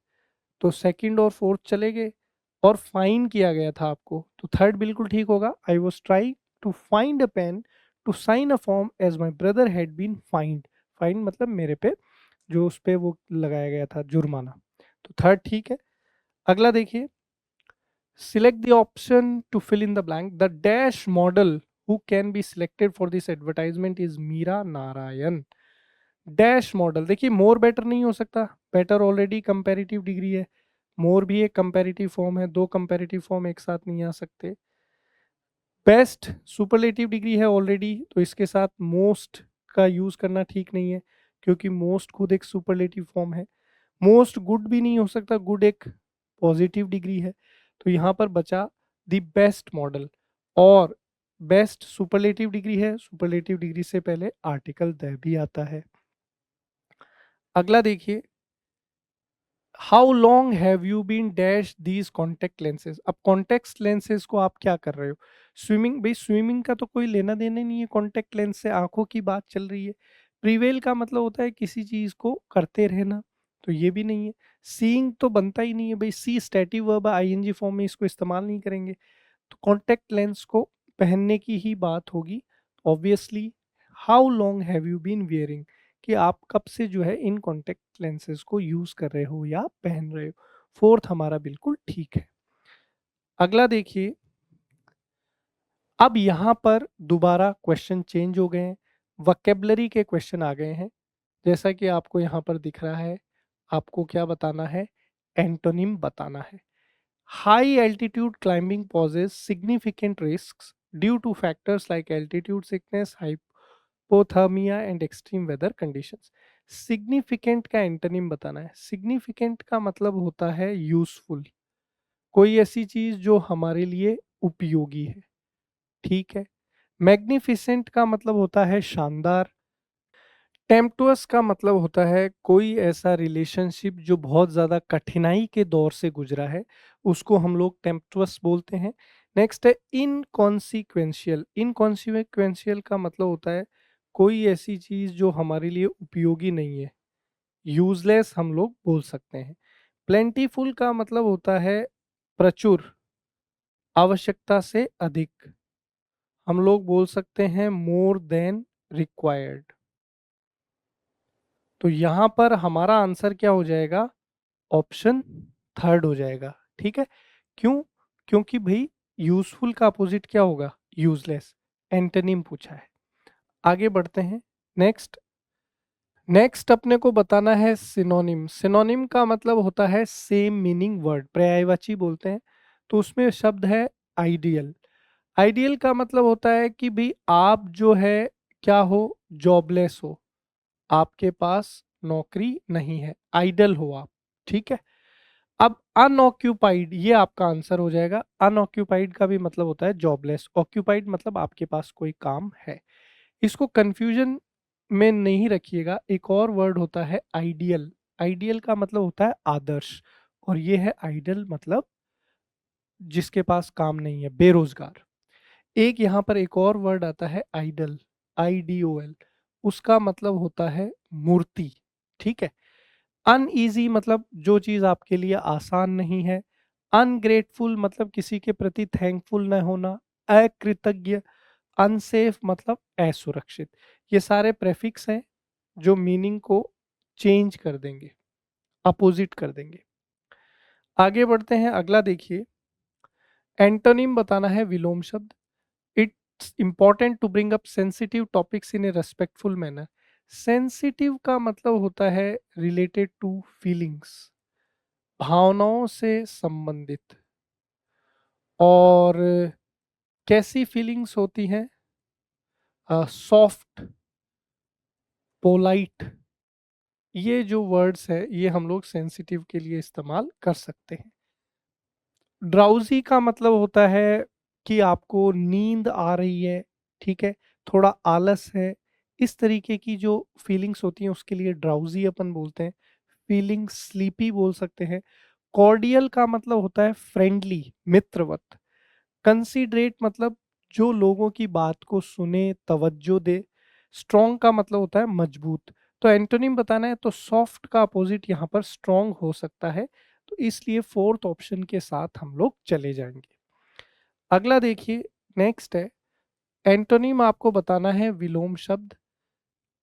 Speaker 1: तो सेकंड और फोर्थ चले गए, और फाइन किया गया था आपको, तो थर्ड बिल्कुल ठीक होगा। I was trying to find a pen to sign a form as my brother had been find. Fine मतलब मेरे पे जो उस पे वो लगाया गया था जुर्माना, तो थर्ड ठीक है। अगला देखिए, Select the option to fill in the blank. The dash model who can be selected for this advertisement is Meera Narayan. Dash model, देखिए मोर बेटर नहीं हो सकता, बेटर ऑलरेडी कंपैरेटिव डिग्री है, मोर भी एक कंपैरेटिव फॉर्म है, दो कंपैरेटिव फॉर्म एक साथ नहीं आ सकते. बेस्ट सुपरलेटिव डिग्री है ऑलरेडी, तो इसके साथ मोस्ट का यूज करना ठीक नहीं है, क्योंकि मोस्ट खुद एक सुपरलेटिव फॉर्म है. मोस्ट गुड भी नहीं हो सकता, गुड एक पॉजिटिव डिग्री है. तो यहाँ पर बचा द बेस्ट मॉडल, और बेस्ट सुपरलेटिव डिग्री है, सुपरलेटिव डिग्री से पहले आर्टिकल द भी आता है. अगला देखिए, how long have you been dash these contact lenses. अब कॉन्टेक्ट लेंसेज को आप क्या कर रहे हो, स्विमिंग, भाई स्विमिंग का तो कोई लेना देना नहीं है कॉन्टेक्ट लेंस से, आंखों की बात चल रही है. प्रीवेल का मतलब होता है किसी चीज को करते रहना, तो ये भी नहीं है. सीइंग तो बनता ही नहीं है भाई, सी स्टैटिव वर्ब आईएनजी फॉर्म में, इसको इस्तेमाल नहीं करेंगे. तो कॉन्टेक्ट लेंस को पहनने की ही बात होगी obviously. How long have you been wearing, कि आप कब से जो है इन कॉन्टेक्ट लेंसेज को यूज कर रहे हो या पहन रहे हो. फोर्थ हमारा बिल्कुल ठीक है. अगला देखिए, अब यहाँ पर दोबारा क्वेश्चन चेंज हो गए हैं, वोकैबुलरी के क्वेश्चन आ गए हैं. जैसा कि आपको यहाँ पर दिख रहा है, आपको क्या बताना है, एंटोनिम बताना है. High altitude climbing poses significant risks due to factors like altitude sickness, hypothermia and extreme weather conditions. Significant का एंटोनिम बताना है. Significant का मतलब होता है यूजफुल, कोई ऐसी चीज जो हमारे लिए उपयोगी है, ठीक है. मैग्निफिसेंट का मतलब होता है शानदार. टेम्पटुअस का मतलब होता है कोई ऐसा रिलेशनशिप जो बहुत ज़्यादा कठिनाई के दौर से गुजरा है, उसको हम लोग टेम्पटुअस बोलते हैं. नेक्स्ट है इनकॉन्सिक्वेंशियल. इनकॉन्सिक्वेंशियल का मतलब होता है कोई ऐसी चीज़ जो हमारे लिए उपयोगी नहीं है, यूजलेस हम लोग बोल सकते हैं. प्लेंटीफुल का मतलब होता है प्रचुर, आवश्यकता से अधिक, हम लोग बोल सकते हैं मोर देन रिक्वायर्ड. तो यहाँ पर हमारा आंसर क्या हो जाएगा, ऑप्शन थर्ड हो जाएगा. ठीक है, क्यों, क्योंकि भाई यूजफुल का अपोजिट क्या होगा, यूजलेस. एंटोनिम पूछा है. आगे बढ़ते हैं. नेक्स्ट, नेक्स्ट अपने को बताना है सिनोनिम. सिनोनिम का मतलब होता है सेम मीनिंग वर्ड, पर्यायवाची बोलते हैं. तो उसमें शब्द है आइडियल. आइडियल का मतलब होता है कि भाई आप जो है क्या हो, जॉबलेस हो, आपके पास नौकरी नहीं है, आइडल हो आप. ठीक है. अब अनऑक्यूपाइड, ये आपका आंसर हो जाएगा. अनऑक्यूपाइड का भी मतलब होता है जॉबलेस, ऑक्यूपाइड मतलब आपके पास कोई काम है. इसको कंफ्यूजन में नहीं रखिएगा. एक और वर्ड होता है आइडियल. आइडियल का मतलब होता है आदर्श, और ये है आइडल मतलब जिसके पास काम नहीं है, बेरोजगार. एक यहाँ पर एक और वर्ड आता है आइडल, IDOL, उसका मतलब होता है मूर्ति. ठीक है. अनईजी मतलब जो चीज आपके लिए आसान नहीं है. अनग्रेटफुल मतलब किसी के प्रति थैंकफुल न होना. अकृतज्ञ. अनसेफ मतलब असुरक्षित. ये सारे प्रेफिक्स हैं जो मीनिंग को चेंज कर देंगे, अपोजिट कर देंगे. आगे बढ़ते हैं. अगला देखिए, एंटोनिम बताना है विलोम शब्द. It's important to bring up sensitive topics in a respectful manner. Sensitive का मतलब होता है रिलेटेड टू फीलिंग्स, भावनाओं से संबंधित. और कैसी फीलिंग्स होती हैं, सॉफ्ट, पोलाइट, ये जो वर्ड्स है ये हम लोग सेंसिटिव के लिए इस्तेमाल कर सकते हैं. ड्राउजी का मतलब होता है कि आपको नींद आ रही है, ठीक है, थोड़ा आलस है, इस तरीके की जो फीलिंग्स होती हैं उसके लिए ड्राउजी अपन बोलते हैं. फीलिंग स्लीपी बोल सकते हैं. कॉर्डियल का मतलब होता है फ्रेंडली, मित्रवत. कंसीडरेट मतलब जो लोगों की बात को सुने, तवज्जो दे. स्ट्रॉन्ग का मतलब होता है मजबूत. तो एंटोनिम बताना है तो सॉफ्ट का अपोजिट यहाँ पर स्ट्रॉन्ग हो सकता है. तो इसलिए फोर्थ ऑप्शन के साथ हम लोग चले जाएंगे. अगला देखिए, नेक्स्ट है, एंटोनिम आपको बताना है विलोम शब्द.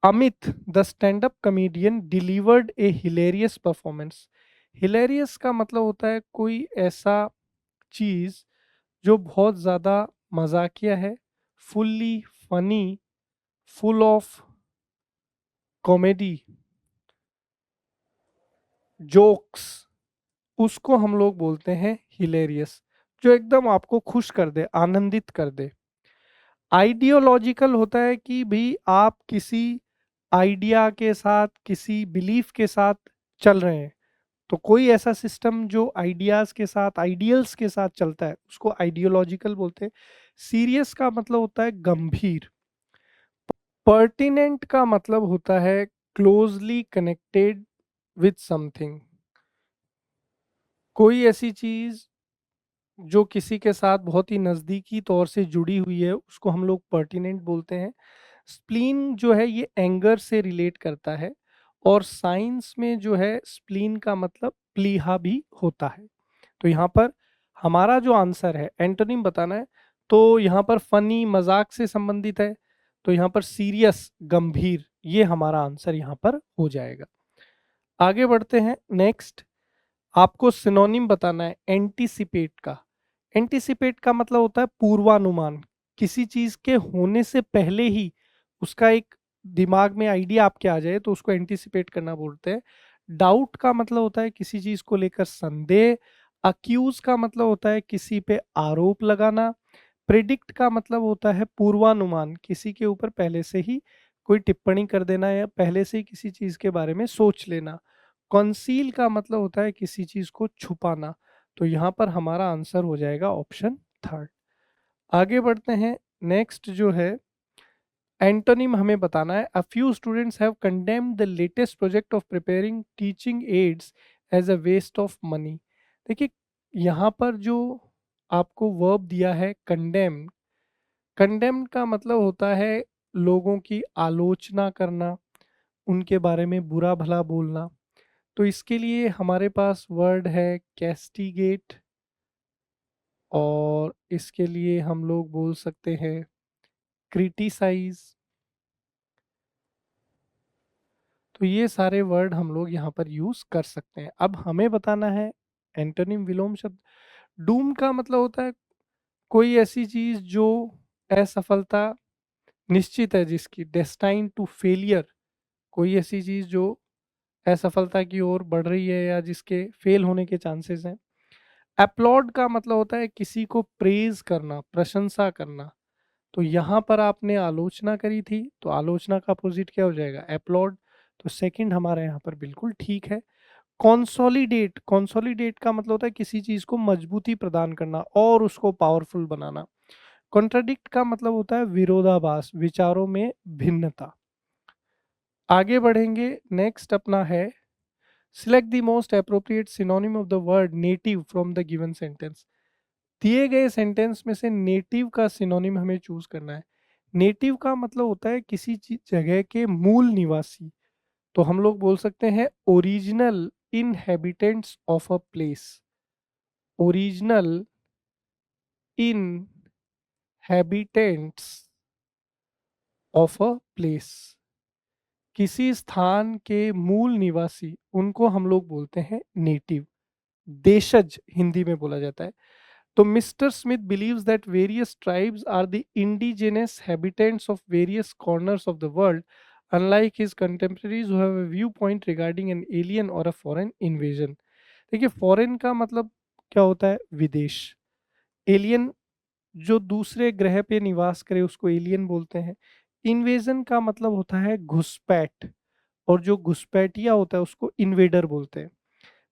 Speaker 1: Amit the stand up comedian delivered A hilarious performance. Hilarious का मतलब होता है कोई ऐसा चीज जो बहुत ज्यादा मजाकिया है, fully funny, full of comedy, jokes, उसको हम लोग बोलते हैं हिलेरियस। जो एकदम आपको खुश कर दे, आनंदित कर दे। आइडियोलॉजिकल होता है कि भी आप किसी आइडिया के साथ, किसी बिलीफ के साथ चल रहे हैं, तो कोई ऐसा सिस्टम जो आइडियाज के साथ, आइडियल्स के साथ चलता है, उसको आइडियोलॉजिकल बोलते हैं। सीरियस का मतलब होता है गंभीर। पर्टिनेंट का मतलब होता है क्लोजली कनेक्टेड विथ समथिंग। कोई ऐसी चीज जो किसी के साथ बहुत ही नजदीकी तौर से जुड़ी हुई है, उसको हम लोग पर्टिनेंट बोलते हैं। स्प्लीन जो है ये एंगर से रिलेट करता है, और साइंस में जो है स्प्लीन का मतलब प्लीहा भी होता है। तो यहाँ पर हमारा जो आंसर है, एंटोनिम बताना है, तो यहाँ पर फनी, मजाक से संबंधित है, तो यहाँ पर सीरियस, गंभीर, ये हमारा आंसर यहाँ पर हो जाएगा। आगे बढ़ते हैं। नेक्स्ट आपको सिनोनिम बताना है एंटीसिपेट का। एंटीसिपेट का मतलब होता है पूर्वानुमान। किसी चीज के होने से पहले ही उसका एक दिमाग में आइडिया आपके आ जाए, तो उसको एंटीसिपेट करना बोलते हैं। डाउट का मतलब होता है किसी चीज को लेकर संदेह। अक्यूज का मतलब होता है किसी पे आरोप लगाना। प्रिडिक्ट का मतलब होता है पूर्वानुमान, किसी के ऊपर पहले से ही कोई टिप्पणी कर देना या पहले से ही किसी चीज के बारे में सोच लेना। कंसील का मतलब होता है किसी चीज को छुपाना। तो यहाँ पर हमारा आंसर हो जाएगा ऑप्शन थर्ड। आगे बढ़ते हैं। नेक्स्ट जो है एंटोनिम हमें बताना है। A few students have condemned the latest project of preparing teaching aids as a waste of money. देखिए यहाँ पर जो आपको वर्ब दिया है कंडेम, कंडेम का मतलब होता है लोगों की आलोचना करना, उनके बारे में बुरा भला बोलना। तो इसके लिए हमारे पास वर्ड है कैस्टिगेट, और इसके लिए हम लोग बोल सकते हैं क्रिटिसाइज। तो ये सारे वर्ड हम लोग यहाँ पर यूज कर सकते हैं। अब हमें बताना है एंटोनिम, विलोम शब्द। डूम का मतलब होता है कोई ऐसी चीज जो असफलता निश्चित है, जिसकी डेस्टाइन टू फेलियर, कोई ऐसी चीज जो असफलता की ओर बढ़ रही है या जिसके फेल होने के चांसेस हैं। अपलॉड का मतलब होता है किसी को प्रेज करना, प्रशंसा करना। तो यहाँ पर आपने आलोचना करी थी, तो आलोचना का अपोजिट क्या हो जाएगा? अपलॉड। तो सेकंड हमारा यहाँ पर बिल्कुल ठीक है। कॉन्सोलिडेट, कॉन्सोलिडेट का मतलब होता है किसी चीज को मजबूती प्रदान करना और उसको पावरफुल बनाना। कॉन्ट्राडिक्ट का मतलब होता है विरोधाभास, विचारों में भिन्नता। आगे बढ़ेंगे। नेक्स्ट अपना है select the most appropriate synonym of the word native from the given sentence. दिए गए सेंटेंस में से नेटिव का सिनोनिम हमें चूज करना है। नेटिव का मतलब होता है किसी जगह के मूल निवासी। तो हम लोग बोल सकते हैं original inhabitants of a place. Original inhabitants of a place, किसी स्थान के मूल निवासी, उनको हम लोग बोलते हैं नेटिव। देशज हिंदी में बोला जाता है। तो mister Smith believes that various tribes are the indigenous habitants of various corners of the world, unlike his contemporaries who have a viewpoint regarding an alien or a foreign invasion। देखिए foreign का मतलब क्या होता है? विदेश। Alien जो दूसरे ग्रह पे निवास करे उसको एलियन बोलते हैं। इन्वेजन का मतलब होता है घुसपैठ, और जो घुसपैठिया होता है उसको इन्वेडर बोलते हैं।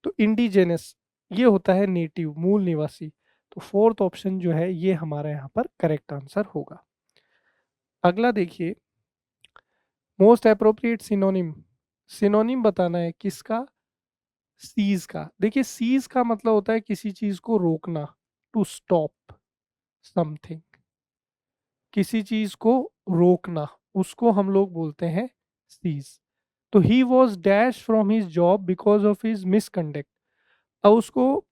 Speaker 1: तो इंडिजेनस ये होता है नेटिव, मूल निवासी। तो फोर्थ ऑप्शन जो है ये हमारा यहाँ पर करेक्ट आंसर होगा। अगला देखिए, मोस्ट अप्रोप्रिएट सिनोनिम। सिनोनिम बताना है किसका? सीज का। देखिए सीज का मतलब होता है किसी चीज को रोकना, टू स्टॉप समथिंग। किसी चीज को रोकना, उसको हम लोग बोलते हैं सीज। तो he was dash from his job because of his misconduct. अब उसको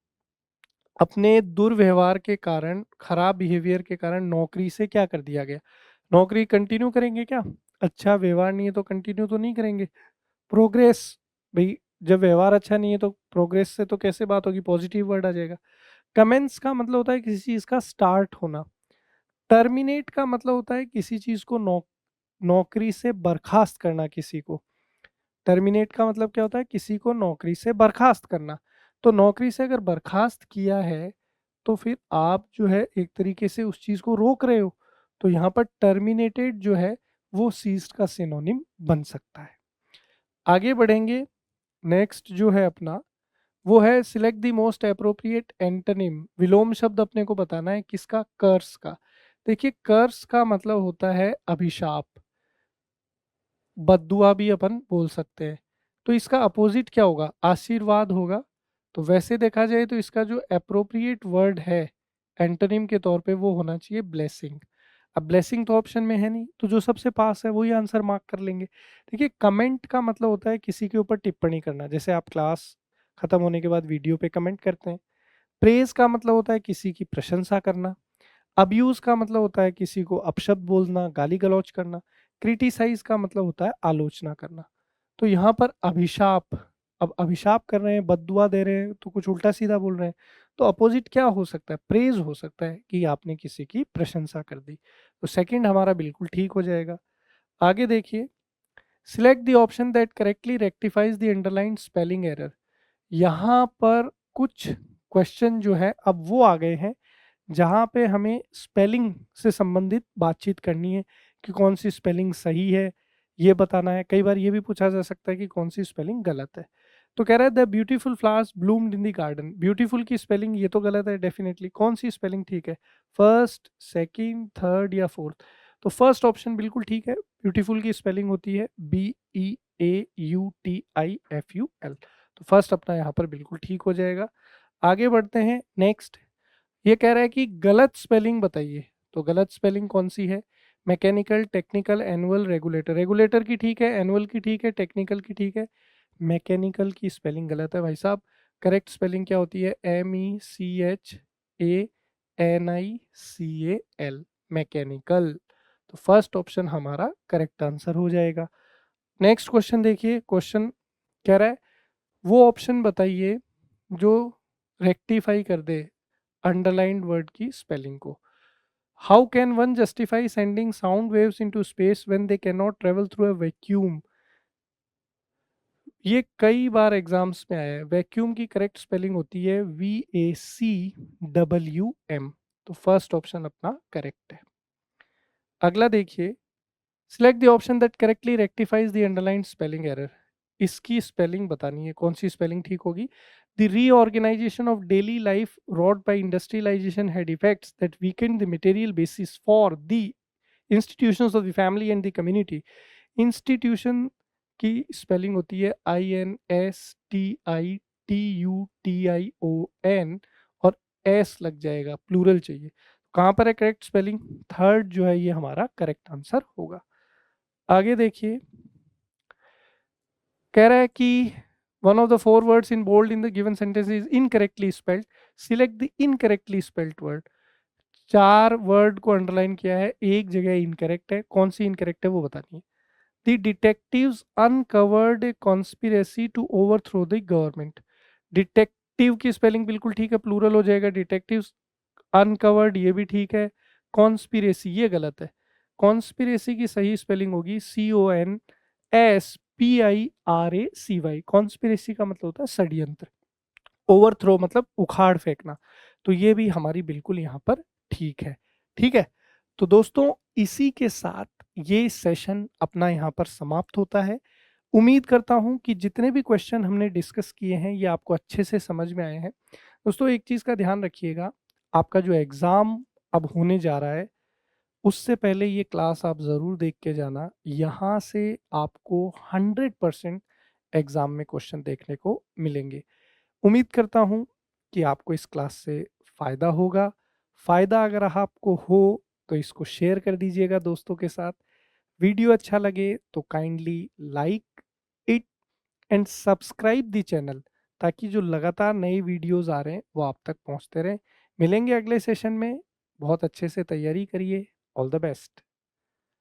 Speaker 1: अपने दुर्व्यवहार के कारण, खराब बिहेवियर के कारण नौकरी से क्या कर दिया गया? नौकरी कंटिन्यू करेंगे क्या? अच्छा व्यवहार नहीं है तो कंटिन्यू तो नहीं करेंगे। प्रोग्रेस, भाई जब व्यवहार अच्छा नहीं है तो प्रोग्रेस से तो कैसे बात होगी? पॉजिटिव वर्ड आ जाएगा। कमेंस का मतलब होता है किसी चीज़ का स्टार्ट होना। टर्मिनेट का मतलब होता है किसी चीज़ को नौकरी से बर्खास्त करना किसी को। टर्मिनेट का मतलब क्या होता है? किसी को नौकरी से बर्खास्त करना। तो नौकरी से अगर बर्खास्त किया है, तो फिर आप जो है एक तरीके से उस चीज़ को रोक रहे हो। तो यहाँ पर टर्मिनेटेड जो है वो सीज्ड का सिनोनिम बन सकता है। आगे बढ़ेंगे, नेक्स्ट जो है अपना वो है select the most appropriate antonym. विलोम शब्द अपने को बताना है किसका? कर्स का। देखिए कर्स का मतलब होता है अभिशाप, बद्दुआ भी अपन बोल सकते हैं। तो इसका अपोजिट क्या होगा? आशीर्वाद होगा। तो वैसे देखा जाए तो इसका जो अप्रोप्रिएट वर्ड है एंटोनिम के तौर पे वो होना चाहिए ब्लेसिंग। अब ब्लेसिंग तो ऑप्शन में है नहीं, तो जो सबसे पास है वही आंसर मार्क कर लेंगे। देखिए कमेंट का मतलब होता है किसी के ऊपर टिप्पणी करना, जैसे आप क्लास खत्म होने के बाद वीडियो पे कमेंट करते हैं। प्रेज का मतलब होता है किसी की प्रशंसा करना। अब्यूज का मतलब होता है किसी को अपशब्द बोलना, गाली गलौज करना। क्रिटिसाइज का मतलब होता है आलोचना करना। तो यहाँ पर अभिशाप, अब अभिशाप कर रहे हैं, बद्दुआ दे रहे हैं, तो कुछ उल्टा सीधा बोल रहे हैं। तो अपोजिट क्या हो सकता है? प्रेज हो सकता है कि आपने किसी की प्रशंसा कर दी। तो सेकंड हमारा बिल्कुल ठीक हो जाएगा। आगे देखिए, select the option that correctly rectifies the underlined spelling error. यहाँ पर कुछ क्वेश्चन जो है अब वो आ गए हैं जहाँ पे हमें स्पेलिंग से संबंधित बातचीत करनी है कि कौन सी स्पेलिंग सही है, ये बताना है। कई बार ये भी पूछा जा सकता है कि कौन सी स्पेलिंग गलत है। तो कह रहा है the beautiful flowers bloomed in the garden. Beautiful की स्पेलिंग ये तो गलत है डेफिनेटली। कौन सी स्पेलिंग ठीक है? फर्स्ट, सेकंड, थर्ड या फोर्थ? तो फर्स्ट ऑप्शन बिल्कुल ठीक है। ब्यूटीफुल की स्पेलिंग होती है BEAUTIFUL। तो फर्स्ट अपना यहाँ पर बिल्कुल ठीक हो जाएगा। आगे बढ़ते हैं, नेक्स्ट ये कह रहा है कि गलत स्पेलिंग बताइए। तो गलत स्पेलिंग कौन सी है? Mechanical, technical, annual, regulator. Regulator की ठीक है, एनुअल की ठीक है, टेक्निकल की ठीक है, मैकेनिकल की स्पेलिंग गलत है भाई साहब। करेक्ट स्पेलिंग क्या होती है? MECHANICAL, mechanical. तो फर्स्ट ऑप्शन हमारा करेक्ट आंसर हो जाएगा। नेक्स्ट क्वेश्चन देखिए, क्वेश्चन कह रहा है वो ऑप्शन बताइए जो रेक्टिफाई कर दे अंडरलाइंड वर्ड की स्पेलिंग को। How can one justify sending sound waves into space when they can not travel through a vacuum? ये कई बार एग्जाम्स में आया है। वैक्यूम की करेक्ट स्पेलिंग होती है VACWM। तो फर्स्ट ऑप्शन अपना करेक्ट है। अगला देखिए, select the option that correctly rectifies the underlined spelling error. इसकी स्पेलिंग बतानी है, कौन सी स्पेलिंग ठीक होगी? The reorganisation of daily life wrought by industrialization had effects that weakened the material basis for the institutions of the family and the community। Institution की spelling होती है INSTITUTION और एस लग जाएगा, प्लूरल चाहिए। कहाँ पर है करेक्ट स्पेलिंग? थर्ड जो है ये हमारा करेक्ट आंसर होगा। आगे देखिए, कह रहा है कि one of the four words in bold in the given sentence is incorrectly spelled. Select the incorrectly spelled word. चार वर्ड को अंडरलाइन किया है, एक जगह इनकरेक्ट है, कौन सी इनकरेक्ट है वो बतानी है। The detectives uncovered a conspiracy to overthrow the government. Detective की स्पेलिंग बिल्कुल ठीक है, प्लूरल हो जाएगा डिटेक्टिव्स। अनकवर्ड ये भी ठीक है। कॉन्स्पिरेसी ये गलत है। कॉन्स्पिरेसी की सही स्पेलिंग होगी CONSPIRACY। कॉन्स्पिरेसी का मतलब होता है षड्यंत्र। ओवरथ्रो मतलब उखाड़ फेंकना। तो ये भी हमारी बिल्कुल यहाँ पर ठीक है। ठीक है, तो दोस्तों इसी के साथ ये सेशन अपना यहाँ पर समाप्त होता है। उम्मीद करता हूँ कि जितने भी क्वेश्चन हमने डिस्कस किए हैं ये आपको अच्छे से समझ में आए हैं। दोस्तों एक चीज़ का ध्यान रखिएगा, आपका जो एग्ज़ाम अब होने जा रहा है उससे पहले ये क्लास आप ज़रूर देख के जाना। यहाँ से आपको 100% एग्ज़ाम में क्वेश्चन देखने को मिलेंगे। उम्मीद करता हूँ कि आपको इस क्लास से फ़ायदा होगा। फ़ायदा अगर आपको हो तो इसको शेयर कर दीजिएगा दोस्तों के साथ। वीडियो अच्छा लगे तो kindly like it and subscribe the channel, ताकि जो लगातार नए वीडियोस आ रहे हैं वो आप तक पहुंचते रहें। मिलेंगे अगले सेशन में। बहुत अच्छे से तैयारी करिए। All the best.